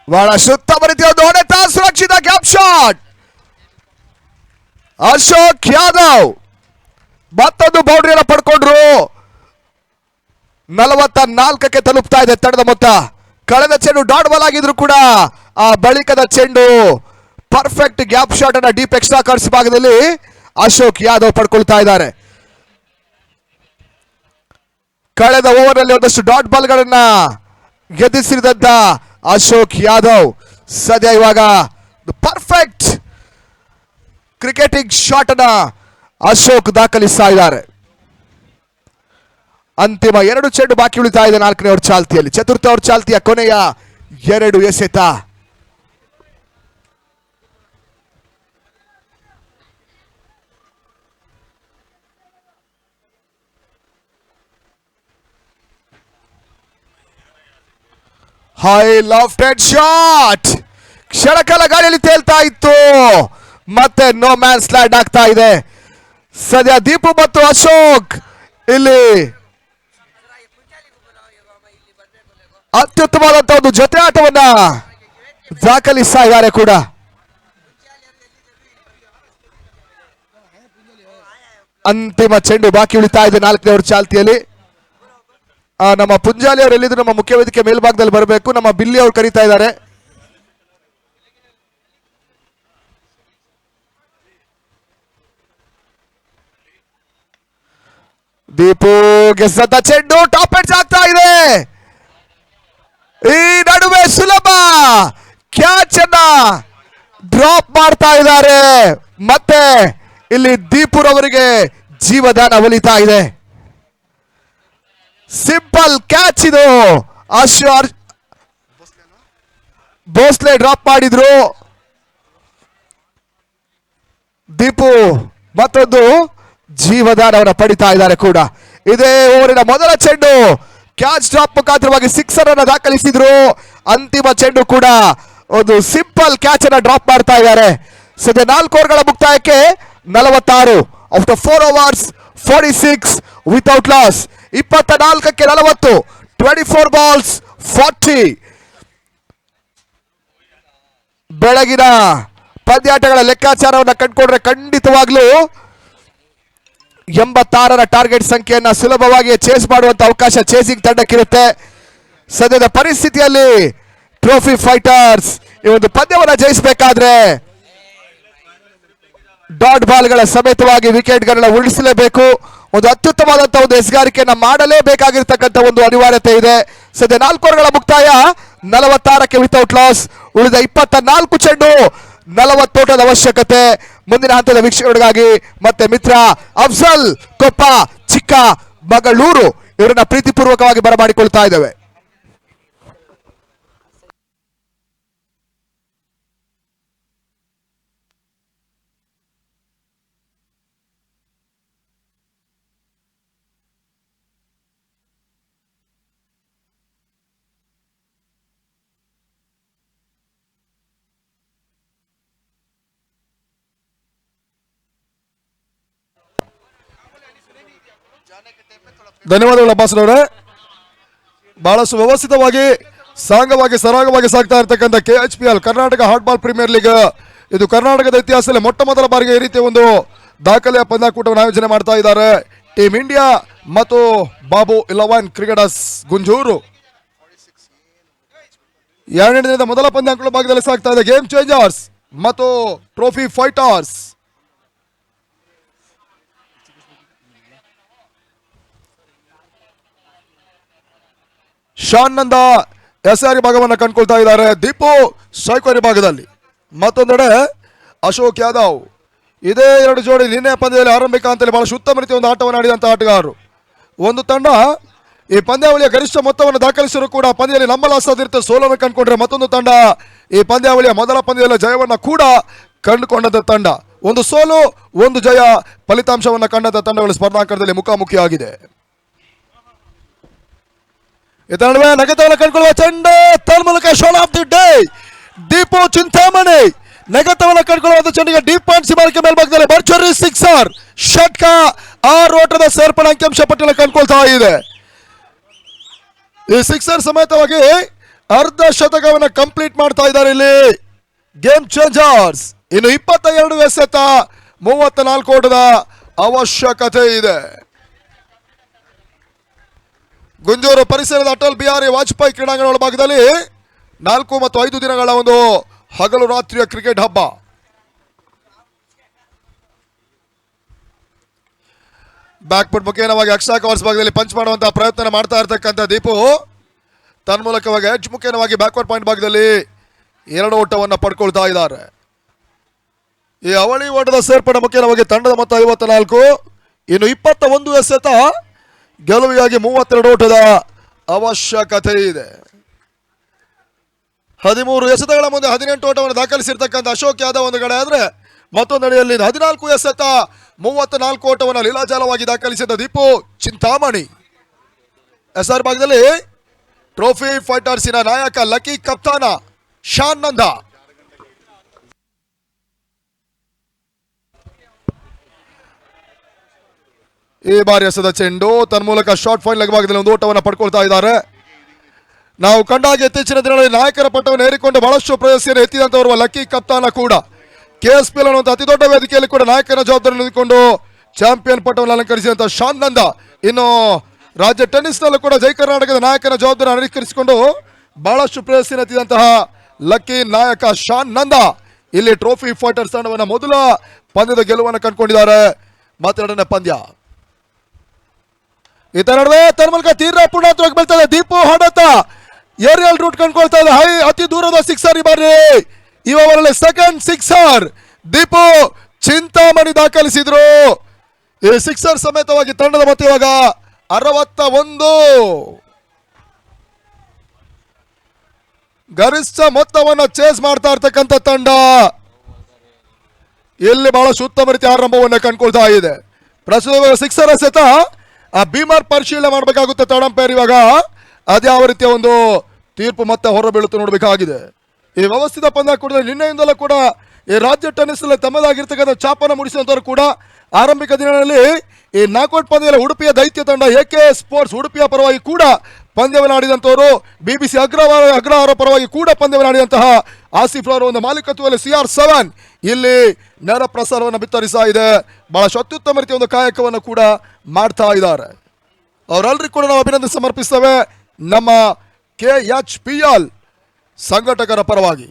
ಬಹಳ ಉತ್ತಮ ರೀತಿಯ ಒಂದು ಹೊಡೆತ, ಸುರಕ್ಷಿತ ಗ್ಯಾಪ್ ಶಾಟ್. ಅಶೋಕ್ ಯಾದವ್ ಮತ್ತೊಂದು ಬೌಂಡ್ರಿಯನ್ನು ಪಡ್ಕೊಂಡ್ರು. 44ಕ್ಕೆ ತಲುಪ್ತಾ ಇದೆ ತಡೆದ ಮೊತ್ತ. ಕಳೆದ ಚೆಂಡು ಡಾಟ್ ಬಾಲ್ ಆಗಿದ್ರು ಕೂಡ ಆ ಬಳಿಕದ ಚೆಂಡು ಪರ್ಫೆಕ್ಟ್ ಗ್ಯಾಪ್ ಶಾಟ್ ಅನ್ನ ಡೀಪ್ ಎಕ್ಸ್ಟ್ರಾ ಕರ್ಸ್ ಭಾಗದಲ್ಲಿ ಅಶೋಕ್ ಯಾದವ್ ಪಡ್ಕೊಳ್ತಾ ಇದ್ದಾರೆ. ಕಳೆದ ಓವರ್ ನಲ್ಲಿ ಒಂದಷ್ಟು ಡಾಟ್ ಬಾಲ್ಗಳನ್ನ ಗೆದ್ದಿಸಿದಂತ ಅಶೋಕ್ ಯಾದವ್ ಸದ್ಯ ಇವಾಗ ಪರ್ಫೆಕ್ಟ್ ಕ್ರಿಕೆಟಿಂಗ್ ಶಾಟ್ ಅನ್ನ ಅಶೋಕ್ ದಾಖಲಿಸ್ತಾ ಇದ್ದಾರೆ. ಅಂತಿಮ 2 ಚೆಂಡು ಬಾಕಿ ಉಳಿತಾ ಇದೆ 4ನೇ ಓವರ್ ಚಾಲ್ತಿಯಲ್ಲಿ. ಚತುರ್ಥ ಓವರ್ ಚಾಲ್ತಿಯ ಕೊನೆಯ 2 ಎಸೆತ. ಹೈ ಲಾಫ್ಟೆಡ್ ಶಾಟ್ ಕ್ಷಣಕಾಲ ಗಾಳಿಯಲ್ಲಿ ತೇಲ್ತಾ ಇತ್ತು, ಮತ್ತೆ ನೋ ಮ್ಯಾನ್ ಸ್ಲ್ಯಾಂಡ್ ಆಗ್ತಾ ಇದೆ. ಸದ್ಯ ದೀಪು ಮತ್ತು ಅಶೋಕ್ ಇಲ್ಲಿ ಅತ್ಯುತ್ತಮವಾದಂತಹ ಒಂದು ಜೊತೆ ಆಟವನ್ನ ದಾಖಲಿಸ್ತಾ ಇದ್ದಾರೆ ಕೂಡ. ಅಂತಿಮ ಚೆಂಡು ಬಾಕಿ ಉಳಿತಾ ಇದೆ 4ನೇ ಓವರ್ ಚಾಲ್ತಿಯಲ್ಲಿ. ನಮ್ಮ ಪುಂಜಾಲಿ ಅವರು ಎಲ್ಲಿದ್ರು ನಮ್ಮ ಮುಖ್ಯ ವೇದಿಕೆ ಮೇಲ್ಭಾಗದಲ್ಲಿ ಬರಬೇಕು. ನಮ್ಮ ಬಿಲ್ಲಿ ಅವರು ಕರೀತಾ ಇದ್ದಾರೆ. ದೀಪು ಗೆದ್ದ ಚೆಂಡು ಟಾಪ್ ಎಡ್ಜ್ ಆಗ್ತಾ ಇದೆ. ಈ ನಡುವೆ ಸುಲಭ ಕ್ಯಾಚ್ ಅನ್ನ ಡ್ರಾಪ್ ಮಾಡ್ತಾ ಇದ್ದಾರೆ. ಮತ್ತೆ ಇಲ್ಲಿ ದೀಪುರವರಿಗೆ ಜೀವದಾನ ಒಲಿತಾ ಇದೆ. ಸಿಂಪಲ್ ಕ್ಯಾಚ್ ಇದು. ಭೋಸ್ಲೆ ಡ್ರಾಪ್ ಮಾಡಿದ್ರು. ದೀಪು ಮತ್ತೊಂದು ಜೀವದಾನವನ್ನು ಪಡಿತಾ ಇದ್ದಾರೆ ಕೂಡ. ಇದೇ ಓವರಿನ ಮೊದಲ ಚೆಂಡು ಕ್ಯಾಚ್ ಡ್ರಾಪ್ ಮುಖಾಂತರವಾಗಿ 6 ಅನ್ನು ದಾಖಲಿಸಿದ್ರು. ಅಂತಿಮ ಚೆಂಡು ಕೂಡ ಒಂದು ಸಿಂಪಲ್ ಕ್ಯಾಚ್ ಅನ್ನ ಡ್ರಾಪ್ ಮಾಡ್ತಾ ಇದ್ದಾರೆ. ಸದ್ಯ 4 ಓವರ್ಗಳ ಮುಕ್ತಾಯಕ್ಕೆ 46 ಆಫ್ಟರ್ 4 overs 46 ವಿತೌಟ್ ಲಾಸ್. 24ಕ್ಕೆ 40, 24 balls 40. ಬೆಳಗಿನ ಪಂದ್ಯಾಟಗಳ ಲೆಕ್ಕಾಚಾರವನ್ನು ಕಂಡುಕೊಂಡ್ರೆ ಖಂಡಿತವಾಗ್ಲೂ 86ರ ಟಾರ್ಗೆಟ್ ಸಂಖ್ಯೆಯನ್ನ ಸುಲಭವಾಗಿ ಚೇಸ್ ಮಾಡುವಂತ ಅವಕಾಶ ಚೇಸಿಂಗ್ ತಂಡಕ್ಕಿರುತ್ತೆ. ಸದ್ಯದ ಪರಿಸ್ಥಿತಿಯಲ್ಲಿ ಟ್ರೋಫಿ ಫೈಟರ್ಸ್ ಈ ಒಂದು ಪಂದ್ಯವನ್ನು ಜಯಿಸಬೇಕಾದ್ರೆ ಡಾಟ್ ಬಾಲ್ಗಳ ಸಮೇತವಾಗಿ ವಿಕೆಟ್ಗಳನ್ನ ಉಳಿಸಲೇಬೇಕು. ಒಂದು ಅತ್ಯುತ್ತಮವಾದಂತಹ ಒಂದು ಎಸೆಗಾರಿಕೆಯನ್ನ ಮಾಡಲೇಬೇಕಾಗಿರ್ತಕ್ಕಂಥ ಒಂದು ಅನಿವಾರ್ಯತೆ ಇದೆ. ಸದ್ಯ 4 ಓವರ್ಗಳ ಮುಕ್ತಾಯ 46ಕ್ಕೆ ವಿತೌಟ್ ಲಾಸ್. ಉಳಿದ 24 ಚೆಂಡು 40 ಓಟದ ಅವಶ್ಯಕತೆ. ಮುಂದಿನ ಹಂತದ ವೀಕ್ಷಣೆಗಳಿಗಾಗಿ ಮತ್ತೆ ಮಿತ್ರ ಅಫ್ಜಲ್ ಕೊಪ್ಪ ಚಿಕ್ಕಮಗಳೂರು ಇವರನ್ನ ಪ್ರೀತಿಪೂರ್ವಕವಾಗಿ ಬರಮಾಡಿಕೊಳ್ತಾ ಇದ್ದೇವೆ. ಧನ್ಯವಾದಗಳು ಅಬ್ಬಾಸ್ರವರೇ. ಬಹಳಷ್ಟು ವ್ಯವಸ್ಥಿತವಾಗಿ ಸಾಂಗವಾಗಿ ಸರಾಗವಾಗಿ ಸಾಗ್ತಾ ಇರತಕ್ಕಂಥ KHPL Karnataka hard ball premier league ಇದು ಕರ್ನಾಟಕದ ಇತಿಹಾಸದಲ್ಲಿ ಮೊಟ್ಟ ಮೊದಲ ಬಾರಿಗೆ ಈ ರೀತಿಯ ಒಂದು ದಾಖಲೆಯ ಪಂದ್ಯಾಕೂಟವನ್ನು ಆಯೋಜನೆ ಮಾಡ್ತಾ ಇದ್ದಾರೆ. ಟೀಮ್ ಇಂಡಿಯಾ ಮತ್ತು ಬಾಬು 11 ಕ್ರಿಕೆಟರ್ಸ್ ಗುಂಜೂರು 2ನೇ ದಿನದ ಮೊದಲ ಪಂದ್ಯಾಕೂಟ ಭಾಗದಲ್ಲಿ ಸಾಗ್ತಾ ಇದೆ. ಗೇಮ್ ಚೇಂಜರ್ಸ್ ಮತ್ತು ಟ್ರೋಫಿ ಫೈಟರ್ಸ್. ಶಾನ್ ನಂದ ಎಸ್ಆರ್ ಭಾಗವನ್ನು ಕಂಡುಕೊಳ್ತಾ ಇದ್ದಾರೆ. ದೀಪು ಸ್ಟ್ರೈಕರ್ ಭಾಗದಲ್ಲಿ. ಮತ್ತೊಂದೆಡೆ ಅಶೋಕ್ ಯಾದವ್. ಇದೇ 2 ಜೋಡಿ ನಿನ್ನೆ ಪಂದ್ಯದಲ್ಲಿ ಆರಂಭಿಕ ಅಂತೇಳಿ ಬಹಳ ಉತ್ತಮ ರೀತಿಯ ಒಂದು ಆಟವನ್ನು ಆಡಿದಂತಹ ಆಟಗಾರರು. ಒಂದು ತಂಡ ಈ ಪಂದ್ಯಾವಳಿಯ ಗರಿಷ್ಠ ಮೊತ್ತವನ್ನು ದಾಖಲಿಸಿದ್ರು ಕೂಡ ಪಂದ್ಯದಲ್ಲಿ ನಂಬಲಾಸದಿರುತ್ತೆ ಸೋಲನ್ನು ಕಂಡುಕೊಂಡ್ರೆ, ಮತ್ತೊಂದು ತಂಡ ಈ ಪಂದ್ಯಾವಳಿಯ ಮೊದಲ ಪಂದ್ಯದಲ್ಲಿ ಜಯವನ್ನು ಕೂಡ ಕಂಡುಕೊಂಡಂತ ತಂಡ. ಒಂದು ಸೋಲು ಒಂದು ಜಯ ಫಲಿತಾಂಶವನ್ನು ಕಂಡಂತ ತಂಡಗಳು ಸ್ಪರ್ಧಾಂಕದಲ್ಲಿ ಮುಖಾಮುಖಿಯಾಗಿದೆ. ಇದರ ನಡುವೆ ನಗತವನ್ನು ಕಂಡುಕೊಳ್ಳುವ ಚೆಂಡು ತನ್ಮೂಲಕ shot of the day Deepu Chintamani ನಗತವನ್ನು ಕಂಡುಕೊಳ್ಳುವ ಚೆಂಡಿಗೆ ಡೀಪ್ ಪಾಯಿಂಟ್ ಸೀಮಾರೇಖೆ ಮೇಲ್ಭಾಗದಲ್ಲಿ ಭರ್ಜರಿ ಸಿಕ್ಸರ್. ಷಟ್ಕ 6 ಓಟದ ಸೇರ್ಪಡೆ ಅಂಕಿಅಂಶ ಪಟ್ಟಿಯನ್ನು ಕಂಡುಕೊಳ್ತಾ ಇದೆ. ಈ ಸಿಕ್ಸರ್ ಸಮೇತವಾಗಿ ಅರ್ಧ ಶತಕವನ್ನು ಕಂಪ್ಲೀಟ್ ಮಾಡ್ತಾ ಇದ್ದಾರೆ ಇಲ್ಲಿ ಗೇಮ್ ಚೇಂಜರ್ಸ್. ಇನ್ನು 22 ಎಸೆತ 34 ಓಟದ ಅವಶ್ಯಕತೆ ಇದೆ. ಗುಂಜೂರು ಪರಿಸರದ ಅಟಲ್ ಬಿಹಾರಿ ವಾಜಪೇಯಿ ಕ್ರೀಡಾಂಗಣ ಒಳಭಾಗದಲ್ಲಿ 4 ಮತ್ತು 5 ದಿನಗಳ ಒಂದು ಹಗಲು ರಾತ್ರಿಯ ಕ್ರಿಕೆಟ್ ಹಬ್ಬ. ಬ್ಯಾಕ್ ಫುಟ್ ಮುಖೇನವಾಗಿ ಎಕ್ಸ್ಟ್ರಾ ಕವರ್ಸ್ ಭಾಗದಲ್ಲಿ ಪಂಚ್ ಮಾಡುವಂತಹ ಪ್ರಯತ್ನ ಮಾಡ್ತಾ ಇರತಕ್ಕಂಥ ದೀಪು ತನ್ಮೂಲಕವಾಗಿ ಎಡ್ಜ್ ಮುಖೇನವಾಗಿ ಬ್ಯಾಕ್ವರ್ಡ್ ಪಾಯಿಂಟ್ ಭಾಗದಲ್ಲಿ 2 ಓಟವನ್ನು ಪಡ್ಕೊಳ್ತಾ ಇದ್ದಾರೆ. ಈ ಅವಳಿ ಓಟದ ಸೇರ್ಪಡೆ ಮುಖೇನವಾಗಿ ತಂಡದ ಮೊತ್ತ 54. ಇನ್ನು 21 ಎಸೆತ ಗೆಲುವಿಗಾಗಿ 32 ಓಟದ ಅವಶ್ಯಕತೆ ಇದೆ. 13 ಎಸೆತಗಳ ಮುಂದೆ 18 ಓಟವನ್ನು ದಾಖಲಿಸಿರ್ತಕ್ಕಂಥ ಅಶೋಕ್ ಯಾದವ್ ಒಂದು ಕಡೆ ಆದ್ರೆ ಮತ್ತೊಂದೆಡೆಯಲ್ಲಿ 14 ಎಸೆತ 34 ಓಟವನ್ನು ಲೀಲಾಜಾಲವಾಗಿ ದಾಖಲಿಸಿದ ದೀಪು ಚಿಂತಾಮಣಿ. ಎಸ್ಆರ್ ಭಾಗದಲ್ಲಿ ಟ್ರೋಫಿ ಫೈಟರ್ಸಿನ ನಾಯಕ ಲಕ್ಕಿ ಕಪ್ತಾನ ಶಾನ್ ನಂದ. ಈ ಬಾರಿ ಎಸೆದ ಚೆಂಡು ತನ್ಮೂಲಕ ಶಾರ್ಟ್ ಫೈನ್ ಲೆಗ್ ಭಾಗದಲ್ಲಿ ಒಂದು ಓಟವನ್ನು ಪಡ್ಕೊಳ್ತಾ ಇದ್ದಾರೆ. ನಾವು ಕಂಡಾಗ ಇತ್ತೀಚಿನ ದಿನಗಳಲ್ಲಿ ನಾಯಕರ ಪಟ್ಟವನ್ನು ಏರಿಕೊಂಡು ಬಹಳಷ್ಟು ಪ್ರಯತ್ನ ಎತ್ತಿದಂತವರು ಲಕ್ಕಿ ಕಪ್ತಾನ ಕೂಡ KSPL ಅನ್ನುವಂಥ ಅತಿ ದೊಡ್ಡ ವೇದಿಕೆಯಲ್ಲಿ ಕೂಡ ನಾಯಕನ ಜವಾಬ್ದಾರಿ ನಿಂತುಕೊಂಡು ಚಾಂಪಿಯನ್ ಪಟ್ಟವನ್ನು ಅಲಂಕರಿಸಿದಂಥ ಶಾನ್ ನಂದ. ಇನ್ನು ರಾಜ್ಯ ಟೆನ್ನಿಸ್ನಲ್ಲೂ ಕೂಡ ಜೈ ಕರ್ನಾಟಕದ ನಾಯಕನ ಜವಾಬ್ದಾರಿ ಅಲಂಕರಿಸಿಕೊಂಡು ಬಹಳಷ್ಟು ಪ್ರಯತ್ನ ಎತ್ತಿದಂತಹ ಲಕ್ಕಿ ನಾಯಕ ಶಾನ್ ನಂದ ಇಲ್ಲಿ ಟ್ರೋಫಿ ಫೈಟರ್ಸ್ ತಂಡವನ್ನು ಮೊದಲ ಪಂದ್ಯದ ಗೆಲುವನ್ನು ಕಂಡುಕೊಂಡಿದ್ದಾರೆ. ಮತ್ತೆರಡನೇ ಪಂದ್ಯ ಇದರ ನಡುವೆ ತನ್ಮೂಲಕ ತೀವ್ರ ಪೂರ್ಣಾಂತರವಾಗಿ ಬೀಳ್ತದೆ. ದೀಪು ಹಾಡತ್ತ ಏರಿಯಲ್ ರೂಟ್ ಕಂಡುಕೊಳ್ತಾ ಇದೆ. ಅತಿ ದೂರದ ಸಿಕ್ಸರ್ ಈ ಬಾರಿ ಈ ಓವರಲ್ಲಿ ಸೆಕೆಂಡ್ ಸಿಕ್ಸರ್ ದೀಪು ಚಿಂತಾಮಣಿ ದಾಖಲಿಸಿದ್ರು. ಈ ಸಿಕ್ಸರ್ ಸಮೇತವಾಗಿ ತಂಡದ ಮೊತ್ತ ಇವಾಗ 61 ಗರಿಷ್ಠ ಮೊತ್ತವನ್ನು ಚೇಸ್ ಮಾಡ್ತಾ ಇರ್ತಕ್ಕಂಥ ತಂಡ ಇಲ್ಲಿ ಬಹಳಷ್ಟು ಉತ್ತಮ ರೀತಿಯ ಆರಂಭವನ್ನು ಕಂಡುಕೊಳ್ತಾ ಇದೆ. ಪ್ರಸ್ತುತ ಸಿಕ್ಸರ್ ಎಸೆತ ಆ ಬೀಮರ್ ಪರಿಶೀಲನೆ ಮಾಡಬೇಕಾಗುತ್ತೆ ಥರ್ಡ್ ಅಂಪೈರ್. ಇವಾಗ ಅದ್ಯಾವ ರೀತಿಯ ಒಂದು ತೀರ್ಪು ಮತ್ತೆ ಹೊರಬೀಳುತ್ತೆ ನೋಡಬೇಕಾಗಿದೆ. ಈ ವ್ಯವಸ್ಥಿತ ಪಂದ್ಯ ಕೂಡ ನಿನ್ನೆಯಿಂದಲೂ ಕೂಡ ಈ ರಾಜ್ಯ ಟೆನ್ನಿಸ್ ತಮ್ಮದಾಗಿರ್ತಕ್ಕಂಥ ಛಾಪನ್ನು ಮೂಡಿಸಿದಂಥವ್ರು ಕೂಡ ಆರಂಭಿಕ ದಿನಗಳಲ್ಲಿ ಈ ನಾಕೌಟ್ ಪಂದ್ಯದಲ್ಲಿ ಉಡುಪಿಯ ದೈತ್ಯ ತಂಡ AK ಸ್ಪೋರ್ಟ್ಸ್ ಉಡುಪಿಯ ಪರವಾಗಿ ಕೂಡ ಪಂದ್ಯವನ್ನು ಆಡಿದಂಥವರು, BBC ಅಗ್ರಹಾರ ಪರವಾಗಿ ಕೂಡ ಪಂದ್ಯವನ್ನು ಆಡಿದಂತಹ ಆಸಿಫ್ ಅವರ ಒಂದು ಮಾಲೀಕತ್ವದಲ್ಲಿ CR7 ಇಲ್ಲಿ ನೇರ ಪ್ರಸಾರವನ್ನು ಬಿತ್ತರಿಸ್ತಾ ಇದೆ. ಬಹಳ ಅತ್ಯುತ್ತಮ ರೀತಿಯ ಒಂದು ಕಾಯಕವನ್ನು ಕೂಡ ಮಾಡ್ತಾ ಇದ್ದಾರೆ. ಅವರೆಲ್ಲರಿಗೂ ಕೂಡ ನಾವು ಅಭಿನಂದನೆ ಸಮರ್ಪಿಸ್ತೇವೆ ನಮ್ಮ KHPL ಸಂಘಟಕರ ಪರವಾಗಿ.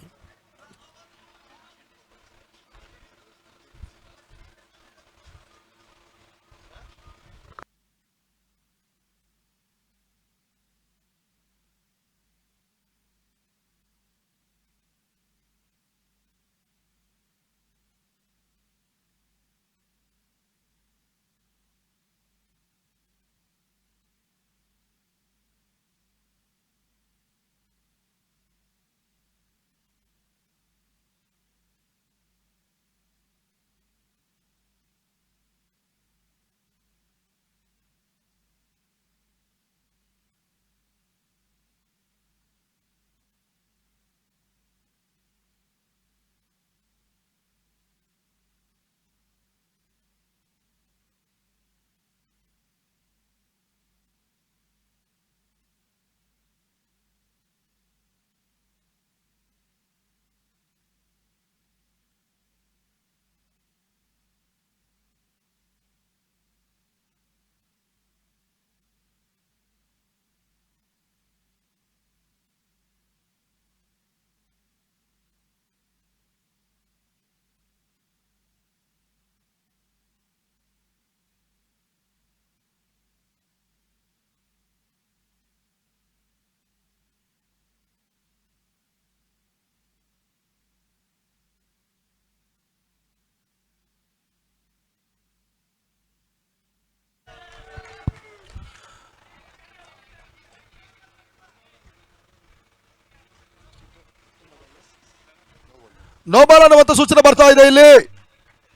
ನೋಬಾಲ್ ಅನ್ನುವಂಥ ಸೂಚನೆ ಬರ್ತಾ ಇದೆ. ಇಲ್ಲಿ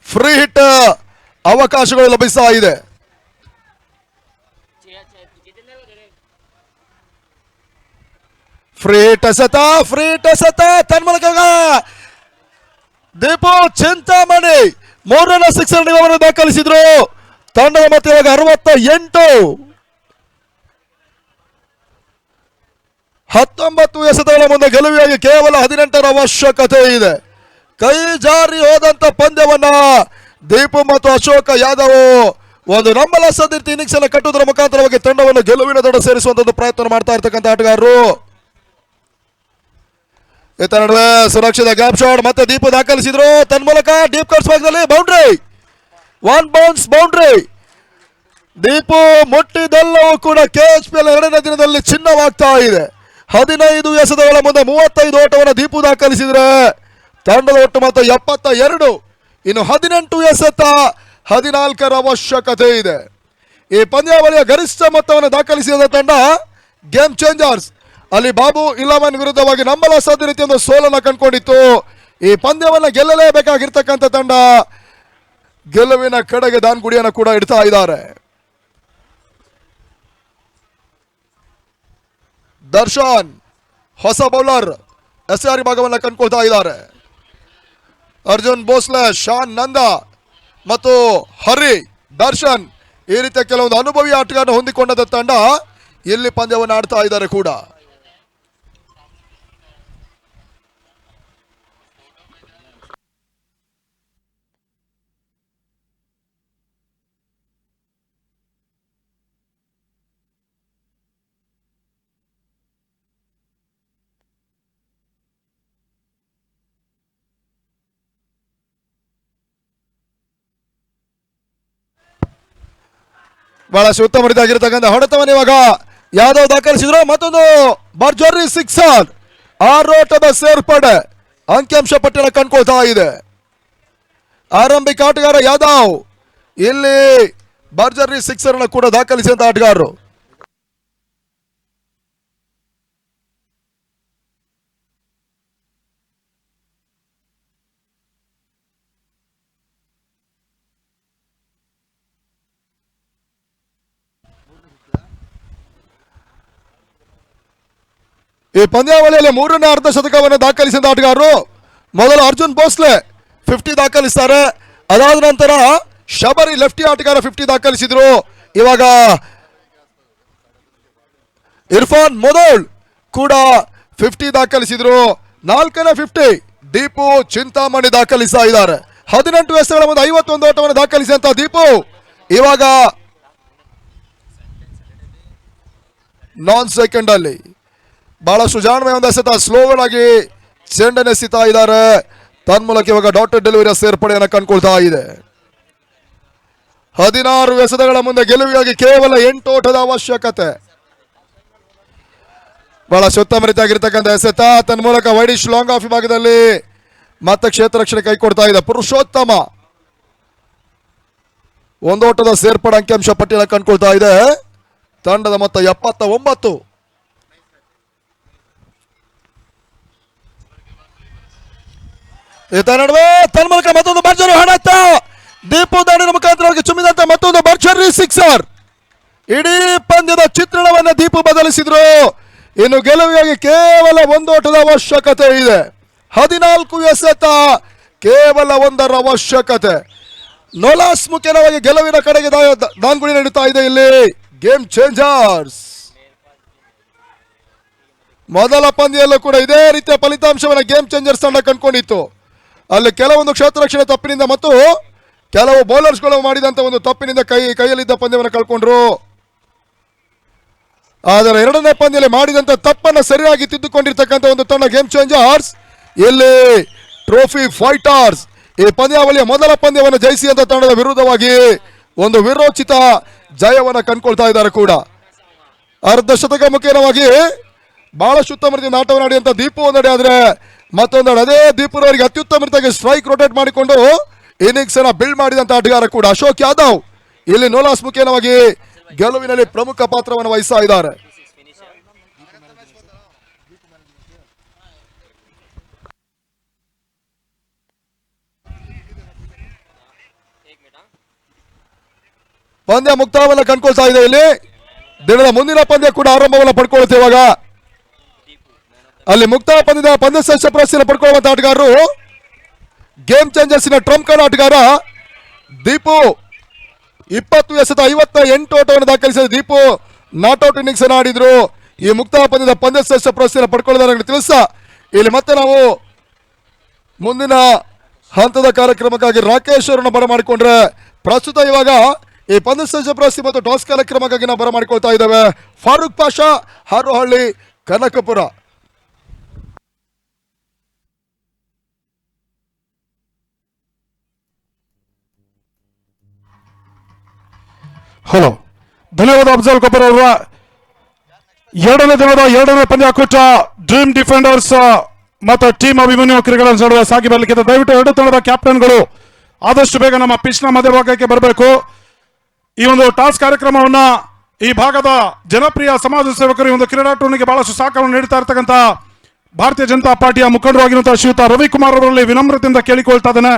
ಫ್ರೀ ಹಿಟ್ ಅವಕಾಶಗಳು ಲಭಿಸ್ತಾ ಇದೆ. ಫ್ರೀ ಹಿಟ್ ಎಸೆತ ತನ್ಮೂಲಕ ದೀಪು ಚಿಂತಾಮಣಿ ಮೂರನೇ ಸಿಕ್ಸರ್ ನಿಗಮವನ್ನು ದಾಖಲಿಸಿದ್ರು. ತಂಡದ ಮತ್ತೆ ಇವಾಗ 68. 19 ಎಸೆತಗಳ ಮುಂದೆ ಗೆಲುವಿಗಾಗಿ ಕೇವಲ 18ರ ಅವಶ್ಯಕತೆ ಇದೆ. ಕೈ ಜಾರಿ ಹೋದಂತ ಪಂದ್ಯವನ್ನ ದೀಪು ಮತ್ತು ಅಶೋಕ ಯಾದವ್ ಒಂದು ನಂಬಲ ಸದಿರ್ತಿ ಇನ್ನಿಂಗ್ಸ್ ಅನ್ನು ಕಟ್ಟುವುದರ ಮುಖಾಂತರವಾಗಿ ತಂಡವನ್ನು ಗೆಲುವಿನ ದಡ ಸೇರಿಸುವಂತ ಪ್ರಯತ್ನ ಮಾಡ್ತಾ ಇರ್ತಕ್ಕಂಥ ಆಟಗಾರರು. ಇತ್ತ ನಡುವೆ ಸುರಕ್ಷಿತ ಗ್ಯಾಪ್ ಶಾಟ್ ಮತ್ತೆ ದೀಪು ದಾಖಲಿಸಿದ್ರು. ತನ್ಮೂಲಕ ಡೀಪ್ ಕಟ್ಸ್ ಭಾಗದಲ್ಲಿ ಬೌಂಡ್ರಿ, 1 ಬೌನ್ಸ್ ಬೌಂಡ್ರಿ. ದೀಪು ಮುಟ್ಟಿದೆಲ್ಲವೂ ಕೂಡ KHPL ಎರಡನೇ ದಿನದಲ್ಲಿ ಚಿನ್ನವಾಗ್ತಾ ಇದೆ. 15 ಎಸೆತಗಳ ಮುಂದೆ 35 ಓಟವನ್ನು ದೀಪು ದಾಖಲಿಸಿದ್ರೆ ತಂಡದ ಒಟ್ಟು ಮೊತ್ತ 72. ಇನ್ನು 18 ಎಸೆತ 14ರ ಅವಶ್ಯಕತೆ ಇದೆ. ಈ ಪಂದ್ಯಾವಳಿಯ ಗರಿಷ್ಠ ಮೊತ್ತವನ್ನು ದಾಖಲಿಸಿದ ತಂಡ ಗೇಮ್ ಚೇಂಜರ್ಸ್. ಅಲ್ಲಿ ಬಾಬು ಇಲಾಮನ್ ವಿರುದ್ಧವಾಗಿ ನಂಬಲ ಸಾಧ್ಯ ರೀತಿಯ ಒಂದು ಸೋಲನ್ನು ಕಂಡುಕೊಂಡಿತ್ತು. ಈ ಪಂದ್ಯವನ್ನು ಗೆಲ್ಲಲೇಬೇಕಾಗಿರ್ತಕ್ಕಂಥ ತಂಡ ಗೆಲುವಿನ ಕಡೆಗೆ ದಾನ್ಗುಡಿಯನ್ನು ಕೂಡ ಇಡ್ತಾ ಇದ್ದಾರೆ. ದರ್ಶನ್ ಹೊಸ ಬೌಲರ್ ಎಸ್ಆರ್ ಭಾಗವನ್ನು ಕಂಡುಕೊಳ್ತಾ ಇದ್ದಾರೆ. ಅರ್ಜುನ್ ಭೋಸ್ಲೆ, ಶಾನ್ ನಂದ ಮತ್ತು ಹರಿ ದರ್ಶನ್ ಈ ರೀತಿಯ ಕೆಲವೊಂದು ಅನುಭವಿ ಆಟಗಾರನ ಹೊಂದಿಕೊಂಡ ತಂಡ ಇಲ್ಲಿ ಪಂದ್ಯವನ್ನು ಆಡ್ತಾ ಇದ್ದಾರೆ ಕೂಡ. ಬಹಳಷ್ಟು ಉತ್ತಮ ರೀತಿಯಾಗಿರ್ತಕ್ಕಂಥ ಹೊಡೆತವನ್ನು ಇವಾಗ ಯಾದವ್ ದಾಖಲಿಸಿದ್ರು. ಮತ್ತೊಂದು ಭರ್ಜರಿ ಸಿಕ್ಸರ್, ಆರೋಟದ ಸೇರ್ಪಡೆ ಅಂಕಿಅಂಶ ಪಟ್ಟಿನ ಕಂಡುಕೊಳ್ತಾ ಇದೆ. ಆರಂಭಿಕ ಆಟಗಾರ ಯಾದವ್ ಇಲ್ಲಿ ಭರ್ಜರಿ ಸಿಕ್ಸರ್ ಅನ್ನು ಕೂಡ ದಾಖಲಿಸಿದಂತ ಆಟಗಾರರು. ಈ ಪಂದ್ಯಾವಳಿಯಲ್ಲಿ ಮೂರನೇ ಅರ್ಧ ಶತಕವನ್ನು ದಾಖಲಿಸಿದ ಆಟಗಾರರು ಮೊದಲು ಅರ್ಜುನ್ ಭೋಸ್ಲೆ 50 ದಾಖಲಿಸ್ತಾರೆ. ಅದಾದ ನಂತರ ಶಬರಿ ಲೆಫ್ಟಿ ಆಟಗಾರ 50 ದಾಖಲಿಸಿದ್ರು. ಇವಾಗ ಇರ್ಫಾನ್ ಮೊದೋಳ್ ಕೂಡ 50 ದಾಖಲಿಸಿದ್ರು. ನಾಲ್ಕನೇ 50 ದೀಪು ಚಿಂತಾಮಣಿ ದಾಖಲಿಸ್ತಾ ಇದ್ದಾರೆ. 18 ಎಸೆಗಳ ಮುಂದೆ 51 ಓಟವನ್ನು ದಾಖಲಿಸಿದಂತ ದೀಪು ಇವಾಗ ನಾನ್ ಸೆಕೆಂಡ್ ಅಲ್ಲಿ ಬಹಳಷ್ಟು ಜಾಣ್ಮೆ ಒಂದು ಎಸೆತ ಸ್ಲೋವರ್ ಆಗಿ ಚೆಂಡನ್ನೆಸಿತಾ ಇದ್ದಾರೆ. ತನ್ಮೂಲಕ ಇವಾಗ ಡಾಟೆಡ್ ಡೆಲಿವರಿಯ ಸೇರ್ಪಡೆಯನ್ನು ಕಂಡುಕೊಳ್ತಾ ಇದೆ. 16 ಎಸೆತಗಳ ಮುಂದೆ ಗೆಲುವಿಗಾಗಿ ಕೇವಲ 8 ಓಟದ ಅವಶ್ಯಕತೆ. ಬಹಳಷ್ಟು ಉತ್ತಮ ರೀತಿಯಾಗಿರ್ತಕ್ಕಂಥ ಎಸೆತ ತನ್ಮೂಲಕ ವೈಡಿಶ್ ಲಾಂಗ್ ಆಫ್ ವಿಭಾಗದಲ್ಲಿ ಮತ್ತೆ ಕ್ಷೇತ್ರ ರಕ್ಷಣೆ ಕೈ ಕೊಡ್ತಾ ಇದೆ ಪುರುಷೋತ್ತಮ. ಒಂದು ಓಟದ ಸೇರ್ಪಡೆ ಅಂಕಿಅಂಶ ಪಟ್ಟಿಯನ್ನು ಕಂಡುಕೊಳ್ತಾ ಇದೆ. ತಂಡದ ಮೊತ್ತ 79. ಈತ ನಡುವೆ ತನ್ಮೂಲಕ ಮತ್ತೊಂದು ಭರ್ಜರಿ ಹೊಡೆತ, ದೀಪು ದಾಳಿನ ಮುಖಾಂತರವಾಗಿ ಚುಮ್ಮಿದಂತ ಮತ್ತೊಂದು ಭರ್ಜರಿ ಸಿಕ್ಸರ್. ಇಡೀ ಪಂದ್ಯದ ಚಿತ್ರಣವನ್ನು ದೀಪು ಬದಲಿಸಿದ್ರು. ಇನ್ನು ಗೆಲುವಿಗಾಗಿ ಕೇವಲ 1 ಓಟದ ಅವಶ್ಯಕತೆ ಇದೆ. 14 ಎಸೆತ, ಕೇವಲ 1ರ ಅವಶ್ಯಕತೆ. ನೋಲಾಸ್ ಮುಖ್ಯವಾಗಿ ಗೆಲುವಿನ ಕಡೆಗೆ ದಾನ್ಗುಡಿ ನೀಡುತ್ತಾ ಇದೆ ಇಲ್ಲಿ ಗೇಮ್ ಚೇಂಜರ್ಸ್. ಮೊದಲ ಪಂದ್ಯದಲ್ಲೂ ಕೂಡ ಇದೇ ರೀತಿಯ ಫಲಿತಾಂಶವನ್ನು ಗೇಮ್ ಚೇಂಜರ್ಸ್ ತಂಡ ಕಂಡುಕೊಂಡಿತ್ತು. ಅಲ್ಲಿ ಕೆಲವೊಂದು ಕ್ಷೇತ್ರ ರಕ್ಷಣೆ ತಪ್ಪಿನಿಂದ ಮತ್ತು ಕೆಲವು ಬೌಲರ್ಸ್ಗಳು ಮಾಡಿದಂತ ಒಂದು ತಪ್ಪಿನಿಂದ ಕೈಯಲ್ಲಿದ್ದ ಪಂದ್ಯವನ್ನು ಕಳ್ಕೊಂಡ್ರು. ಆದರೆ ಎರಡನೇ ಪಂದ್ಯದಲ್ಲಿ ಮಾಡಿದಂತ ತಪ್ಪನ್ನು ಸರಿಯಾಗಿ ತಿದ್ದುಕೊಂಡಿರ್ತಕ್ಕಂಥ ಒಂದು ತಂಡ ಗೇಮ್ ಚೇಂಜರ್ಸ್. ಇಲ್ಲಿ ಟ್ರೋಫಿ ಫೈಟರ್ಸ್ ಈ ಪಂದ್ಯಾವಳಿಯ ಮೊದಲ ಪಂದ್ಯವನ್ನು ಜಯಿಸಿದಂತ ತಂಡದ ವಿರುದ್ಧವಾಗಿ ಒಂದು ವಿರೋಚಿತ ಜಯವನ್ನು ಕಂಡುಕೊಳ್ತಾ ಇದ್ದಾರೆ ಕೂಡ. ಅರ್ಧ ಶತಕ ಮುಖೇನವಾಗಿ ಬಹಳಷ್ಟು ಉತ್ತಮ ರೀತಿಯ ಆಟವನ್ನು ಆಡಿದಂತ ದೀಪು ಒಂದೆಡೆ, ಆದರೆ ಮತ್ತೊಂದೆಡೆ ಅದೇ ದೀಪುರವರಿಗೆ ಅತ್ಯುತ್ತಮ ರೀತಿಯಾಗಿ ಸ್ಟ್ರೈಕ್ ರೊಟೇಟ್ ಮಾಡಿಕೊಂಡು ಇನ್ನಿಂಗ್ಸ್ ಅನ್ನ ಬಿಲ್ಡ್ ಮಾಡಿದಂತ ಆಟಗಾರ ಕೂಡ ಅಶೋಕ್ ಯಾದವ್ ಇಲ್ಲಿ ನೋಲಾಸ್ ಮುಖೇನವಾಗಿ ಗೆಲುವಿನಲ್ಲಿ ಪ್ರಮುಖ ಪಾತ್ರವನ್ನು ವಹಿಸ್ತಾ ಇದ್ದಾರೆ. ಪಂದ್ಯ ಮುಕ್ತಾಯವನ್ನು ಕಂಡುಕೊಳ್ತಾ ಇದೆ. ಇಲ್ಲಿ ದಿನದ ಮುಂದಿನ ಪಂದ್ಯ ಕೂಡ ಆರಂಭವನ್ನು ಪಡ್ಕೊಳ್ತೇವೆ. ಇವಾಗ ಅಲ್ಲಿ ಮುಕ್ತಾಯ ಪಂದ್ಯದ ಪಂದ್ಯಶ್ರೇಷ್ಠ ಪ್ರಶಸ್ತಿಯನ್ನು ಪಡ್ಕೊಳ್ಳುವಂತ ಆಟಗಾರರು ಗೇಮ್ ಚೇಂಜರ್ಸ್ನ ಟ್ರಂಪ್ ಕಾರ್ಡ್ ಆಟಗಾರ ದೀಪು. 20 ಎಸೆತ 58 ಓಟವನ್ನು ದಾಖಲಿಸಿದ ದೀಪು ನಾಟ್ಔಟ್ ಇನ್ನಿಂಗ್ಸ್ ಅನ್ನು ಆಡಿದ್ರು. ಈ ಮುಕ್ತಾಯ ಪಂದ್ಯದ ಪಂದ್ಯಶ್ರೇಷ್ಠ ಪ್ರಶಸ್ತಿಯನ್ನು ಪಡ್ಕೊಳ್ಳೋದನ್ನು ತಿಳಿಸ ಇಲ್ಲಿ ಮತ್ತೆ ನಾವು ಮುಂದಿನ ಹಂತದ ಕಾರ್ಯಕ್ರಮಕ್ಕಾಗಿ ರಾಕೇಶ್ ಅವರನ್ನು ಬರಮಾಡಿಕೊಂಡ್ರೆ, ಪ್ರಸ್ತುತ ಇವಾಗ ಈ ಪಂದ್ಯಶ್ರೇಷ್ಠ ಪ್ರಶಸ್ತಿ ಮತ್ತು ಟಾಸ್ ಕಾರ್ಯಕ್ರಮಕ್ಕಾಗಿ ನಾವು ಬರಮಾಡಿಕೊಳ್ತಾ ಇದ್ದೇವೆ ಫಾರೂಕ್ ಪಾಷಾ, ಹಾರೋಹಳ್ಳಿ, ಕನಕಪುರ. ಹಲೋ, ಧನ್ಯವಾದ ಅಫ್ಜಲ್ ಕಪೂರ್ ಅವರ. ಎರಡನೇ ದಿನದ ಎರಡನೇ ಪಂದ್ಯಾಕೂಟ ಡ್ರೀಮ್ ಡಿಫೆಂಡರ್ಸ್ ಮತ್ತು ಟೀಮ್ ಅಭಿಮನ್ಯು ಕ್ರಿಕೆಟರ್ಸ್ ನಡುವೆ ಸಾಗಿ ಬರಲಿಕ್ಕೆ ದಯವಿಟ್ಟು ಎರಡು ತಂಡದ ಕ್ಯಾಪ್ಟನ್ಗಳು ಆದಷ್ಟು ಬೇಗ ನಮ್ಮ ಪಿಚ್ನ ಮಧ್ಯಭಾಗಕ್ಕೆ ಬರಬೇಕು. ಈ ಒಂದು ಟಾಸ್ ಕಾರ್ಯಕ್ರಮವನ್ನ ಈ ಭಾಗದ ಜನಪ್ರಿಯ ಸಮಾಜ ಸೇವಕರು ಈ ಒಂದು ಕ್ರೀಡಾಟೂರ್ನಿಗೆ ಬಹಳಷ್ಟು ಸಹಕಾರವನ್ನು ನೀಡ್ತಾ ಇರ್ತಕ್ಕಂಥ ಭಾರತೀಯ ಜನತಾ ಪಾರ್ಟಿಯ ಮುಖಂಡರಾಗಿರುವಂತಹ ಶ್ರೀಯುತ ರವಿಕುಮಾರ್ ಅವರಲ್ಲಿ ವಿನಮ್ರತೆಯಿಂದ ಕೇಳಿಕೊಳ್ತಾ ಇದ್ದೇನೆ.